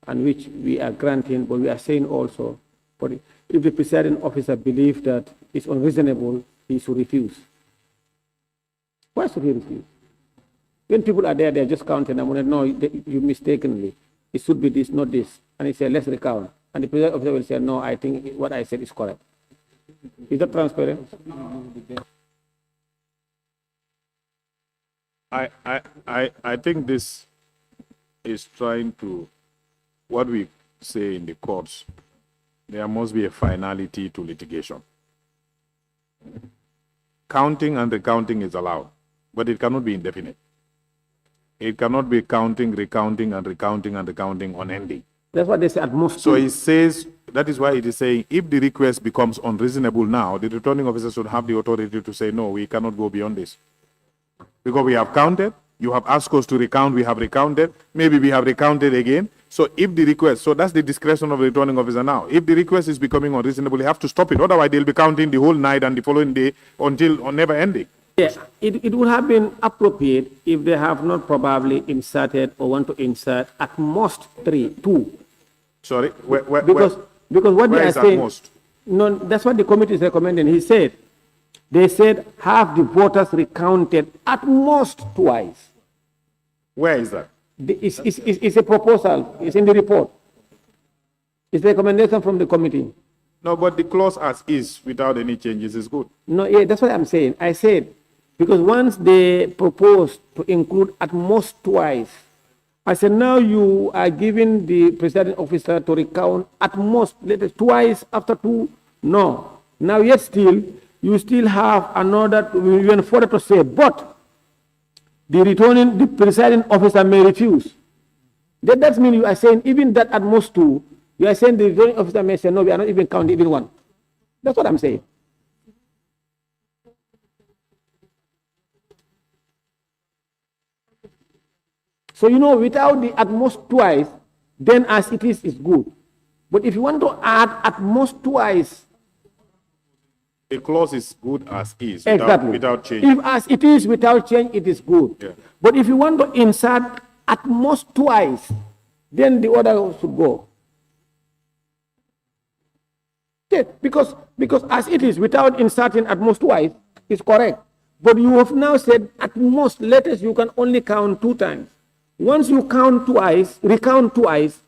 [SPEAKER 7] and which we are granting, but we are saying also, but if the presiding officer believes that it's unreasonable, he should refuse. Why should he refuse? When people are there, they're just counting. I'm going to know you mistakenly. It should be this, not this. And he said, let's recount. And the presiding officer will say, no, I think what I said is correct. Is that transparent?
[SPEAKER 15] I think this is trying to, what we say in the courts, there must be a finality to litigation. Counting and recounting is allowed, but it cannot be indefinite. It cannot be counting, recounting, and recounting and recounting unending.
[SPEAKER 7] That's what they say at most.
[SPEAKER 15] So it says, that is why it is saying, if the request becomes unreasonable now, the returning officer should have the authority to say, no, we cannot go beyond this. Because we have counted, you have asked us to recount, we have recounted, maybe we have recounted again. So if the request, so that's the discretion of the returning officer now. If the request is becoming unreasonable, you have to stop it. Otherwise, they'll be counting the whole night and the following day until never ending.
[SPEAKER 7] Yeah, it would have been appropriate if they have not probably inserted or want to insert at most two.
[SPEAKER 15] Sorry?
[SPEAKER 7] Because what they are saying,
[SPEAKER 15] most?
[SPEAKER 7] No, that's what the committee is recommending. They said have the voters recounted at most twice.
[SPEAKER 15] Where is that?
[SPEAKER 7] It's a proposal. It's in the report. It's a recommendation from the committee.
[SPEAKER 15] No, but the clause as is, without any changes, is good.
[SPEAKER 7] No, yeah, that's what I'm saying. I said, because once they proposed to include at most twice, I said, now you are giving the presiding officer to recount at most twice after two. No. Now, yet still, you still have another, even further to say, but the presiding officer may refuse. That means you are saying, even that at most two, you are saying the returning officer may say, no, we are not even counting even one. That's what I'm saying. So, without the at most twice, then as it is good. But if you want to add at most twice,
[SPEAKER 15] the clause is good as is,
[SPEAKER 7] exactly,
[SPEAKER 15] without change.
[SPEAKER 7] If as it is without change, it is good.
[SPEAKER 15] Yeah.
[SPEAKER 7] But if you want to insert at most twice, then the order should go. Yeah, because as it is without inserting at most twice, is correct. But you have now said at most letters you can only count two times. Once you count twice, recount twice,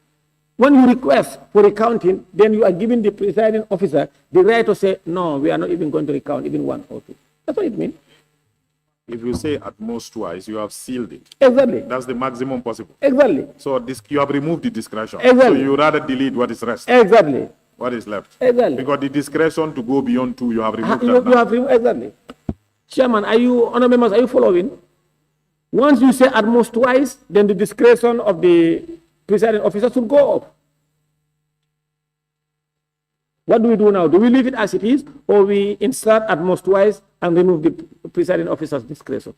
[SPEAKER 7] when you request for recounting, then you are giving the presiding officer the right to say, no, we are not even going to recount even one or two. That's what it means.
[SPEAKER 15] If you say at most twice, you have sealed it.
[SPEAKER 7] Exactly.
[SPEAKER 15] That's the maximum possible.
[SPEAKER 7] Exactly.
[SPEAKER 15] So you have removed the discretion.
[SPEAKER 7] Exactly.
[SPEAKER 15] So you rather delete what is rest.
[SPEAKER 7] Exactly.
[SPEAKER 15] What is left.
[SPEAKER 7] Exactly.
[SPEAKER 15] Because the discretion to go beyond two, you have removed
[SPEAKER 7] You have removed, exactly. Chairman, honourable members, are you following? Once you say at most twice, then the discretion of the presiding officer should go up. What do we do now? Do we leave it as it is, or we insert at most twice and remove the presiding officer's discretion?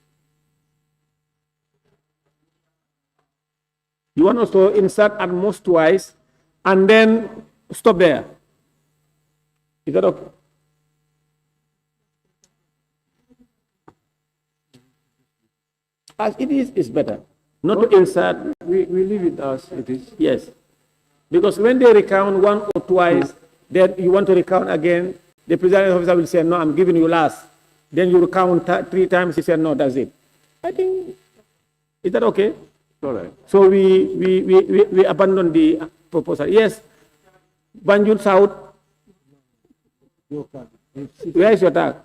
[SPEAKER 7] You want us to insert at most twice and then stop there? Is that okay? As it is better. Not to insert.
[SPEAKER 3] We leave it as it is.
[SPEAKER 7] Yes. Because when they recount one or twice, then you want to recount again, the presiding officer will say, no, I'm giving you last. Then you recount 3 times, he said, no, that's it. I think, is that okay?
[SPEAKER 3] All right.
[SPEAKER 7] So we abandon the proposal. Yes, Banjul South. Where is your tag?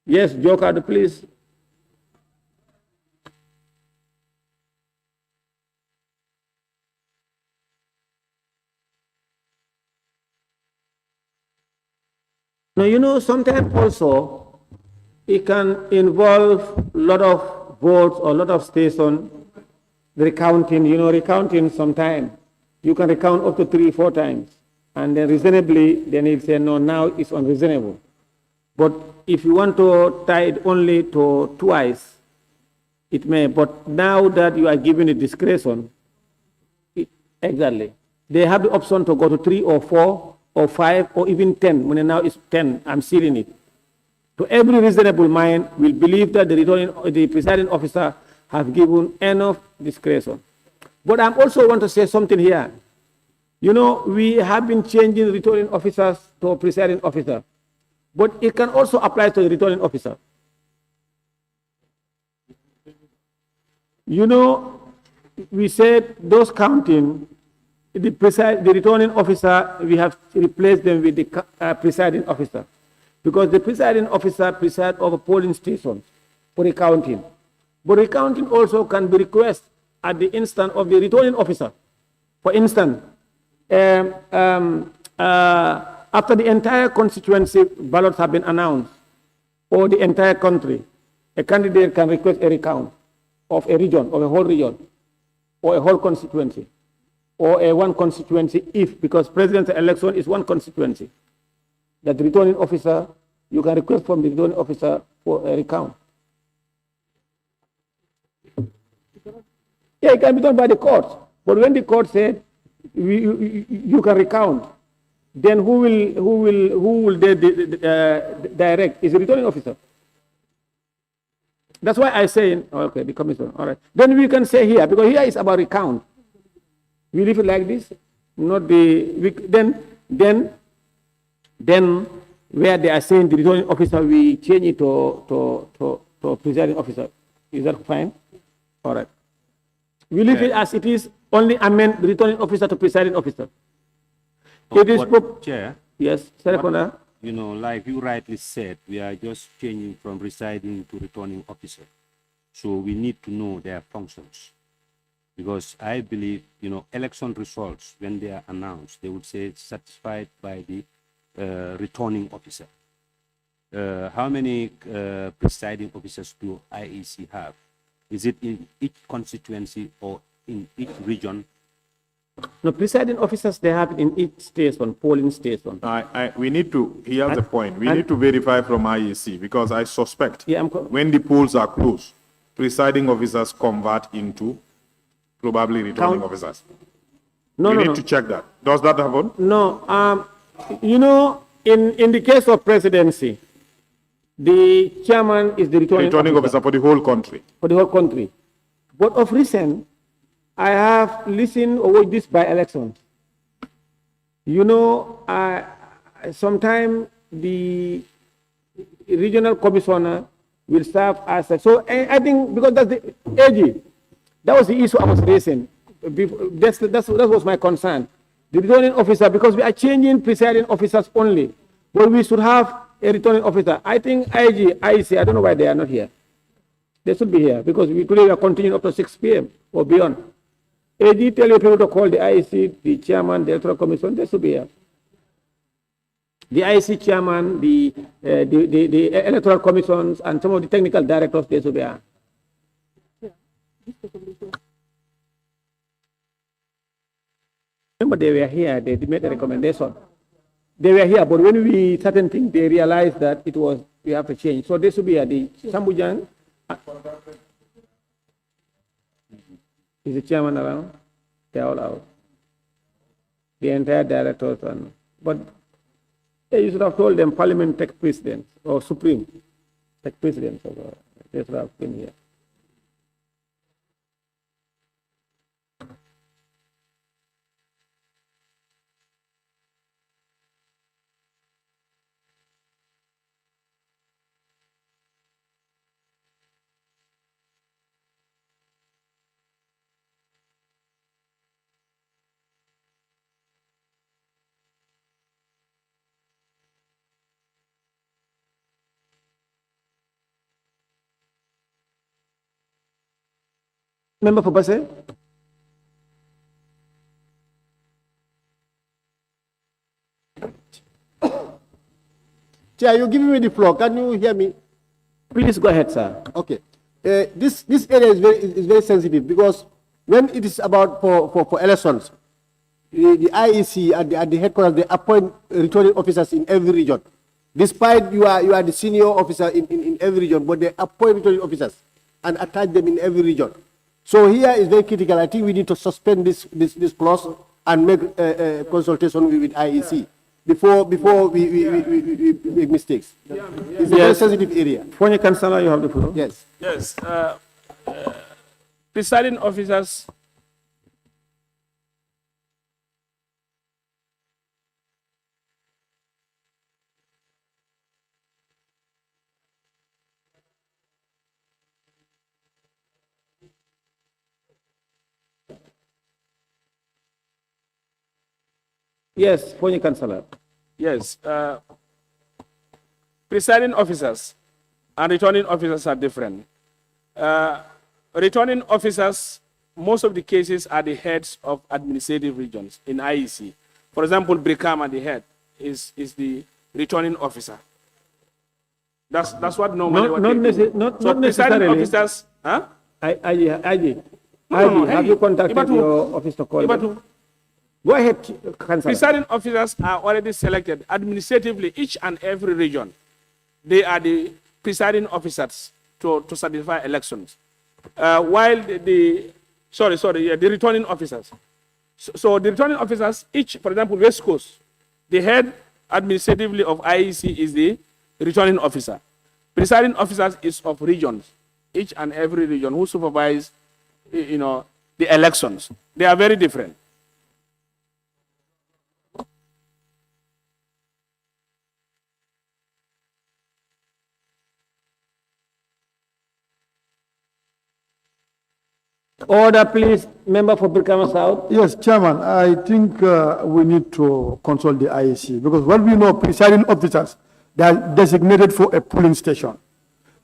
[SPEAKER 7] Yes, Jokad, please. Now, you know, sometimes also it can involve a lot of votes or a lot of stations recounting, you know, recounting sometimes. You can recount up to 3, 4 times. And then reasonably, then he'll say, no, now it's unreasonable. But if you want to tie it only to twice, it may. But now that you are given a discretion, exactly, they have the option to go to 3 or 4 or 5 or even 10. When now it's 10, I'm sealing it. To every reasonable mind will believe that the presiding officer have given enough discretion. But I also want to say something here. You know, we have been changing returning officers to presiding officer, but it can also apply to the returning officer. You know, we said those counting, the returning officer, we have replaced them with the presiding officer, because the presiding officer presides over polling stations for recounting. But recounting also can be requested at the instant of the returning officer. For instance, after the entire constituency ballots have been announced, or the entire country, a candidate can request a recount of a region, of a whole region, or a whole constituency, or a one constituency if, because presidential election is one constituency. That the returning officer, you can request from the returning officer for a recount. Yeah, it can be done by the court. But when the court said you can recount, then who will they direct? Is the returning officer. That's why I say, okay, the commission. All right. Then we can say here, because here is about recount. We leave it like this, not the then where they are saying the returning officer, we change it to presiding officer. Is that fine? All right. We leave it as it is, only amend the returning officer to presiding officer. It is
[SPEAKER 14] Chair.
[SPEAKER 7] Yes, Senator.
[SPEAKER 14] You know, like you rightly said, we are just changing from presiding to returning officer. So we need to know their functions. Because I believe, you know, election results, when they are announced, they would say satisfied by the returning officer. How many presiding officers do IEC have? Is it in each constituency or in each region?
[SPEAKER 7] No, presiding officers, they have in each station, polling station.
[SPEAKER 15] We need to, he has a point. We need to verify from IEC, because I suspect when the polls are closed, presiding officers convert into probably returning officers. We need to check that. Does that happen?
[SPEAKER 7] No. You know, in the case of presidency, the chairman is the returning
[SPEAKER 15] officer for the whole country.
[SPEAKER 7] For the whole country. But of recent, I have listened or watched this by elections. You know, sometimes the regional commissioner will serve as a, so I think because that's the AG, that was the issue I was raising. That was my concern. The returning officer, because we are changing presiding officers only, but we should have a returning officer. I think IG, IEC, I don't know why they are not here. They should be here, because today we are continuing up to 6 p.m. or beyond. AG, tell your people to call the IEC, the chairman, the electoral commission, they should be here. The IEC chairman, the electoral commissions, and some of the technical directors, they should be here. Remember, they were here, they made a recommendation. They were here, but when we certain things, they realized that it was, we have to change. So they should be at the Sambujang. Is the chairman around? They're all out. The entire directors. But you should have told them Parliament take precedence, or Supreme take precedence. They should have been here.
[SPEAKER 5] Member for Basse? Chair, you're giving me the floor. Can you hear me? Please go ahead, sir. Okay. This area is very sensitive because when it is about for elections, the IEC at the headquarters, they appoint returning officers in every region. Despite you are the senior officer in every region, but they appoint returning officers and attach them in every region. So here is very critical. I think we need to suspend this clause and make a consultation with IEC before we make mistakes. It's a very sensitive area.
[SPEAKER 7] Foreign Councillor, you have the floor.
[SPEAKER 5] Yes.
[SPEAKER 9] Yes. Presiding officers.
[SPEAKER 7] Yes, Foreign Councillor.
[SPEAKER 9] Yes. Presiding officers and returning officers are different. Returning officers, most of the cases are the heads of administrative regions in IEC. For example, Brikama, the head, is the returning officer. That's what normally.
[SPEAKER 7] Not necessarily.
[SPEAKER 9] Officers, huh?
[SPEAKER 7] IG, have you contacted your office to call them? Go ahead, Councillor.
[SPEAKER 9] Presiding officers are already selected administratively, each and every region. They are the presiding officers to certify elections. While the returning officers. So the returning officers, each, for example, West Coast, the head administratively of IEC is the returning officer. Presiding officers is of regions, each and every region who supervise, the elections. They are very different.
[SPEAKER 7] Order, please. Member for Brikama South.
[SPEAKER 16] Yes, Chairman, I think we need to consult the IEC because what we know, presiding officers, they are designated for a polling station.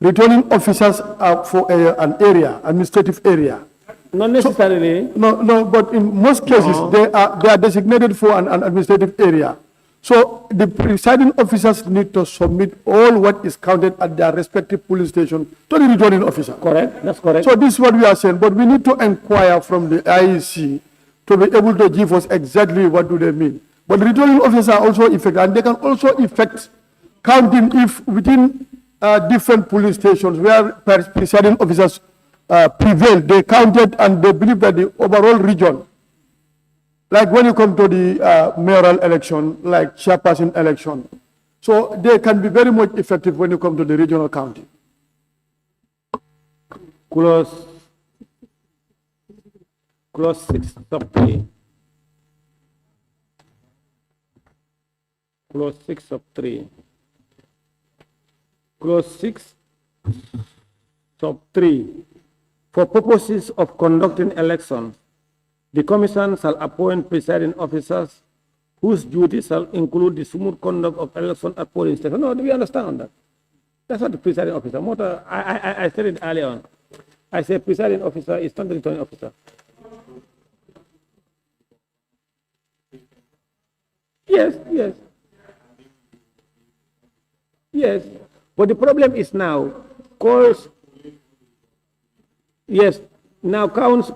[SPEAKER 16] Returning officers are for an area, administrative area.
[SPEAKER 7] Not necessarily.
[SPEAKER 16] No, but in most cases, they are designated for an administrative area. So the presiding officers need to submit all what is counted at their respective police station to the returning officer.
[SPEAKER 7] Correct, that's correct.
[SPEAKER 16] So this is what we are saying, but we need to inquire from the IEC to be able to give us exactly what do they mean. But the returning officers are also effective, and they can also effect counting if within different police stations where presiding officers prevail, they counted and they believe that the overall region, like when you come to the mayoral election, like chairperson election, so they can be very much effective when you come to the regional county.
[SPEAKER 7] Clause 6 sub 3. Clause 6 sub 3. Clause 6 sub 3. For purposes of conducting elections, the Commission shall appoint presiding officers whose duties shall include the smooth conduct of election at polling stations. No, do we understand that? That's what the presiding officer. I said it earlier on. I said presiding officer is not the returning officer. Yes. But the problem is now, calls, now calls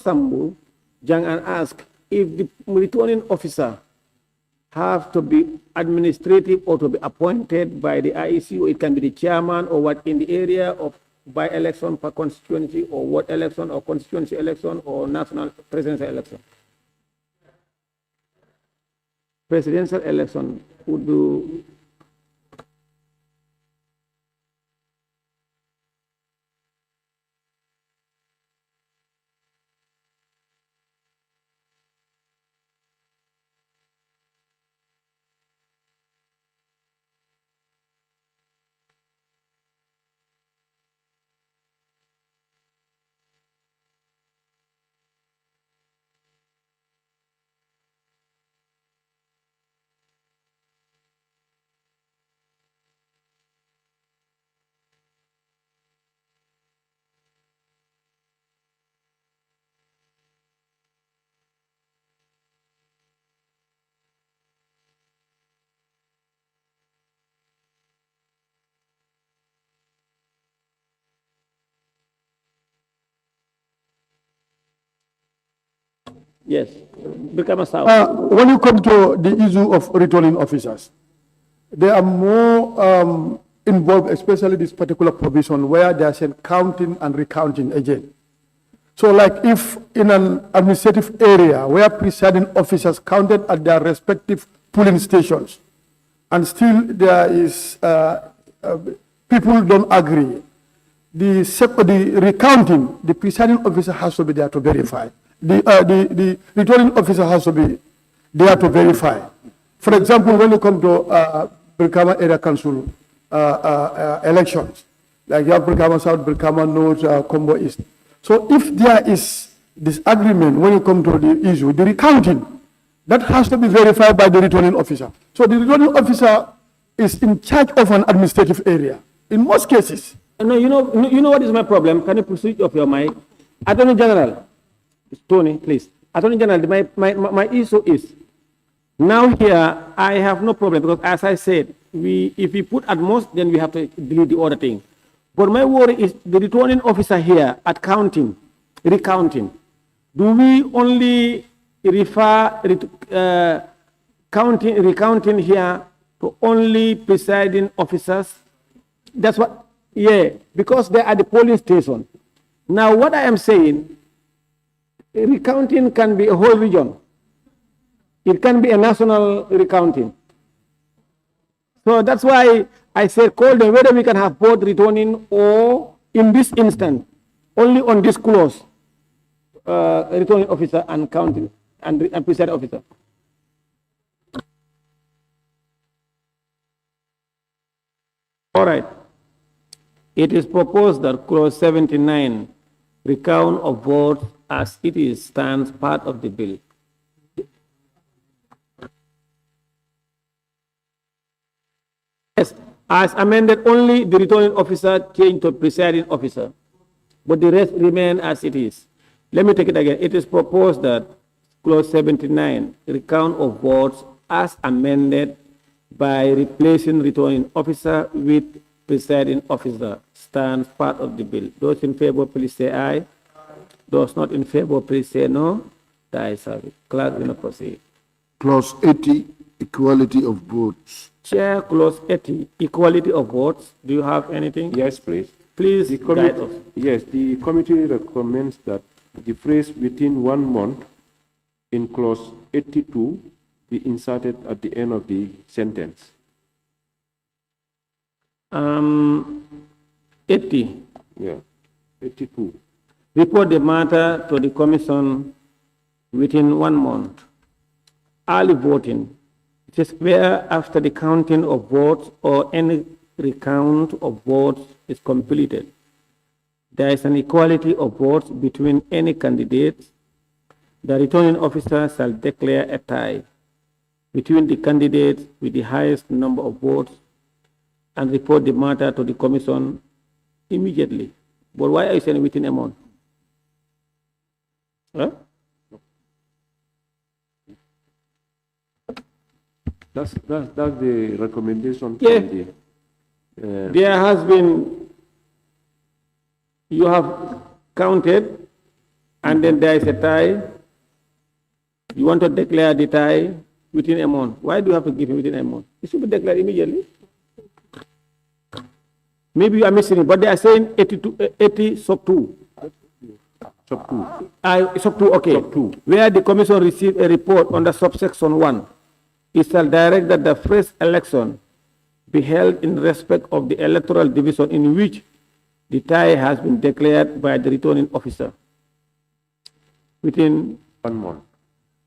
[SPEAKER 7] Sambu, Jang, and ask if the returning officer have to be administrative or to be appointed by the IEC, or it can be the chairman or what in the area of by election per constituency or what election or constituency election or national presidential election. Presidential election would do. Yes, Brikama South.
[SPEAKER 16] When you come to the issue of returning officers, they are more involved, especially this particular provision where there's a counting and recounting agent. So like if in an administrative area where presiding officers counted at their respective polling stations and still there is, people don't agree, the recounting, the presiding officer has to be there to verify. The returning officer has to be there to verify. For example, when you come to Brikama Area Council elections, like you have Brikama South, Brikama North, Combo East. So if there is disagreement when you come to the issue, the recounting, that has to be verified by the returning officer. So the returning officer is in charge of an administrative area in most cases.
[SPEAKER 7] No, you know what is my problem? Can you proceed off your mic? Attorney General, Tony, please. Attorney General, my issue is, now here, I have no problem because as I said, if we put at most, then we have to delete the other thing. But my worry is the returning officer here at recounting. Do we only refer recounting here to only presiding officers? That's what, yeah, because they are the polling station. Now what I am saying, recounting can be a whole region. It can be a national recounting. So that's why I said call them whether we can have both returning or in this instance, only on this clause, returning officer and counting and presiding officer. All right. It is proposed that clause 79, recount of votes as it is stands part of the bill. Yes, as amended, only the returning officer changed to presiding officer, but the rest remain as it is. Let me take it again. It is proposed that clause 79, recount of votes as amended by replacing returning officer with presiding officer stands part of the bill. Those in favor, please say aye. Those not in favor, please say no. The ayes have it. Clerk, will proceed.
[SPEAKER 10] Clause 80, equality of votes.
[SPEAKER 7] Chair, clause 80, equality of votes. Do you have anything?
[SPEAKER 11] Yes, please.
[SPEAKER 7] Please guide us.
[SPEAKER 11] Yes, the committee recommends that the phrase within 1 month in clause 82 be inserted at the end of the sentence.
[SPEAKER 7] 80.
[SPEAKER 11] Yeah, 82.
[SPEAKER 7] Report the matter to the commission within 1 month. Early voting. It is where after the counting of votes or any recount of votes is completed, there is an equality of votes between any candidates. The returning officer shall declare a tie between the candidates with the highest number of votes and report the matter to the commission immediately. But why are you saying within a month? Huh?
[SPEAKER 11] That's the recommendation.
[SPEAKER 7] Yeah.
[SPEAKER 11] From the,
[SPEAKER 7] There has been, you have counted, and then there is a tie. You want to declare the tie within a month. Why do you have to give it within a month? It should be declared immediately. Maybe you are missing it, but they are saying 80 sub 2.
[SPEAKER 11] Sub 2.
[SPEAKER 7] Sub 2, okay.
[SPEAKER 11] Sub 2.
[SPEAKER 7] Where the commission received a report under subsection 1, it shall direct that the first election be held in respect of the electoral division in which the tie has been declared by the returning officer within
[SPEAKER 11] 1 month.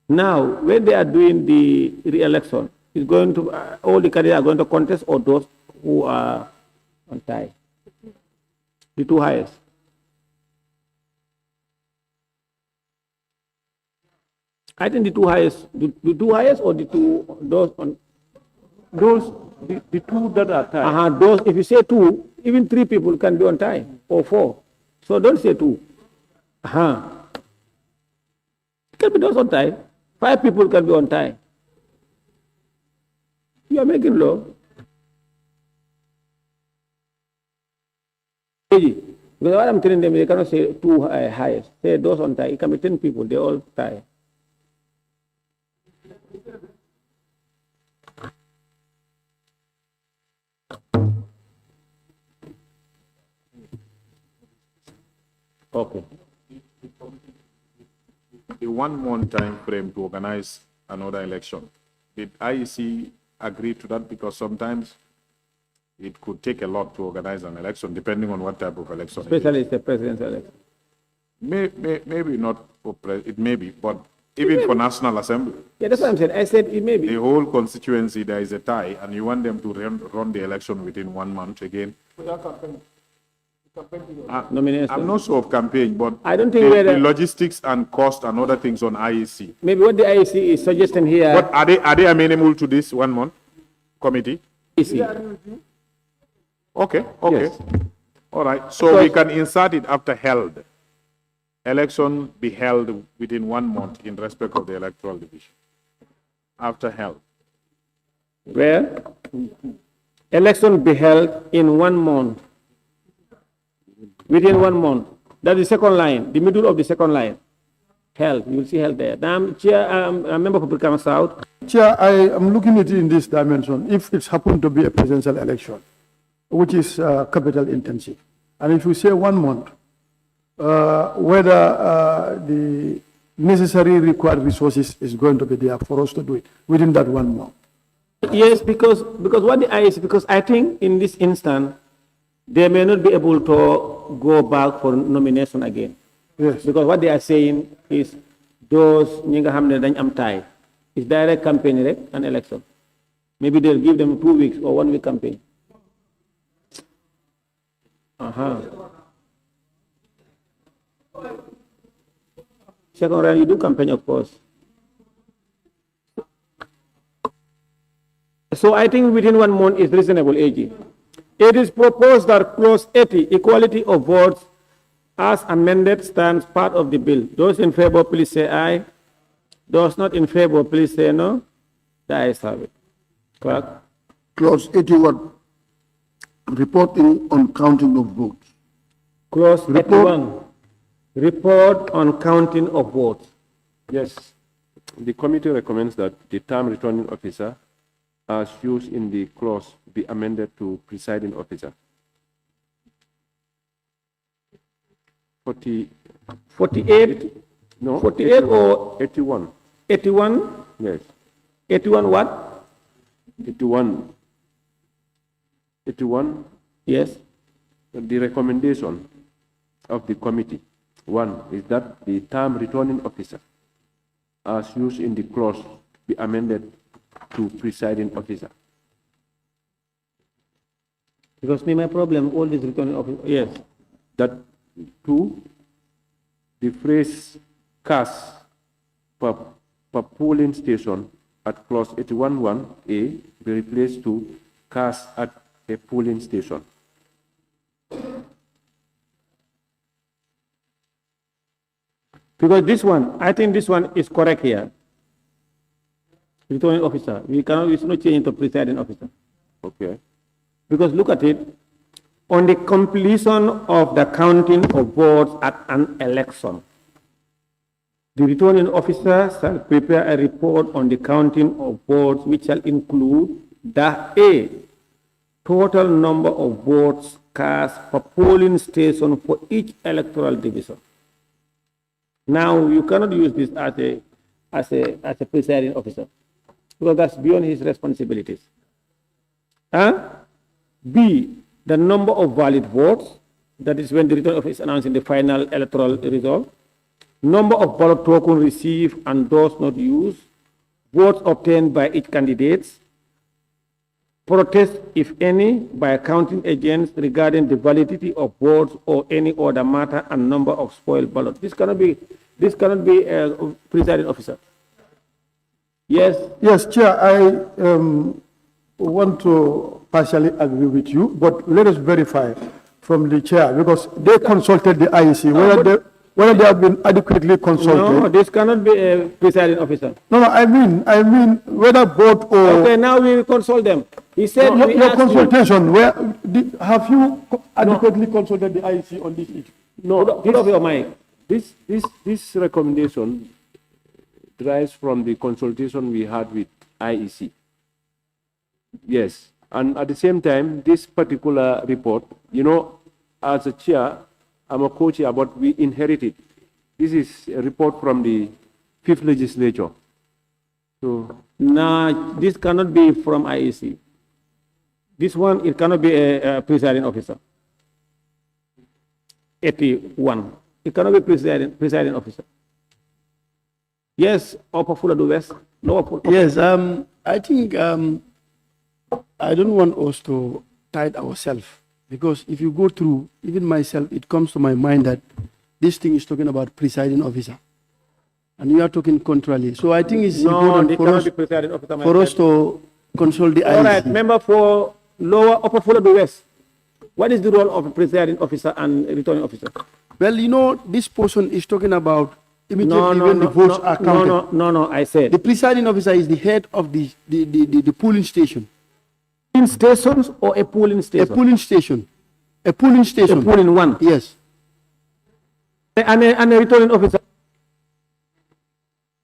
[SPEAKER 7] Now, when they are doing the re-election, is going to all the candidates are going to contest, or those who are on tie? The two highest. I think the two highest, the two highest, or the two those on
[SPEAKER 11] those the two that are tied.
[SPEAKER 7] Those, if you say 2, even 3 people can be on tie, or 4. So don't say 2. It can be those on tie. 5 people can be on tie. You are making law. Because what I'm telling them, they cannot say 2 highest. Say those on tie. It can be 10 people, they all tie. Okay.
[SPEAKER 15] The 1 month time frame to organize another election. Did IEC agree to that? Because sometimes it could take a lot to organize an election, depending on what type of election.
[SPEAKER 7] Especially it's a presidential election.
[SPEAKER 15] Maybe not for it may be, but even for National Assembly.
[SPEAKER 7] Yeah, that's what I'm saying. I said it may be.
[SPEAKER 15] The whole constituency, there is a tie, and you want them to run the election within 1 month again.
[SPEAKER 7] Nomination.
[SPEAKER 15] I'm not sure of campaign, but
[SPEAKER 7] I don't think
[SPEAKER 15] the logistics and cost and other things on IEC.
[SPEAKER 7] Maybe what the IEC is suggesting here.
[SPEAKER 15] But are they amenable to this 1 month committee?
[SPEAKER 7] IEC.
[SPEAKER 15] Okay.
[SPEAKER 7] Yes.
[SPEAKER 15] All right. So we can insert it after held. Election be held within 1 month in respect of the electoral division. After held.
[SPEAKER 7] Where? Election be held in 1 month. Within 1 month. That's the second line, the middle of the second line. Held. You will see held there. Now, Chair, a member for Brikama South.
[SPEAKER 3] Chair, I am looking at it in this dimension. If it's happened to be a presidential election, which is capital intensive, and if you say 1 month, whether the necessary required resources is going to be there for us to do it within that 1 month.
[SPEAKER 7] Yes, because what the IEC, because I think in this instance, they may not be able to go back for nomination again.
[SPEAKER 3] Yes.
[SPEAKER 7] Because what they are saying is those ñi nga xamne dañ am tie. It's direct campaign rek an election. Maybe they'll give them 2 weeks or 1 week campaign. Second round, you do campaign, of course. So I think within 1 month is reasonable, AG. It is proposed that clause 80, equality of votes as amended, stands part of the bill. Those in favor, please say aye. Those not in favor, please say no. The ayes have it. Clerk.
[SPEAKER 10] Clause 81, reporting on counting of votes.
[SPEAKER 7] Clause 81, report on counting of votes.
[SPEAKER 11] Yes. The committee recommends that the term returning officer, as used in the clause, be amended to presiding officer.
[SPEAKER 7] 48?
[SPEAKER 11] No.
[SPEAKER 7] 48
[SPEAKER 11] 81.
[SPEAKER 7] or
[SPEAKER 11] 81.
[SPEAKER 7] 81?
[SPEAKER 11] Yes.
[SPEAKER 7] 81 what?
[SPEAKER 11] 81. 81.
[SPEAKER 7] Yes.
[SPEAKER 11] The recommendation of the committee, 1, is that the term returning officer, as used in the clause, be amended to presiding officer.
[SPEAKER 7] Because my problem, all these returning officer, yes.
[SPEAKER 11] That 2, the phrase cast per polling station at clause 81(1)(a be replaced to cast at a polling station.
[SPEAKER 7] Because this one, I think this one is correct here. Returning officer. We should not change to presiding officer.
[SPEAKER 11] Okay.
[SPEAKER 7] Because look at it. On the completion of the counting of votes at an election, the returning officer shall prepare a report on the counting of votes which shall include the A, total number of votes cast per polling station for each electoral division. Now, you cannot use this as a presiding officer, because that's beyond his responsibilities. B, the number of valid votes, that is when the return officer is announcing the final electoral result. Number of ballot tokens received and those not used. Votes obtained by each candidate. Protest, if any, by counting agents regarding the validity of votes or any other matter, and number of spoiled ballots. This cannot be a presiding officer. Yes.
[SPEAKER 3] Yes, Chair, I want to partially agree with you, but let us verify from the chair, because they consulted the IEC, whether they have been adequately consulted.
[SPEAKER 7] No, this cannot be a presiding officer.
[SPEAKER 3] No, I mean whether both or.
[SPEAKER 7] Okay, now we will consult them. He said
[SPEAKER 3] your consultation. Have you adequately consulted the IEC on this issue?
[SPEAKER 11] No,
[SPEAKER 7] put up your mic.
[SPEAKER 11] This recommendation derives from the consultation we had with IEC. Yes, and at the same time, this particular report, as a chair, I'm a co-chair, but we inherited. This is a report from the 5th legislature. So
[SPEAKER 7] Now, this cannot be from IEC. This one, it cannot be a presiding officer. 81. It cannot be presiding officer. Yes, Upper Fuladu West. Lower
[SPEAKER 3] Yes, I think I don't want us to tie ourselves, because if you go through, even myself, it comes to my mind that this thing is talking about presiding officer, and you are talking contrarily. So I think it's important for us to consult the IEC.
[SPEAKER 7] All right, member for Lower Upper Fuladu West. What is the role of a presiding officer and a returning officer?
[SPEAKER 3] Well, you know, this person is talking about immediately when the votes are counted.
[SPEAKER 7] No, I said.
[SPEAKER 3] The presiding officer is the head of the polling station.
[SPEAKER 7] Polling stations or a polling station?
[SPEAKER 3] A polling station. A polling station.
[SPEAKER 7] A polling one?
[SPEAKER 3] Yes.
[SPEAKER 7] And a returning officer?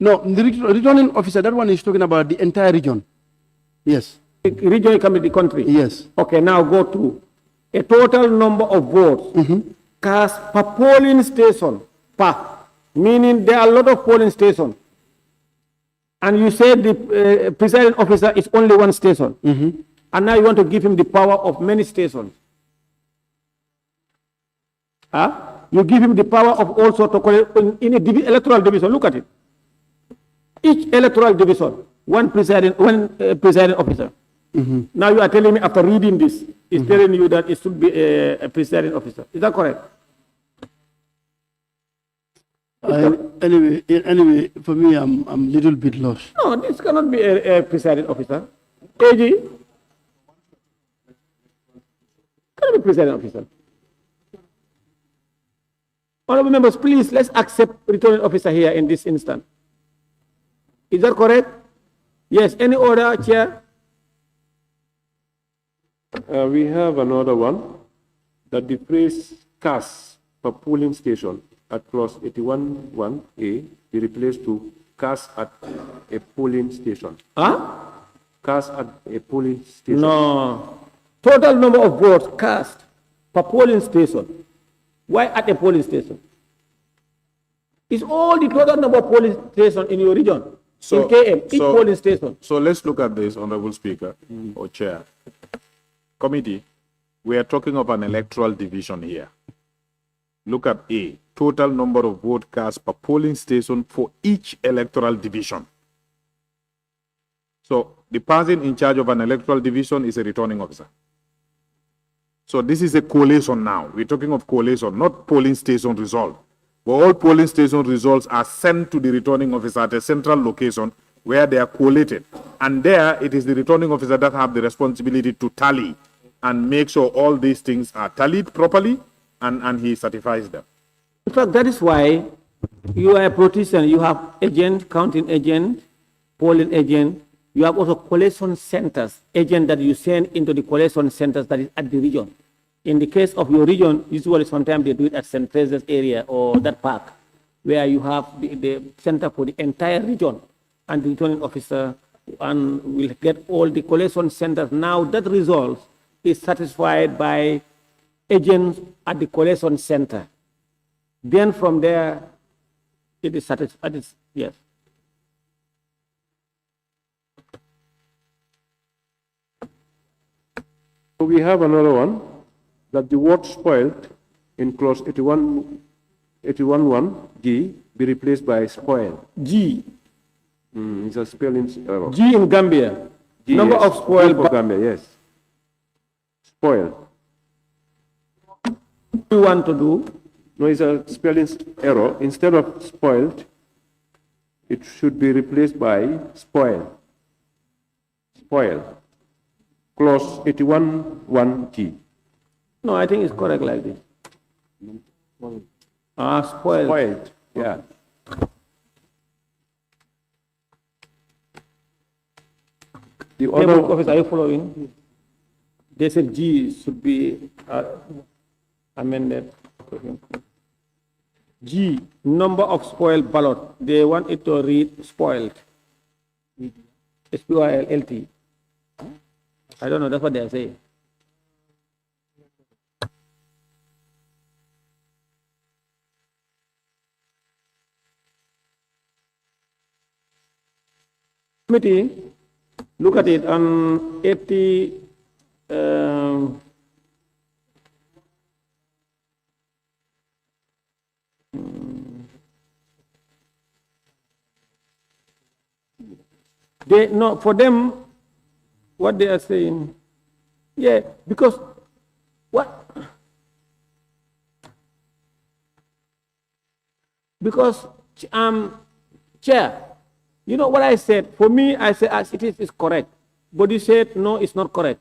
[SPEAKER 3] No, the returning officer, that one is talking about the entire region. Yes.
[SPEAKER 7] Region can be the country?
[SPEAKER 3] Yes.
[SPEAKER 7] Okay, now go to a total number of votes cast per polling station, meaning there are a lot of polling stations. And you said the presiding officer is only one station. And now you want to give him the power of many stations. You give him the power of also to collect in a electoral division. Look at it. Each electoral division, one presiding officer. Now you are telling me after reading this, it's telling you that it should be a presiding officer. Is that correct?
[SPEAKER 3] Anyway, for me, I'm a little bit lost.
[SPEAKER 7] No, this cannot be a presiding officer. AG cannot be presiding officer. Honorable members, please, let's accept returning officer here in this instant. Is that correct? Yes. Any order, Chair?
[SPEAKER 11] we have another one, that the phrase cast per polling station at clause 81(1)A be replaced to cast at a polling station. Cast at a polling station.
[SPEAKER 7] No. Total number of votes cast per polling station. Why at a polling station? It's all the total number of polling stations in your region. In KM, each polling station.
[SPEAKER 15] So let's look at this, Honorable Speaker or Chair. Committee, we are talking of an electoral division here. Look at A, total number of votes cast per polling station for each electoral division. So the person in charge of an electoral division is a returning officer. So this is a collation now. We're talking of collation, not polling station result. But all polling station results are sent to the returning officer at a central location where they are collated. And there, it is the returning officer that have the responsibility to tally and make sure all these things are tallied properly, and he certifies them.
[SPEAKER 7] In fact, that is why you are a politician. You have agent, counting agent, polling agent. You have also collation centers, agent that you send into the collation centers that is at the region. In the case of your region, usually sometimes they do it at St. Teresa's area or that park, where you have the center for the entire region, and the returning officer and will get all the collation centers. Now that result is satisfied by agents at the collation center. Then from there, it is satisfied. Yes.
[SPEAKER 11] So we have another one, that the word spoiled in clause 81(1)G be replaced by spoil.
[SPEAKER 7] G.
[SPEAKER 11] It's a spelling error.
[SPEAKER 7] G in Gambia.
[SPEAKER 11] G,
[SPEAKER 7] Number
[SPEAKER 11] yes.
[SPEAKER 7] of spoil.
[SPEAKER 11] For Gambia, yes. Spoil.
[SPEAKER 7] What do you want to do?
[SPEAKER 11] No, it's a spelling error. Instead of spoiled, it should be replaced by spoil. Spoil. Clause 81(1)G.
[SPEAKER 7] No, I think it's correct like this. Spoiled.
[SPEAKER 11] Spoiled, yeah. The
[SPEAKER 7] Member
[SPEAKER 11] other
[SPEAKER 7] office, are you following? They said G should be amended. G, number of spoiled ballot. They want it to read spoiled. S-P-O-I-L-T. I don't know, that's what they are saying. Committee, look at it on 80, they, no, for them, what they are saying, yeah, because what? Because, Chair, you know what I said? For me, I said as it is correct. But you said, no, it's not correct.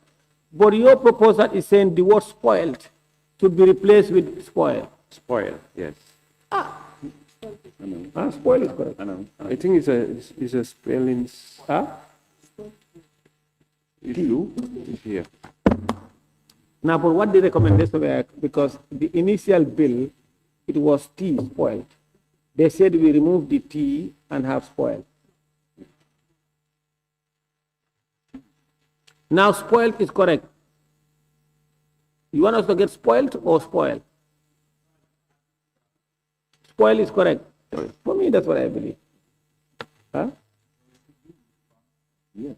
[SPEAKER 7] But your proposal is saying the word spoiled should be replaced with spoil.
[SPEAKER 11] Spoil, yes.
[SPEAKER 7] Spoil is correct.
[SPEAKER 11] I think it's a spelling issue here.
[SPEAKER 7] Now, but what the recommendation were, because the initial bill, it was T, spoiled. They said we remove the T and have spoiled. Now, spoiled is correct. You want us to get spoiled or spoiled? Spoil is correct. For me, that's what I believe. Huh? Yeah.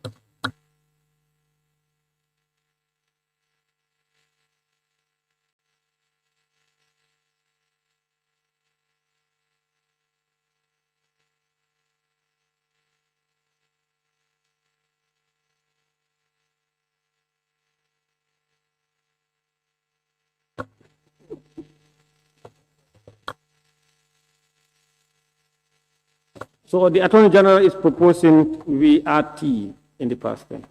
[SPEAKER 7] So the Attorney General is proposing we add T in the past tense.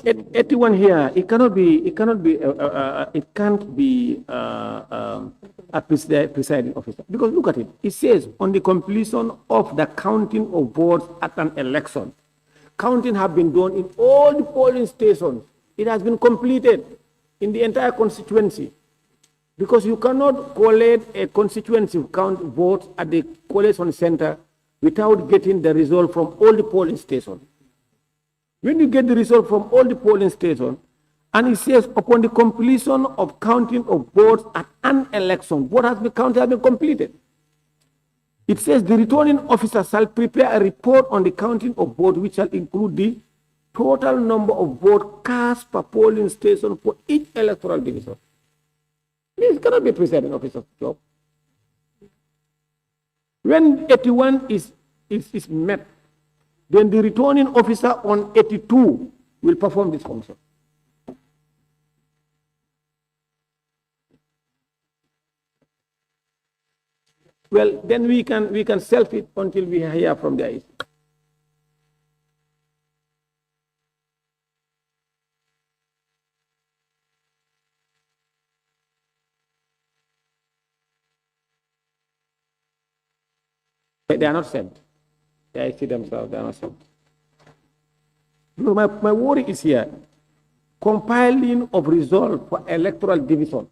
[SPEAKER 7] At 81 here, it can't be a presiding officer. Because look at it. It says on the completion of the counting of votes at an election. Counting have been done in all the polling stations. It has been completed in the entire constituency. Because you cannot collate a constituency count votes at the collation center without getting the result from all the polling stations. When you get the result from all the polling stations, and it says upon the completion of counting of votes at an election, what has been counted has been completed. It says the returning officer shall prepare a report on the counting of votes, which shall include the total number of votes cast per polling station for each electoral division. This cannot be presiding officer's job. When 81 is met, then the returning officer on 82 will perform this function. Well, then we can shelf it until we hear from the IC. They are not sent. The IC themselves, they are not sent. No, my worry is here. Compiling of result for electoral division.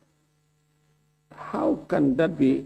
[SPEAKER 7] How can that be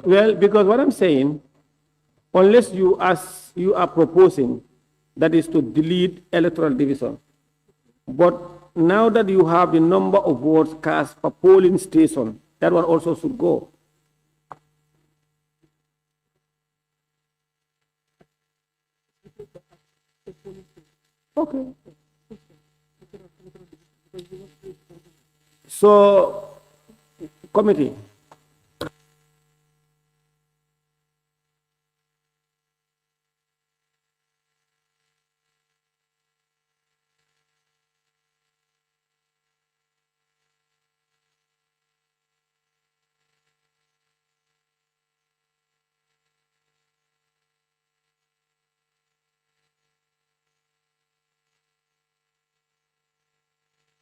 [SPEAKER 7] Well, because what I'm saying, unless you, as you are proposing, that is to delete electoral division. But now that you have the number of votes cast per polling station, that one also should go. Okay. So, committee.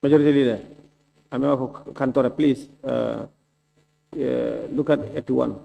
[SPEAKER 7] Majority Leader, I member for Kantora, please look at 81.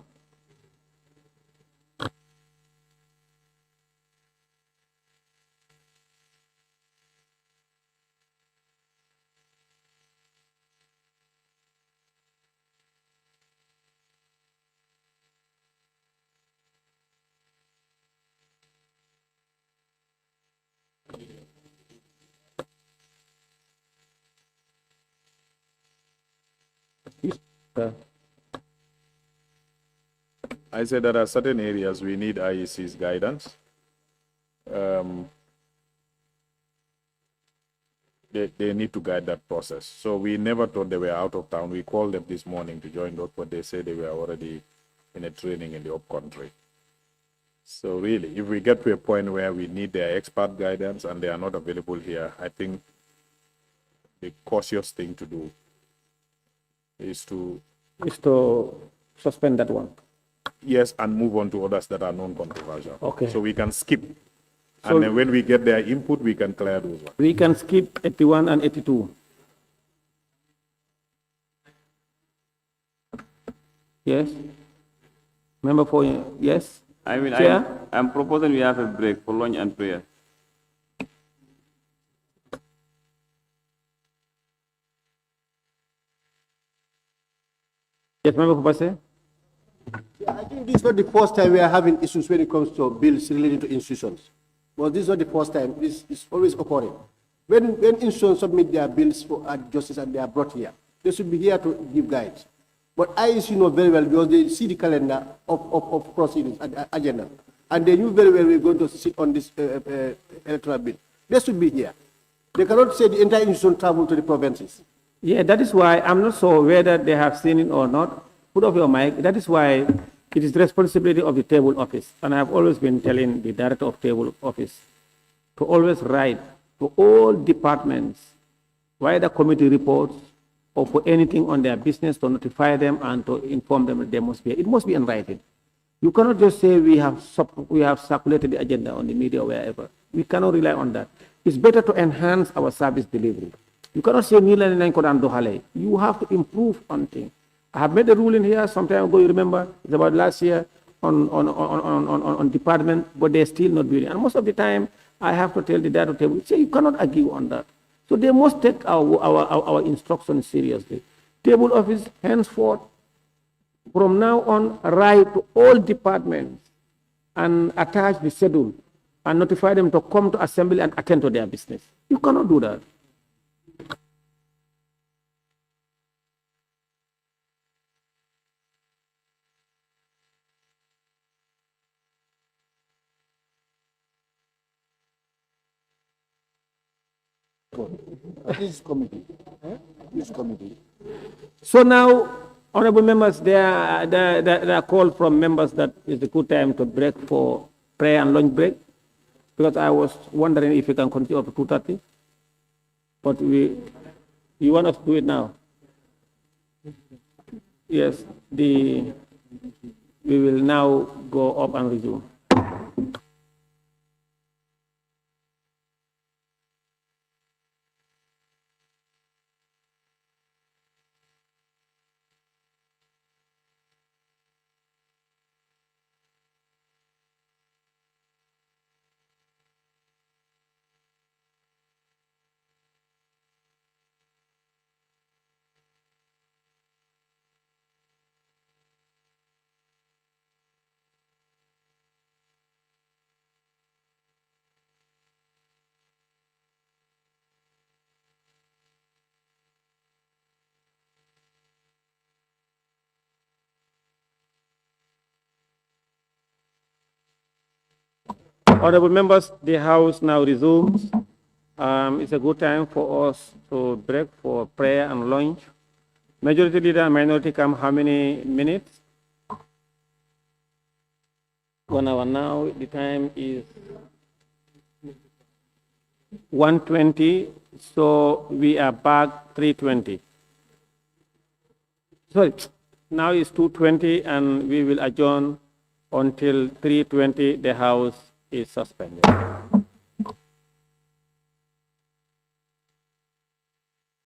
[SPEAKER 15] I said there are certain areas we need IEC's guidance. They need to guide that process. So we never thought they were out of town. We called them this morning to join us, but they said they were already in a training in the upcountry. So really, if we get to a point where we need their expert guidance and they are not available here, I think the cautious thing to do is to
[SPEAKER 7] suspend that one.
[SPEAKER 15] Yes, and move on to others that are non-controversial.
[SPEAKER 7] Okay.
[SPEAKER 15] So we can skip.
[SPEAKER 7] So
[SPEAKER 15] And then when we get their input, we can clear those ones.
[SPEAKER 7] we can skip 81 and 82. Yes? Member for, yes?
[SPEAKER 6] I mean,
[SPEAKER 7] Chair?
[SPEAKER 6] I'm proposing we have a break for lunch and prayer.
[SPEAKER 7] Yes, Member for Basse?
[SPEAKER 5] I think this is not the first time we are having issues when it comes to bills related to institutions. Well, this is not the first time. This is always occurring. When institutions submit their bills for justice and they are brought here, they should be here to give guides. But IEC know very well because they see the calendar of proceedings and agenda. And they knew very well we're going to sit on this electoral bill. They should be here. They cannot say the entire institution travel to the provinces.
[SPEAKER 7] Yeah, that is why I'm not sure whether they have seen it or not. Put off your mic. That is why it is the responsibility of the table office. And I have always been telling the director of table office to always write to all departments, whether committee reports or for anything on their business to notify them and to inform them that they must be. It must be in writing. You cannot just say we have circulated the agenda on the media or wherever. We cannot rely on that. It's better to enhance our service delivery. You cannot say you have to improve on things. I have made a ruling here some time ago, you remember, it's about last year on department, but they're still not doing it. And most of the time, I have to tell the director table, say you cannot argue on that. So they must take our instructions seriously. Table office, henceforth, from now on, write to all departments and attach the schedule and notify them to come to assembly and attend to their business. You cannot do that.
[SPEAKER 10] This committee. This committee.
[SPEAKER 7] So now, honorable members, there are calls from members that it's a good time to break for prayer and lunch break, because I was wondering if we can continue up to 2:30, but you want us to do it now? Yes, we will now go up and resume. Honorable members, the House now resumes. It's a good time for us to break for prayer and lunch. Majority Leader and Minority come how many minutes? 1 hour now. The time is 1:20, so we are back 3:20. Sorry, now it's 2:20 and we will adjourn until 3:20. The House is suspended.